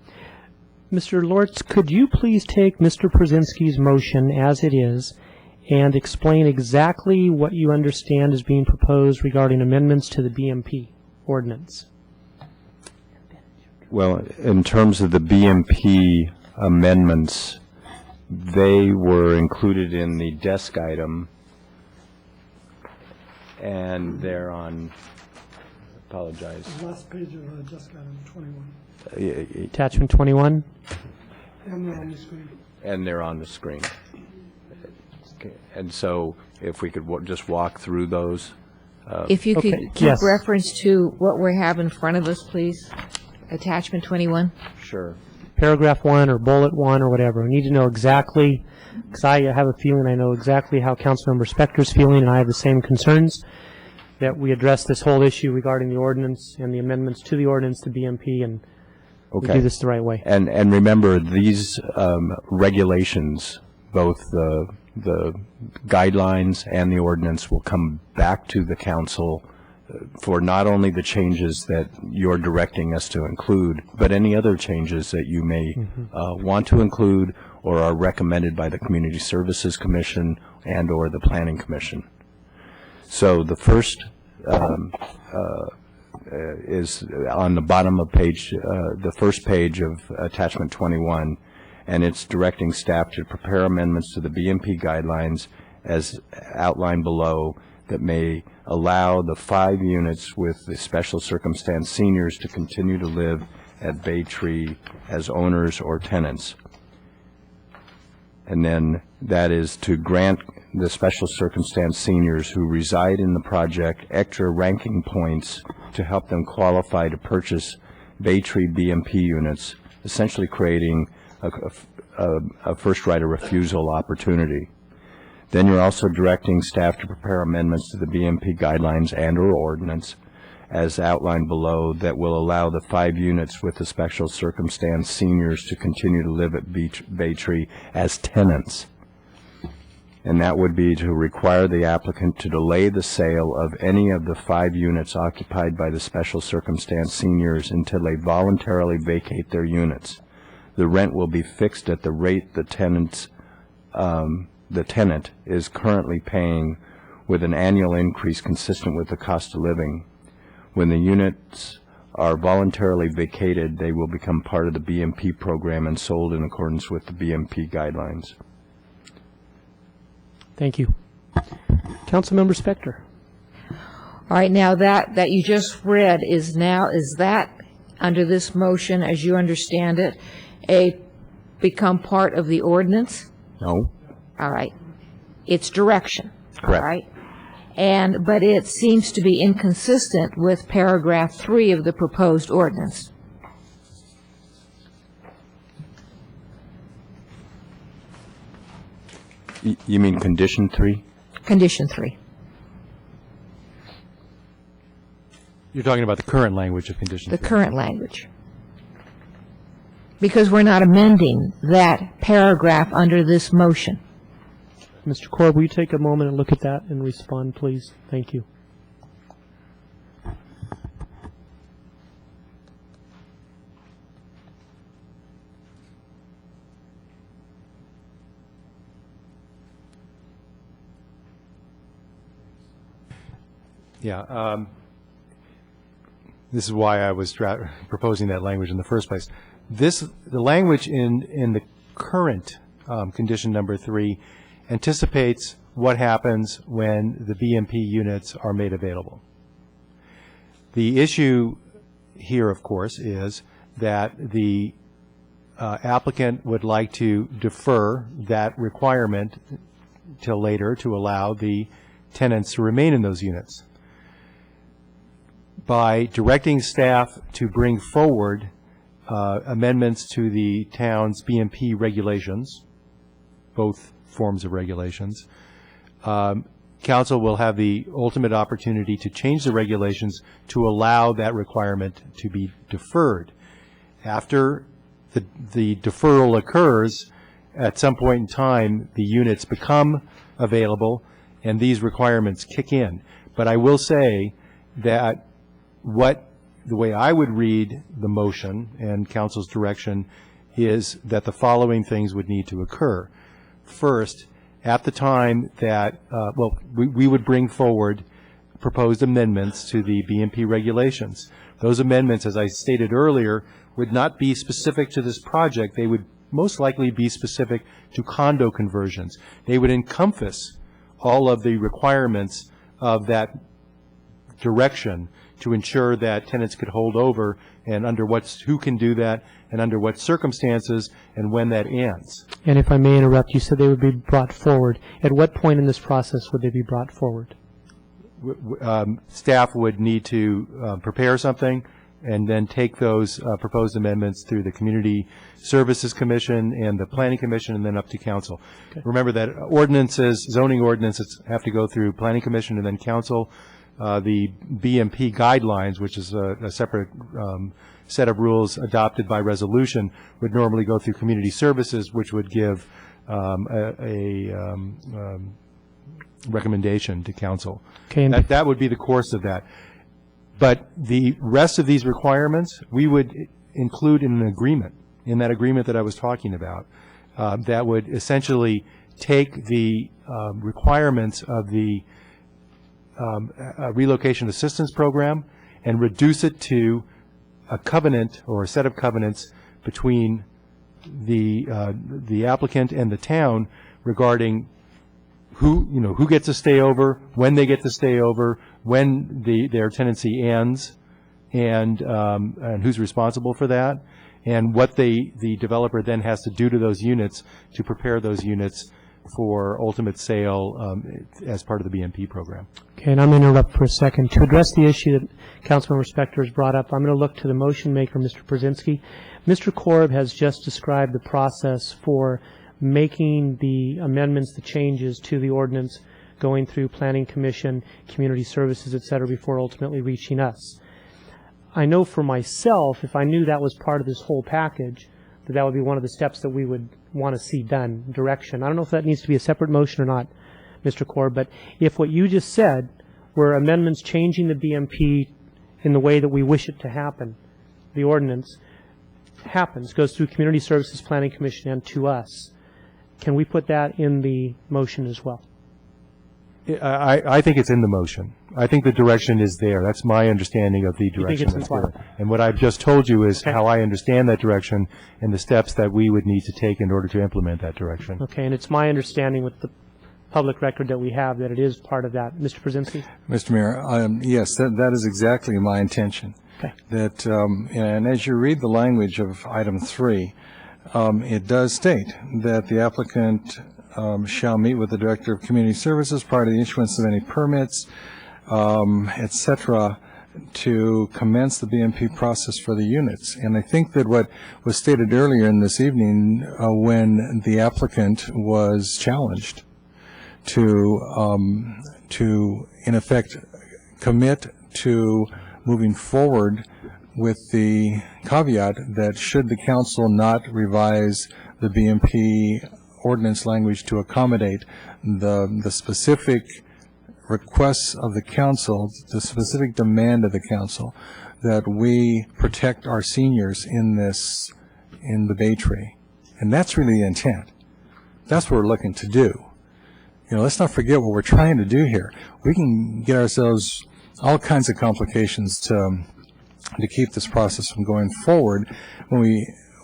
Mr. Lortz, could you please take Mr. Przinski's motion as it is and explain exactly what you understand is being proposed regarding amendments to the BMP ordinance? Well, in terms of the BMP amendments, they were included in the desk item, and they're on, apologize. The last page of desk item 21. Attachment 21? And they're on the screen. And they're on the screen. Okay. And so if we could just walk through those. If you could keep Yes. reference to what we have in front of us, please. Attachment 21. Sure. Paragraph 1 or bullet 1 or whatever. We need to know exactly, because I have a feeling I know exactly how Councilmember Spector's feeling, and I have the same concerns, that we address this whole issue regarding the ordinance and the amendments to the ordinance to BMP, and we do this the right way. And remember, these regulations, both the guidelines and the ordinance, will come back to the council for not only the changes that you're directing us to include, but any other changes that you may want to include or are recommended by the Community Services Commission and or the Planning Commission. So the first is on the bottom of the first page of attachment 21, and it's directing staff to prepare amendments to the BMP guidelines as outlined below that may allow the 5 units with the special circumstance seniors to continue to live at Bay Tree as owners or tenants. And then that is to grant the special circumstance seniors who reside in the project extra ranking points to help them qualify to purchase Bay Tree BMP units, essentially creating a first right of refusal opportunity. Then you're also directing staff to prepare amendments to the BMP guidelines and or ordinance as outlined below that will allow the 5 units with the special circumstance seniors to continue to live at Bay Tree as tenants. And that would be to require the applicant to delay the sale of any of the 5 units occupied by the special circumstance seniors until they voluntarily vacate their units. The rent will be fixed at the rate the tenant is currently paying, with an annual increase consistent with the cost of living. When the units are voluntarily vacated, they will become part of the BMP program and sold in accordance with the BMP guidelines. Thank you. Councilmember Spector. All right, now that you just read is that under this motion, as you understand it, become part of the ordinance? No. All right. It's direction. Correct. All right. But it seems to be inconsistent with paragraph 3 of the proposed ordinance. You mean condition 3? Condition 3. You're talking about the current language of condition 3. The current language. Because we're not amending that paragraph under this motion. Mr. Korb, will you take a moment and look at that and respond, please? Thank you. Yeah. This is why I was proposing that language in the first place. The language in the current condition number 3 anticipates what happens when the BMP units are made available. The issue here, of course, is that the applicant would like to defer that requirement till later to allow the tenants to remain in those units. By directing staff to bring forward amendments to the town's BMP regulations, both forms of regulations, council will have the ultimate opportunity to change the regulations to allow that requirement to be deferred. After the deferral occurs, at some point in time, the units become available and these requirements kick in. But I will say that the way I would read the motion and council's direction is that the following things would need to occur. First, at the time that, we would bring forward proposed amendments to the BMP regulations. Those amendments, as I stated earlier, would not be specific to this project. They would most likely be specific to condo conversions. They would encompass all of the requirements of that direction to ensure that tenants could hold over and who can do that and under what circumstances and when that ends. And if I may interrupt, you said they would be brought forward. At what point in this process would they be brought forward? Staff would need to prepare something and then take those proposed amendments through the Community Services Commission and the Planning Commission and then up to council. Okay. Remember that zoning ordinances have to go through Planning Commission and then council. The BMP guidelines, which is a separate set of rules adopted by resolution, would normally go through Community Services, which would give a recommendation to council. Okay. That would be the course of that. But the rest of these requirements, we would include in an agreement, in that agreement that I was talking about, that would essentially take the requirements of the relocation assistance program and reduce it to a covenant or a set of covenants between the applicant and the town regarding who gets to stay over, when they get to stay over, when their tenancy ends, and who's responsible for that, and what the developer then has to do to those units to prepare those units for ultimate sale as part of the BMP program. Okay, and I'm going to interrupt for a second. To address the issue that Councilmember Spector has brought up, I'm going to look to the motion maker, Mr. Brzezinski. Mr. Korb has just described the process for making the amendments, the changes to the ordinance, going through Planning Commission, Community Services, et cetera, before ultimately reaching us. I know for myself, if I knew that was part of this whole package, that would be one of the steps that we would want to see done, direction. I don't know if that needs to be a separate motion or not, Mr. Korb, but if what you just said were amendments changing the BMP in the way that we wish it to happen, the ordinance happens, goes through Community Services, Planning Commission, and to us, can we put that in the motion as well? I think it's in the motion. I think the direction is there. That's my understanding of the direction that's there. And what I've just told you is how I understand that direction and the steps that we would need to take in order to implement that direction. Okay, and it's my understanding with the public record that we have that it is part of that. Mr. Brzezinski? Mr. Mayor, yes, that is exactly my intention. Okay. That, and as you read the language of item 3, it does state that the applicant shall meet with the Director of Community Services prior to the issuance of any permits, et cetera, to commence the BMP process for the units. And I think that what was stated earlier in this evening when the applicant was challenged to in effect, commit to moving forward with the caveat that should the council not revise the BMP ordinance language to accommodate the specific requests of the council, the specific demand of the council, that we protect our seniors in the Bay Tree. And that's really the intent. That's what we're looking to do. Let's not forget what we're trying to do here. We can get ourselves all kinds of complications to keep this process from going forward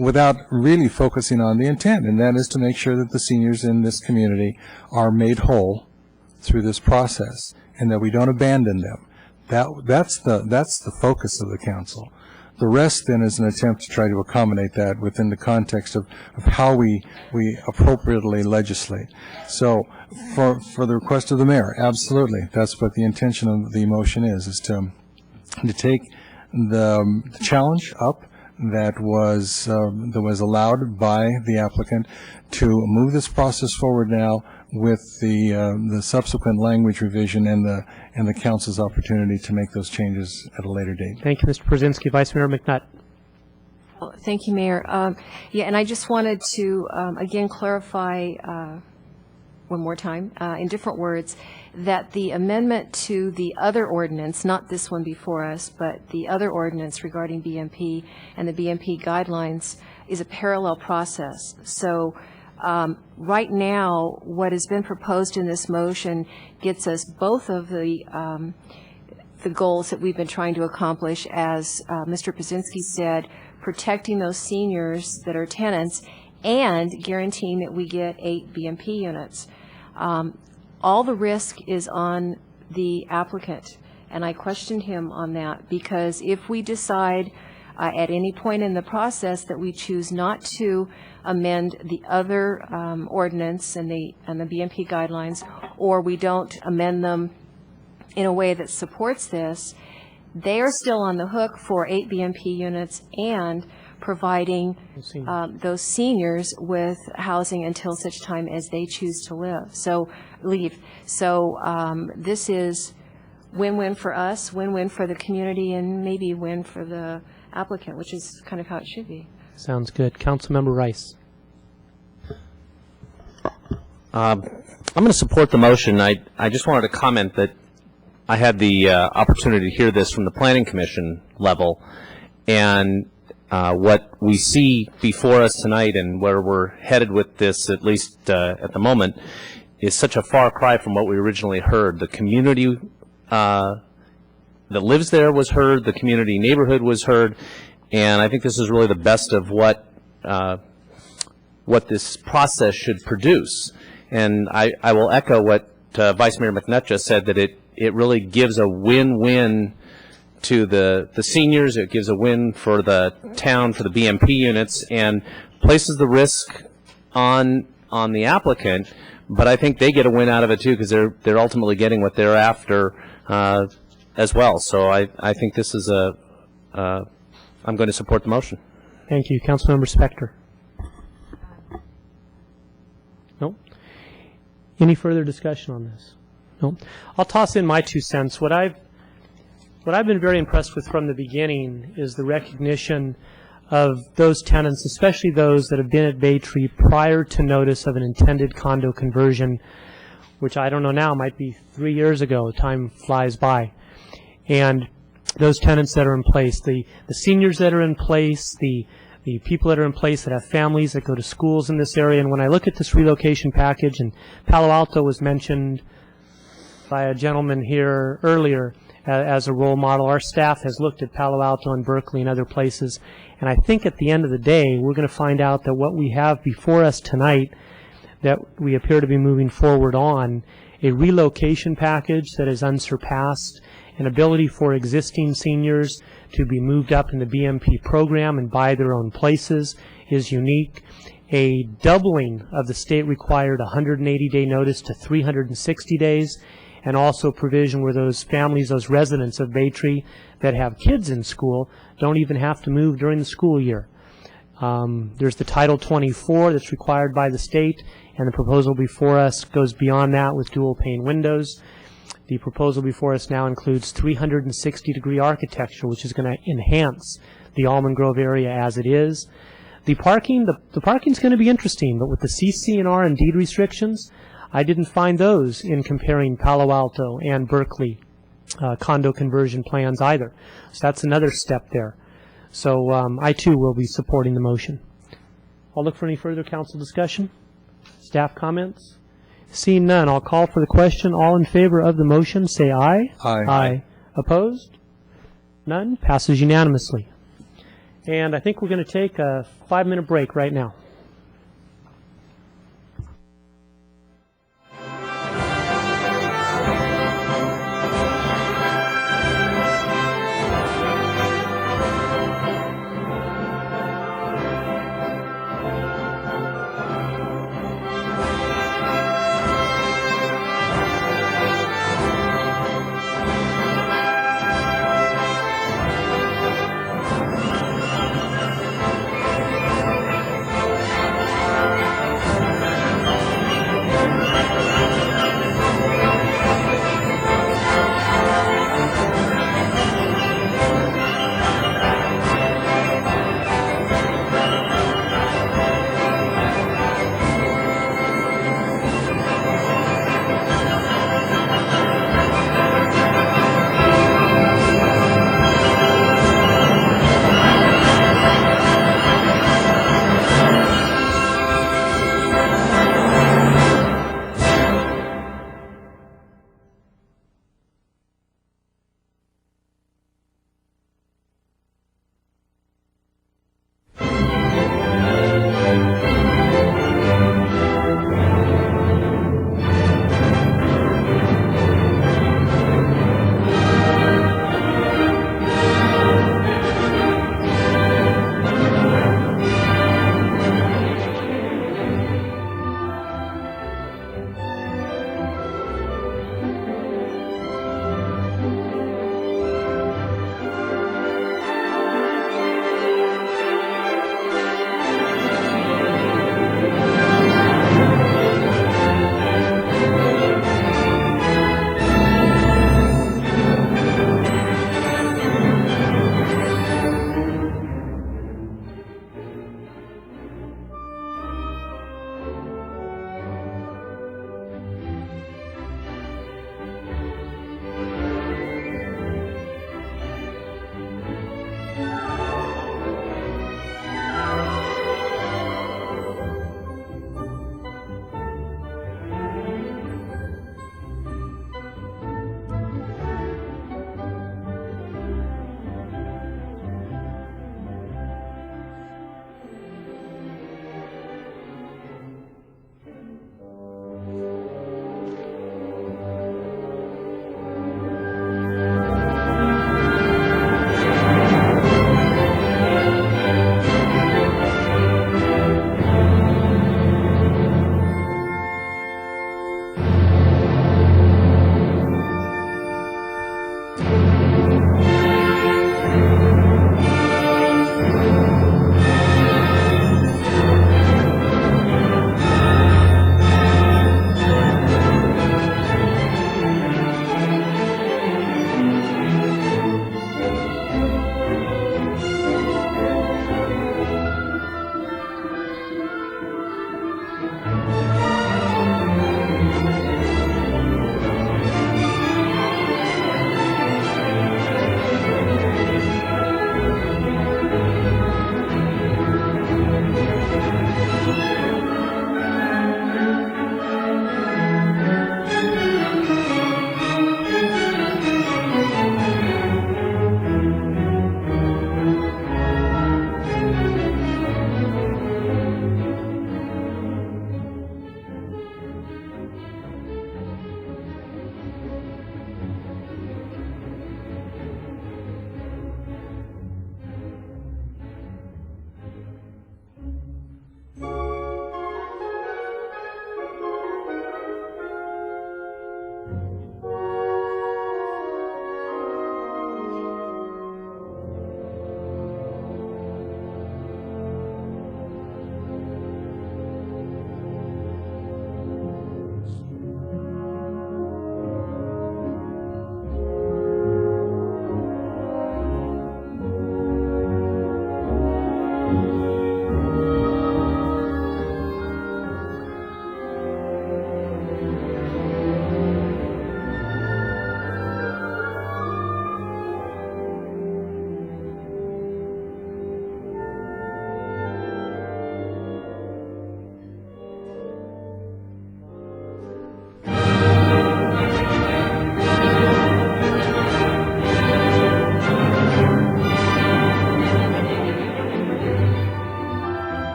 without really focusing on the intent, and that is to make sure that the seniors in this community are made whole through this process and that we don't abandon them. That's the focus of the council. The rest then is an attempt to try to accommodate that within the context of how we appropriately legislate. So for the request of the mayor, absolutely, that's what the intention of the motion is to take the challenge up that was allowed by the applicant to move this process forward now with the subsequent language revision and the council's opportunity to make those changes at a later date. Thank you, Mr. Brzezinski. Vice Mayor McNutt. Thank you, Mayor. And I just wanted to again clarify one more time in different words that the amendment to the other ordinance, not this one before us, but the other ordinance regarding BMP and the BMP guidelines is a parallel process. So right now, what has been proposed in this motion gets us both of the goals that we've been trying to accomplish, as Mr. Brzezinski said, protecting those seniors that are tenants and guaranteeing that we get 8 BMP units. All the risk is on the applicant, and I questioned him on that, because if we decide at any point in the process that we choose not to amend the other ordinance and the BMP guidelines, or we don't amend them in a way that supports this, they are still on the hook for 8 BMP units and providing those seniors with housing until such time as they choose to leave. So this is win-win for us, win-win for the community, and maybe win for the applicant, which is kind of how it should be. Sounds good. Councilmember Rice. I'm going to support the motion. I just wanted to comment that I had the opportunity to hear this from the Planning Commission level, and what we see before us tonight and where we're headed with this, at least at the moment, is such a far cry from what we originally heard. The community that lives there was heard, the community neighborhood was heard, and I think this is really the best of what this process should produce. And I will echo what Vice Mayor McNutt just said, that it really gives a win-win to the seniors, it gives a win for the town, for the BMP units, and places the risk on the applicant, but I think they get a win out of it too, because they're ultimately getting what they're after as well. So I think this is I'm going to support the motion. Thank you. Councilmember Spector. No? Any further discussion on this? No? I'll toss in my 2 cents. What I've been very impressed with from the beginning is the recognition of those tenants, especially those that have been at Bay Tree prior to notice of an intended condo conversion, which I don't know now, might be 3 years ago. Time flies by. And those tenants that are in place, the seniors that are in place, the people that are in place that have families that go to schools in this area. And when I look at this relocation package, and Palo Alto was mentioned by a gentleman here earlier as a role model, our staff has looked at Palo Alto and Berkeley and other places, and I think at the end of the day we're going to find out that what we have before us tonight, that we appear to be moving forward on, a relocation package that is unsurpassed, an ability for existing seniors to be moved up in the BMP program and buy their own places is unique. A doubling of the state required 180-day notice to 360 days, and also provision where those families, those residents of Bay Tree that have kids in school don't even have to move during the school year. There's the Title 24 that's required by the state, and the proposal before us goes beyond that with dual pane windows. The proposal before us now includes 360-degree architecture, which is going to enhance the Almond Grove area as it is. The parking's going to be interesting, but with the CC&R and deed restrictions, I didn't find those in comparing Palo Alto and Berkeley condo conversion plans either. So that's another step there. So I too will be supporting the motion. I'll look for any further council discussion. Staff comments? Seeing none, I'll call for the question. All in favor of the motion, say aye. Aye. Aye. Opposed? None. Passes unanimously. And I think we're going to take a 5-minute break right now.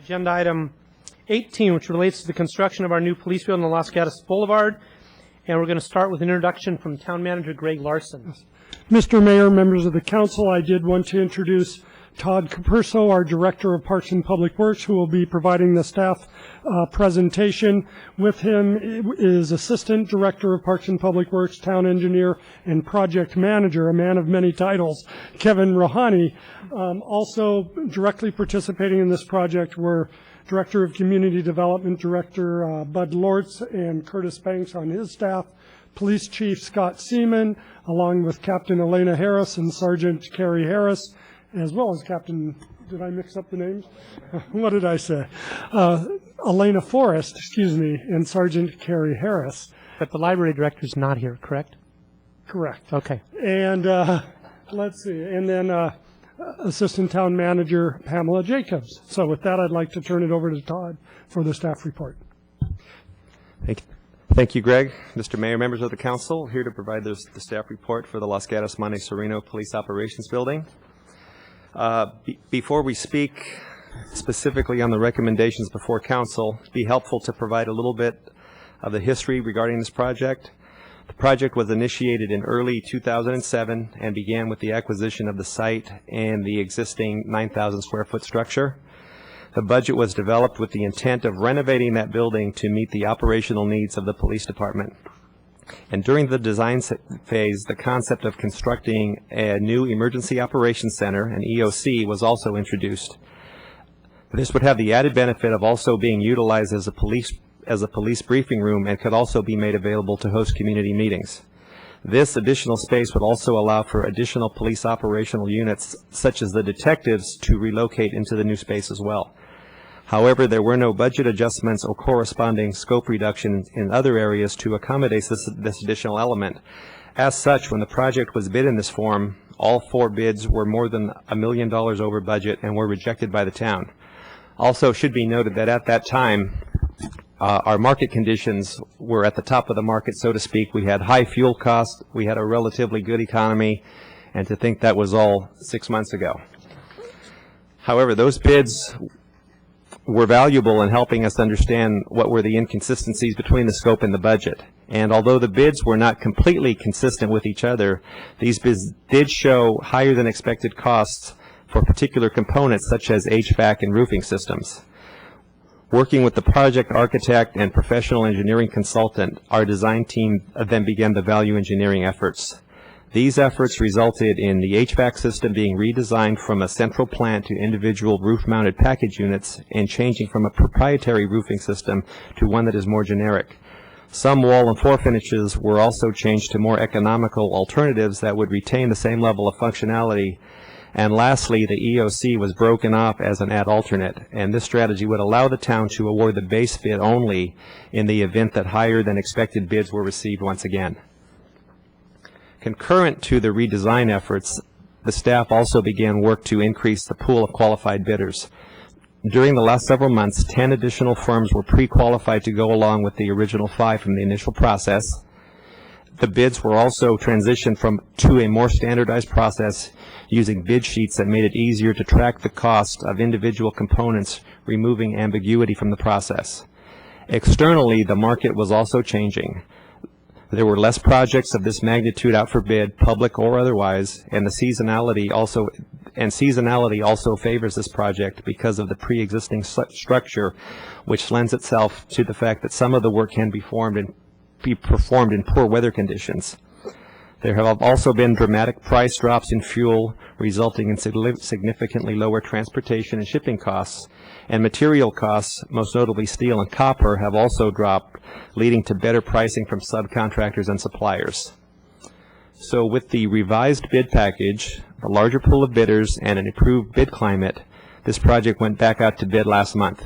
agenda item 18, which relates to the construction of our new police field on Los Gatos Boulevard. And we're going to start with an introduction from Town Manager Greg Larson. Mr. Mayor, members of the council, I did want to introduce Todd Capurso, our Director of Parks and Public Works, who will be providing the staff presentation. With him is Assistant Director of Parks and Public Works, Town Engineer, and Project Manager, a man of many titles, Kevin Rohani. Also directly participating in this project were Director of Community Development, Director Bud Lortz and Curtis Banks on his staff, Police Chief Scott Seaman, along with Captain Elena Harris and Sergeant Carrie Harris, as well as Captain, did I mix up the names? What did I say? Elena Forrest, excuse me, and Sergeant Carrie Harris. But the library director's not here, correct? Correct. Okay. And let's see, and then Assistant Town Manager Pamela Jacobs. So with that, I'd like to turn it over to Todd for the staff report. Thank you, Greg. Mr. Mayor, members of the council, here to provide the staff report for the Los Gatos Monte Sereno Police Operations Building. Before we speak specifically on the recommendations before council, it'd be helpful to provide a little bit of the history regarding this project. The project was initiated in early 2007 and began with the acquisition of the site and the existing 9,000 square foot structure. The budget was developed with the intent of renovating that building to meet the operational needs of the police department. And during the design phase, the concept of constructing a new Emergency Operations Center, an EOC, was also introduced. This would have the added benefit of also being utilized as a police briefing room and could also be made available to host community meetings. This additional space would also allow for additional police operational units, such as the detectives, to relocate into the new space as well. However, there were no budget adjustments or corresponding scope reduction in other areas to accommodate this additional element. As such, when the project was bid in this form, all 4 bids were more than $1 million over budget and were rejected by the town. Also, should be noted that at that time, our market conditions were at the top of the market, so to speak. We had high fuel costs, we had a relatively good economy, and to think that was all 6 months ago. However, those bids were valuable in helping us understand what were the inconsistencies between the scope and the budget. And although the bids were not completely consistent with each other, these bids did show higher than expected costs for particular components such as HVAC and roofing systems. Working with the project architect and professional engineering consultant, our design team then began the value engineering efforts. These efforts resulted in the HVAC system being redesigned from a central plant to individual roof-mounted package units and changing from a proprietary roofing system to one that is more generic. Some wall and floor finishes were also changed to more economical alternatives that would retain the same level of functionality. And lastly, the EOC was broken off as an ad alternate, and this strategy would allow the town to award the base bid only in the event that higher than expected bids were received once again. Concurrent to the redesign efforts, the staff also began work to increase the pool of qualified bidders. During the last several months, 10 additional firms were pre-qualified to go along with the original 5 from the initial process. The bids were also transitioned to a more standardized process using bid sheets that made it easier to track the cost of individual components, removing ambiguity from the process. Externally, the market was also changing. There were less projects of this magnitude out for bid, public or otherwise, and seasonality also favors this project because of the pre-existing structure, which lends itself to the fact that some of the work can be performed in poor weather conditions. There have also been dramatic price drops in fuel, resulting in significantly lower transportation and shipping costs, and material costs, most notably steel and copper, have also dropped, leading to better pricing from subcontractors and suppliers. So with the revised bid package, a larger pool of bidders, and an improved bid climate, this project went back out to bid last month.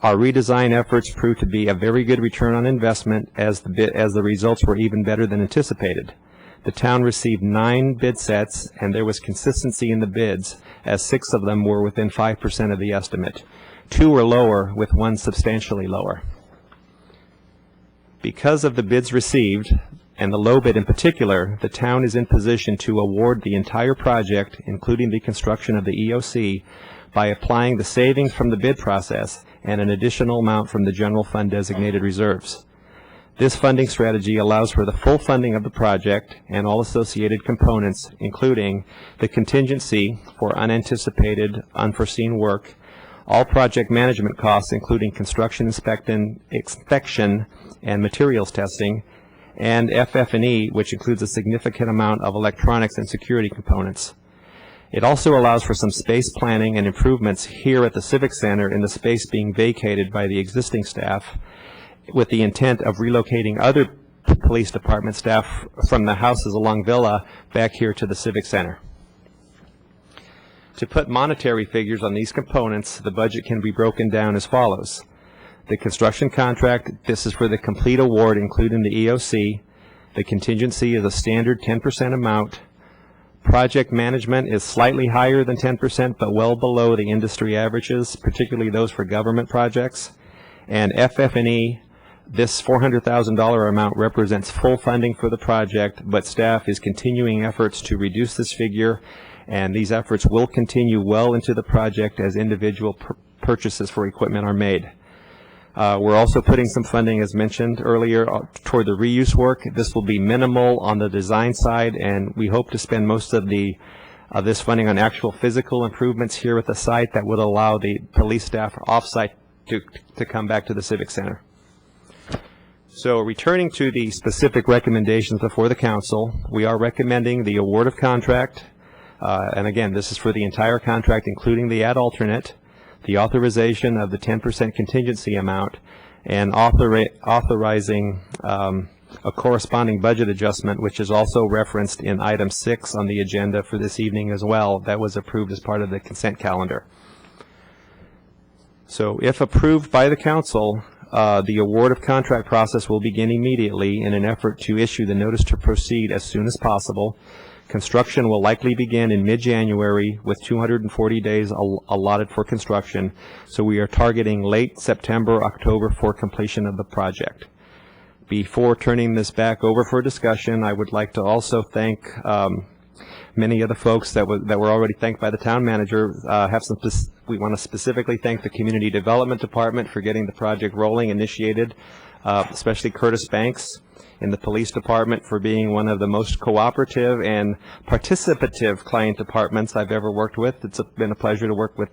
Our redesign efforts proved to be a very good return on investment as the results were even better than anticipated. The town received 9 bid sets, and there was consistency in the bids, as 6 of them were within 5% of the estimate. 2 were lower, with 1 substantially lower. Because of the bids received, and the low bid in particular, the town is in position to award the entire project, including the construction of the EOC, by applying the savings from the bid process and an additional amount from the general fund designated reserves. This funding strategy allows for the full funding of the project and all associated components, including the contingency for unanticipated, unforeseen work, all project management costs, including construction inspection and materials testing, and FF&E, which includes a significant amount of electronics and security components. It also allows for some space planning and improvements here at the Civic Center in the space being vacated by the existing staff, with the intent of relocating other police department staff from the houses along Villa back here to the Civic Center. To put monetary figures on these components, the budget can be broken down as follows. The construction contract, this is for the complete award, including the EOC. The contingency is a standard 10% amount. Project management is slightly higher than 10%, but well below the industry averages, particularly those for government projects. And FF&E, this $400,000 amount represents full funding for the project, but staff is continuing efforts to reduce this figure, and these efforts will continue well into the project as individual purchases for equipment are made. We're also putting some funding, as mentioned earlier, toward the reuse work. This will be minimal on the design side, and we hope to spend most of this funding on actual physical improvements here at the site that would allow the police staff off-site to come back to the Civic Center. So returning to the specific recommendations before the council, we are recommending the award of contract, and again, this is for the entire contract, including the ad alternate, the authorization of the 10% contingency amount, and authorizing a corresponding budget adjustment, which is also referenced in item 6 on the agenda for this evening as well. That was approved as part of the consent calendar. So if approved by the council, the award of contract process will begin immediately in an effort to issue the notice to proceed as soon as possible. Construction will likely begin in mid-January with 240 days allotted for construction, so we are targeting late September, October for completion of the project. Before turning this back over for discussion, I would like to also thank many of the folks that were already thanked by the town manager. We want to specifically thank the Community Development Department for getting the project rolling, initiated, especially Curtis Banks in the Police Department for being one of the most cooperative and participative client departments I've ever worked with. It's been a pleasure to work with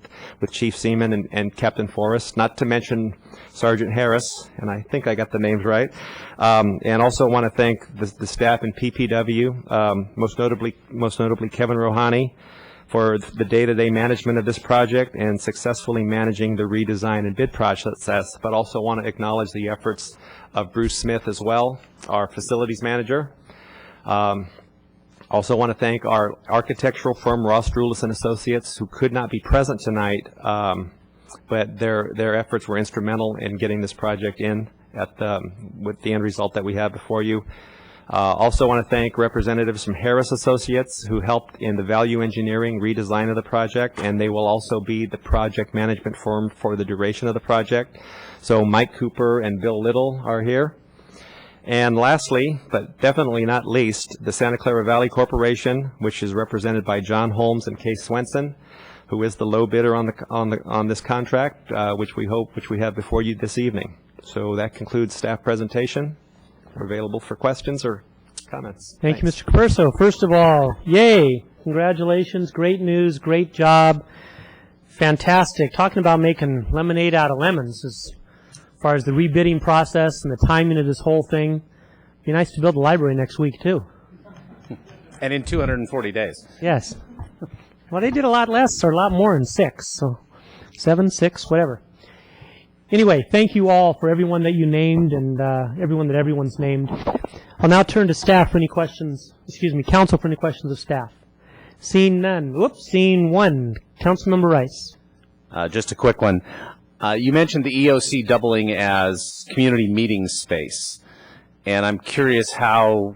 Chief Seaman and Captain Forrest, not to mention Sergeant Harris, and I think I got the names right. And also want to thank the staff in PPW, most notably Kevin Rohani, for the day-to-day management of this project and successfully managing the redesign and bid process, but also want to acknowledge the efforts of Bruce Smith as well, our facilities manager. Also want to thank our architectural firm, Ross Drulis and Associates, who could not be present tonight, but their efforts were instrumental in getting this project in with the end result that we have before you. Also want to thank representatives from Harris Associates who helped in the value engineering redesign of the project, and they will also be the project management firm for the duration of the project. So Mike Cooper and Bill Little are here. And lastly, but definitely not least, the Santa Clara Valley Corporation, which is represented by John Holmes and Kay Swenson, who is the low bidder on this contract, which we have before you this evening. So that concludes staff presentation. We're available for questions or comments. Thank you, Mr. Caperso. First of all, yay, congratulations, great news, great job, fantastic. Talking about making lemonade out of lemons as far as the rebidding process and the timing of this whole thing. Be nice to build a library next week, too. And in 240 days. Yes. Well, they did a lot less or a lot more in 6, so 7, 6, whatever. Anyway, thank you all for everyone that you named and everyone that everyone's named. I'll now turn to staff for any questions, council for any questions of staff. Seeing none. Whoops, seeing one. Councilmember Rice. Just a quick one. You mentioned the EOC doubling as community meeting space, and I'm curious how,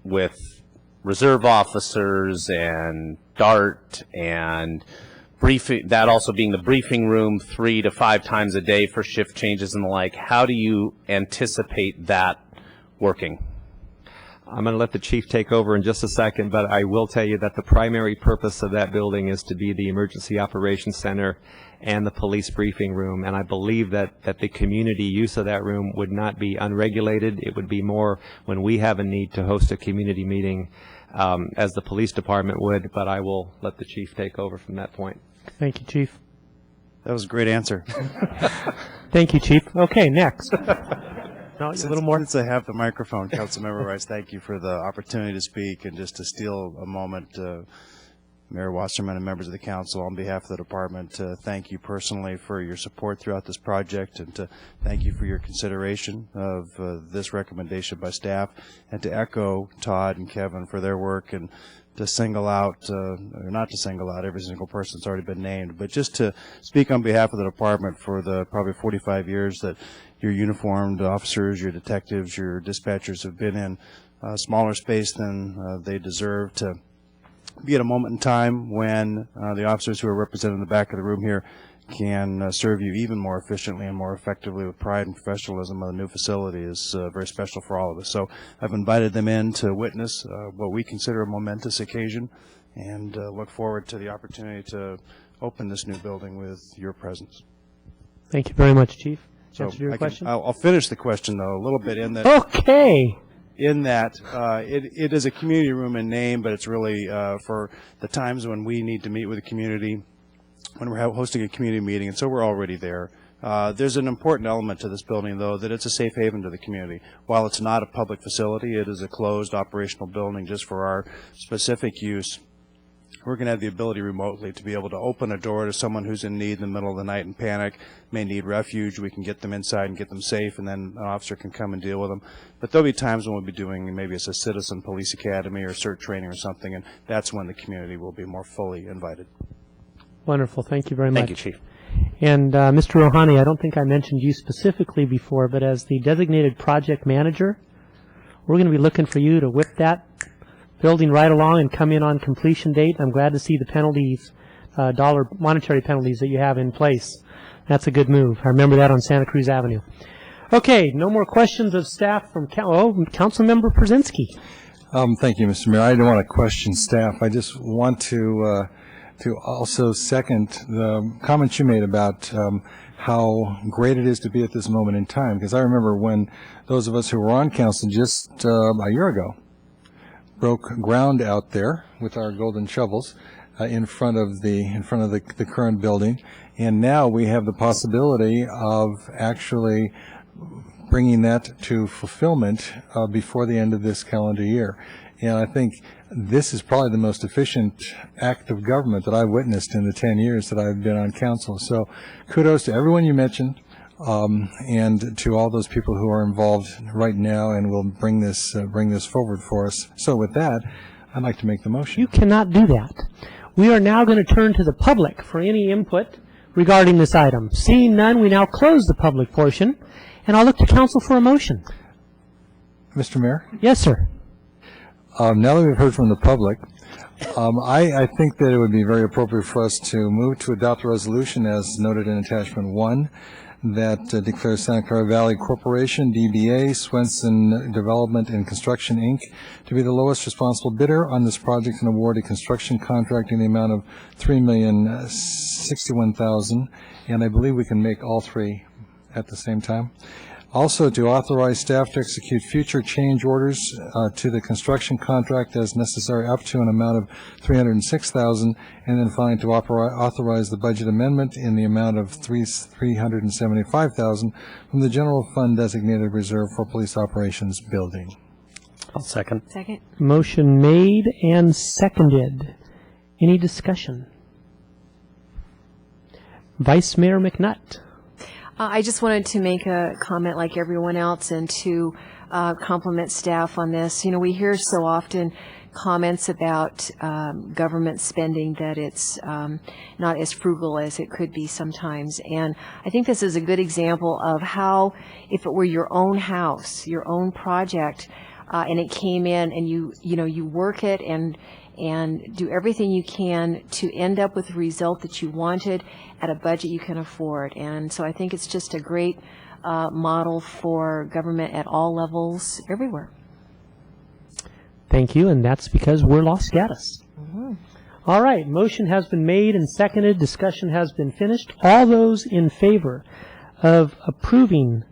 with reserve officers and DART and briefing, that also being the briefing room 3 to 5 times a day for shift changes and the like, how do you anticipate that working? I'm going to let the chief take over in just a second, but I will tell you that the primary purpose of that building is to be the emergency operations center and the police briefing room, and I believe that the community use of that room would not be unregulated. It would be more when we have a need to host a community meeting, as the police department would, but I will let the chief take over from that point. Thank you, Chief. That was a great answer. Thank you, Chief. Okay, next. No, a little more. Since I have the microphone, Councilmember Rice, thank you for the opportunity to speak, and just to steal a moment, Mayor Wasserman and members of the council, on behalf of the department, thank you personally for your support throughout this project, and to thank you for your consideration of this recommendation by staff, and to echo Todd and Kevin for their work, and to single out, or not to single out every single person that's already been named, but just to speak on behalf of the department for the probably 45 years that your uniformed officers, your detectives, your dispatchers have been in a smaller space than they deserve, to be at a moment in time when the officers who are represented in the back of the room here can serve you even more efficiently and more effectively with pride and professionalism. The new facility is very special for all of us. So I've invited them in to witness what we consider a momentous occasion, and look forward to the opportunity to open this new building with your presence. Thank you very much, Chief. So Answer your question? I'll finish the question, though, a little bit in that. Okay. In that it is a community room in name, but it's really for the times when we need to meet with the community, when we're hosting a community meeting, and so we're already there. There's an important element to this building, though, that it's a safe haven to the community. While it's not a public facility, it is a closed operational building just for our specific use. We're going to have the ability remotely to be able to open a door to someone who's in need in the middle of the night and panic, may need refuge. We can get them inside and get them safe, and then an officer can come and deal with them. But there'll be times when we'll be doing, maybe it's a citizen police academy or CERT training or something, and that's when the community will be more fully invited. Wonderful. Thank you very much. Thank you, Chief. And Mr. Rohani, I don't think I mentioned you specifically before, but as the designated project manager, we're going to be looking for you to whip that building right along and come in on completion date. I'm glad to see the penalties, dollar monetary penalties that you have in place. That's a good move. I remember that on Santa Cruz Avenue. Okay, no more questions of staff from Councilmember Przinski. Thank you, Mr. Mayor. I don't want to question staff. I just want to also second the comments you made about how great it is to be at this moment in time. Because I remember when those of us who were on council just a year ago broke ground out there with our golden shovels in front of the current building, and now we have the possibility of actually bringing that to fulfillment before the end of this calendar year. And I think this is probably the most efficient act of government that I've witnessed in the 10 years that I've been on council. So kudos to everyone you mentioned, and to all those people who are involved right now and will bring this forward for us. So with that, I'd like to make the motion. You cannot do that. We are now going to turn to the public for any input regarding this item. Seeing none, we now close the public portion, and I'll look to council for a motion. Mr. Mayor? Yes, sir. Now that we've heard from the public, I think that it would be very appropriate for us to move to adopt a resolution as noted in attachment 1 that declares Santa Clara Valley Corporation, DBA, Swenson Development and Construction, Inc., to be the lowest responsible bidder on this project and award a construction contract in the amount of $3,061,000. And I believe we can make all three at the same time. Also, to authorize staff to execute future change orders to the construction contract as necessary up to an amount of $306,000, and then finally to authorize the budget amendment in the amount of $375,000 from the general fund designated reserve for police operations building. I'll second. Second. Motion made and seconded. Any discussion? Vice Mayor McNutt. I just wanted to make a comment like everyone else and to compliment staff on this. You know, we hear so often comments about government spending that it's not as frugal as it could be sometimes. And I think this is a good example of how, if it were your own house, your own project, and it came in and you work it and do everything you can to end up with the result that you wanted at a budget you can afford. And so I think it's just a great model for government at all levels everywhere. Thank you, and that's because we're Los Gatos. All right, motion has been made and seconded. Discussion has been finished. All those in favor of approving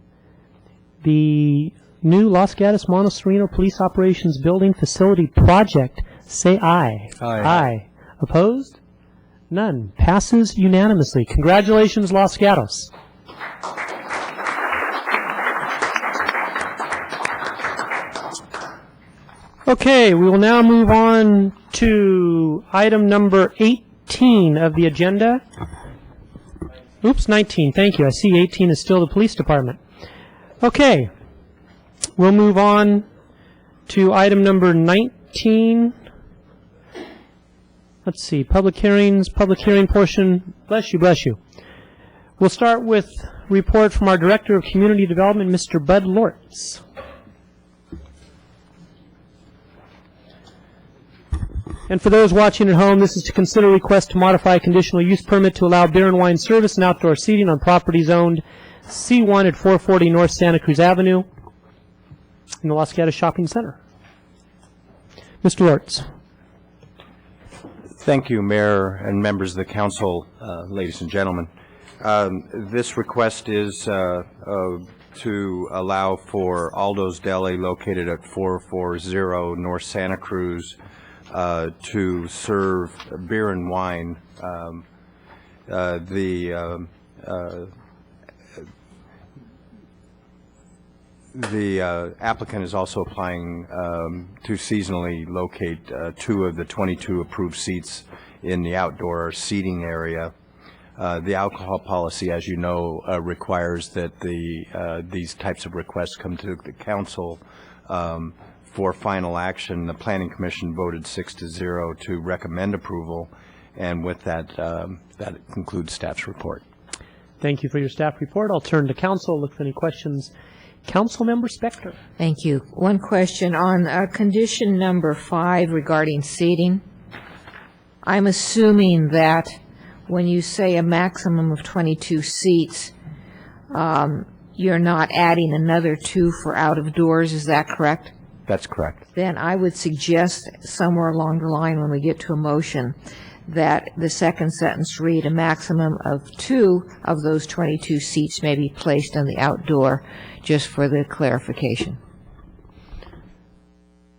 the new Los Gatos Montesino Police Operations Building Facility Project, say aye. Aye. Aye. Opposed? None. Passes unanimously. Congratulations, Los Gatos. Okay, we will now move on to item number 18 of the agenda. Oops, 19. Thank you. I see 18 is still the police department. Okay, we'll move on to item number 19. Let's see, public hearings, public hearing portion. Bless you, bless you. We'll start with report from our Director of Community Development, Mr. Bud Lortz. And for those watching at home, this is to consider a request to modify a conditional use permit to allow beer and wine service and outdoor seating on properties owned C1 at 440 North Santa Cruz Avenue in the Los Gatos Shopping Center. Mr. Lortz. Thank you, Mayor and members of the council, ladies and gentlemen. This request is to allow for Aldo's Deli located at 440 North Santa Cruz to serve beer and wine. The applicant is also applying to seasonally locate 2 of the 22 approved seats in the outdoor seating area. The alcohol policy, as you know, requires that these types of requests come to the council for final action. The Planning Commission voted 6-0 to recommend approval, and with that, that concludes staff's report. Thank you for your staff report. I'll turn to council, look for any questions. Councilmember Spector. Thank you. One question on condition number 5 regarding seating. I'm assuming that when you say a maximum of 22 seats, you're not adding another 2 for out of doors. Is that correct? That's correct. Then I would suggest somewhere along the line when we get to a motion that the second sentence read a maximum of 2 of those 22 seats may be placed on the outdoor, just for the clarification.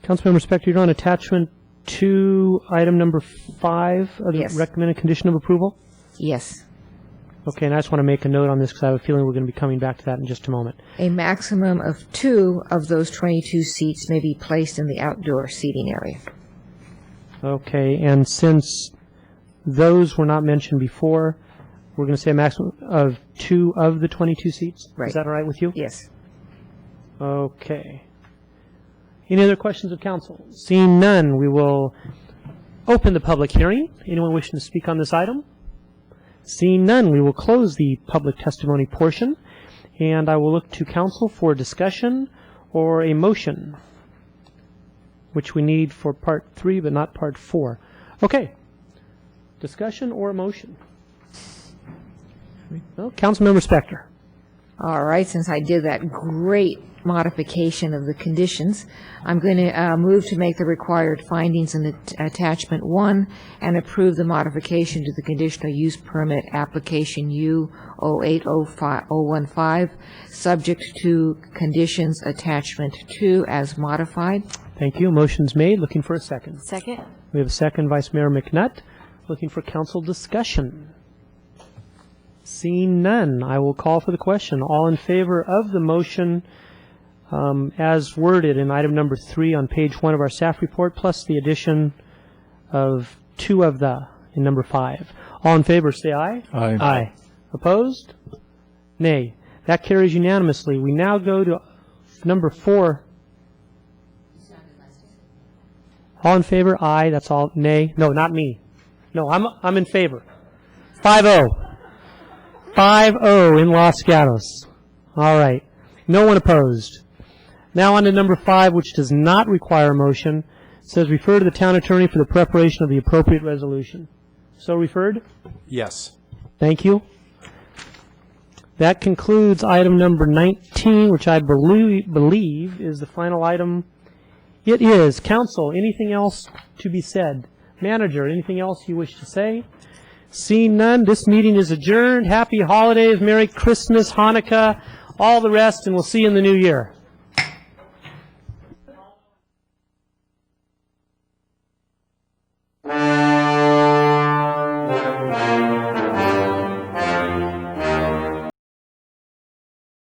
Councilmember Spector, you're on attachment to item number 5 of the recommended condition of approval? Yes. Okay, and I just want to make a note on this because I have a feeling we're going to be coming back to that in just a moment. A maximum of 2 of those 22 seats may be placed in the outdoor seating area. Okay, and since those were not mentioned before, we're going to say a maximum of 2 of the 22 seats? Right. Is that all right with you? Yes. Okay. Any other questions of council? Seeing none, we will open the public hearing. Anyone wishing to speak on this item? Seeing none, we will close the public testimony portion, and I will look to council for discussion or a motion, which we need for part 3 but not part 4. Okay. Discussion or a motion? Well, Councilmember Spector. All right, since I did that great modification of the conditions, I'm going to move to make the required findings in attachment 1 and approve the modification to the conditional use permit application U-08-015, subject to conditions attachment 2 as modified. Thank you. Motion's made. Looking for a second. Second. We have a second, Vice Mayor McNutt. Looking for council discussion. Seeing none, I will call for the question. All in favor of the motion as worded in item number 3 on page 1 of our staff report, plus the addition of 2 of the in number 5. All in favor, say aye. Aye. Aye. Opposed? Nay. That carries unanimously. We now go to number 4. All in favor? Aye. That's all. Nay. No, not me. No, I'm in favor. 5-0. 5-0 in Los Gatos. All right. No one opposed. Now on to number 5, which does not require a motion. It says refer to the town attorney for the preparation of the appropriate resolution. So referred? Yes. Thank you. That concludes item number 19, which I believe is the final item It is. Council, anything else to be said? Manager, anything else you wish to say? Seeing none, this meeting is adjourned. Happy holidays, Merry Christmas, Hanukkah, all the rest, and we'll see you in the new year.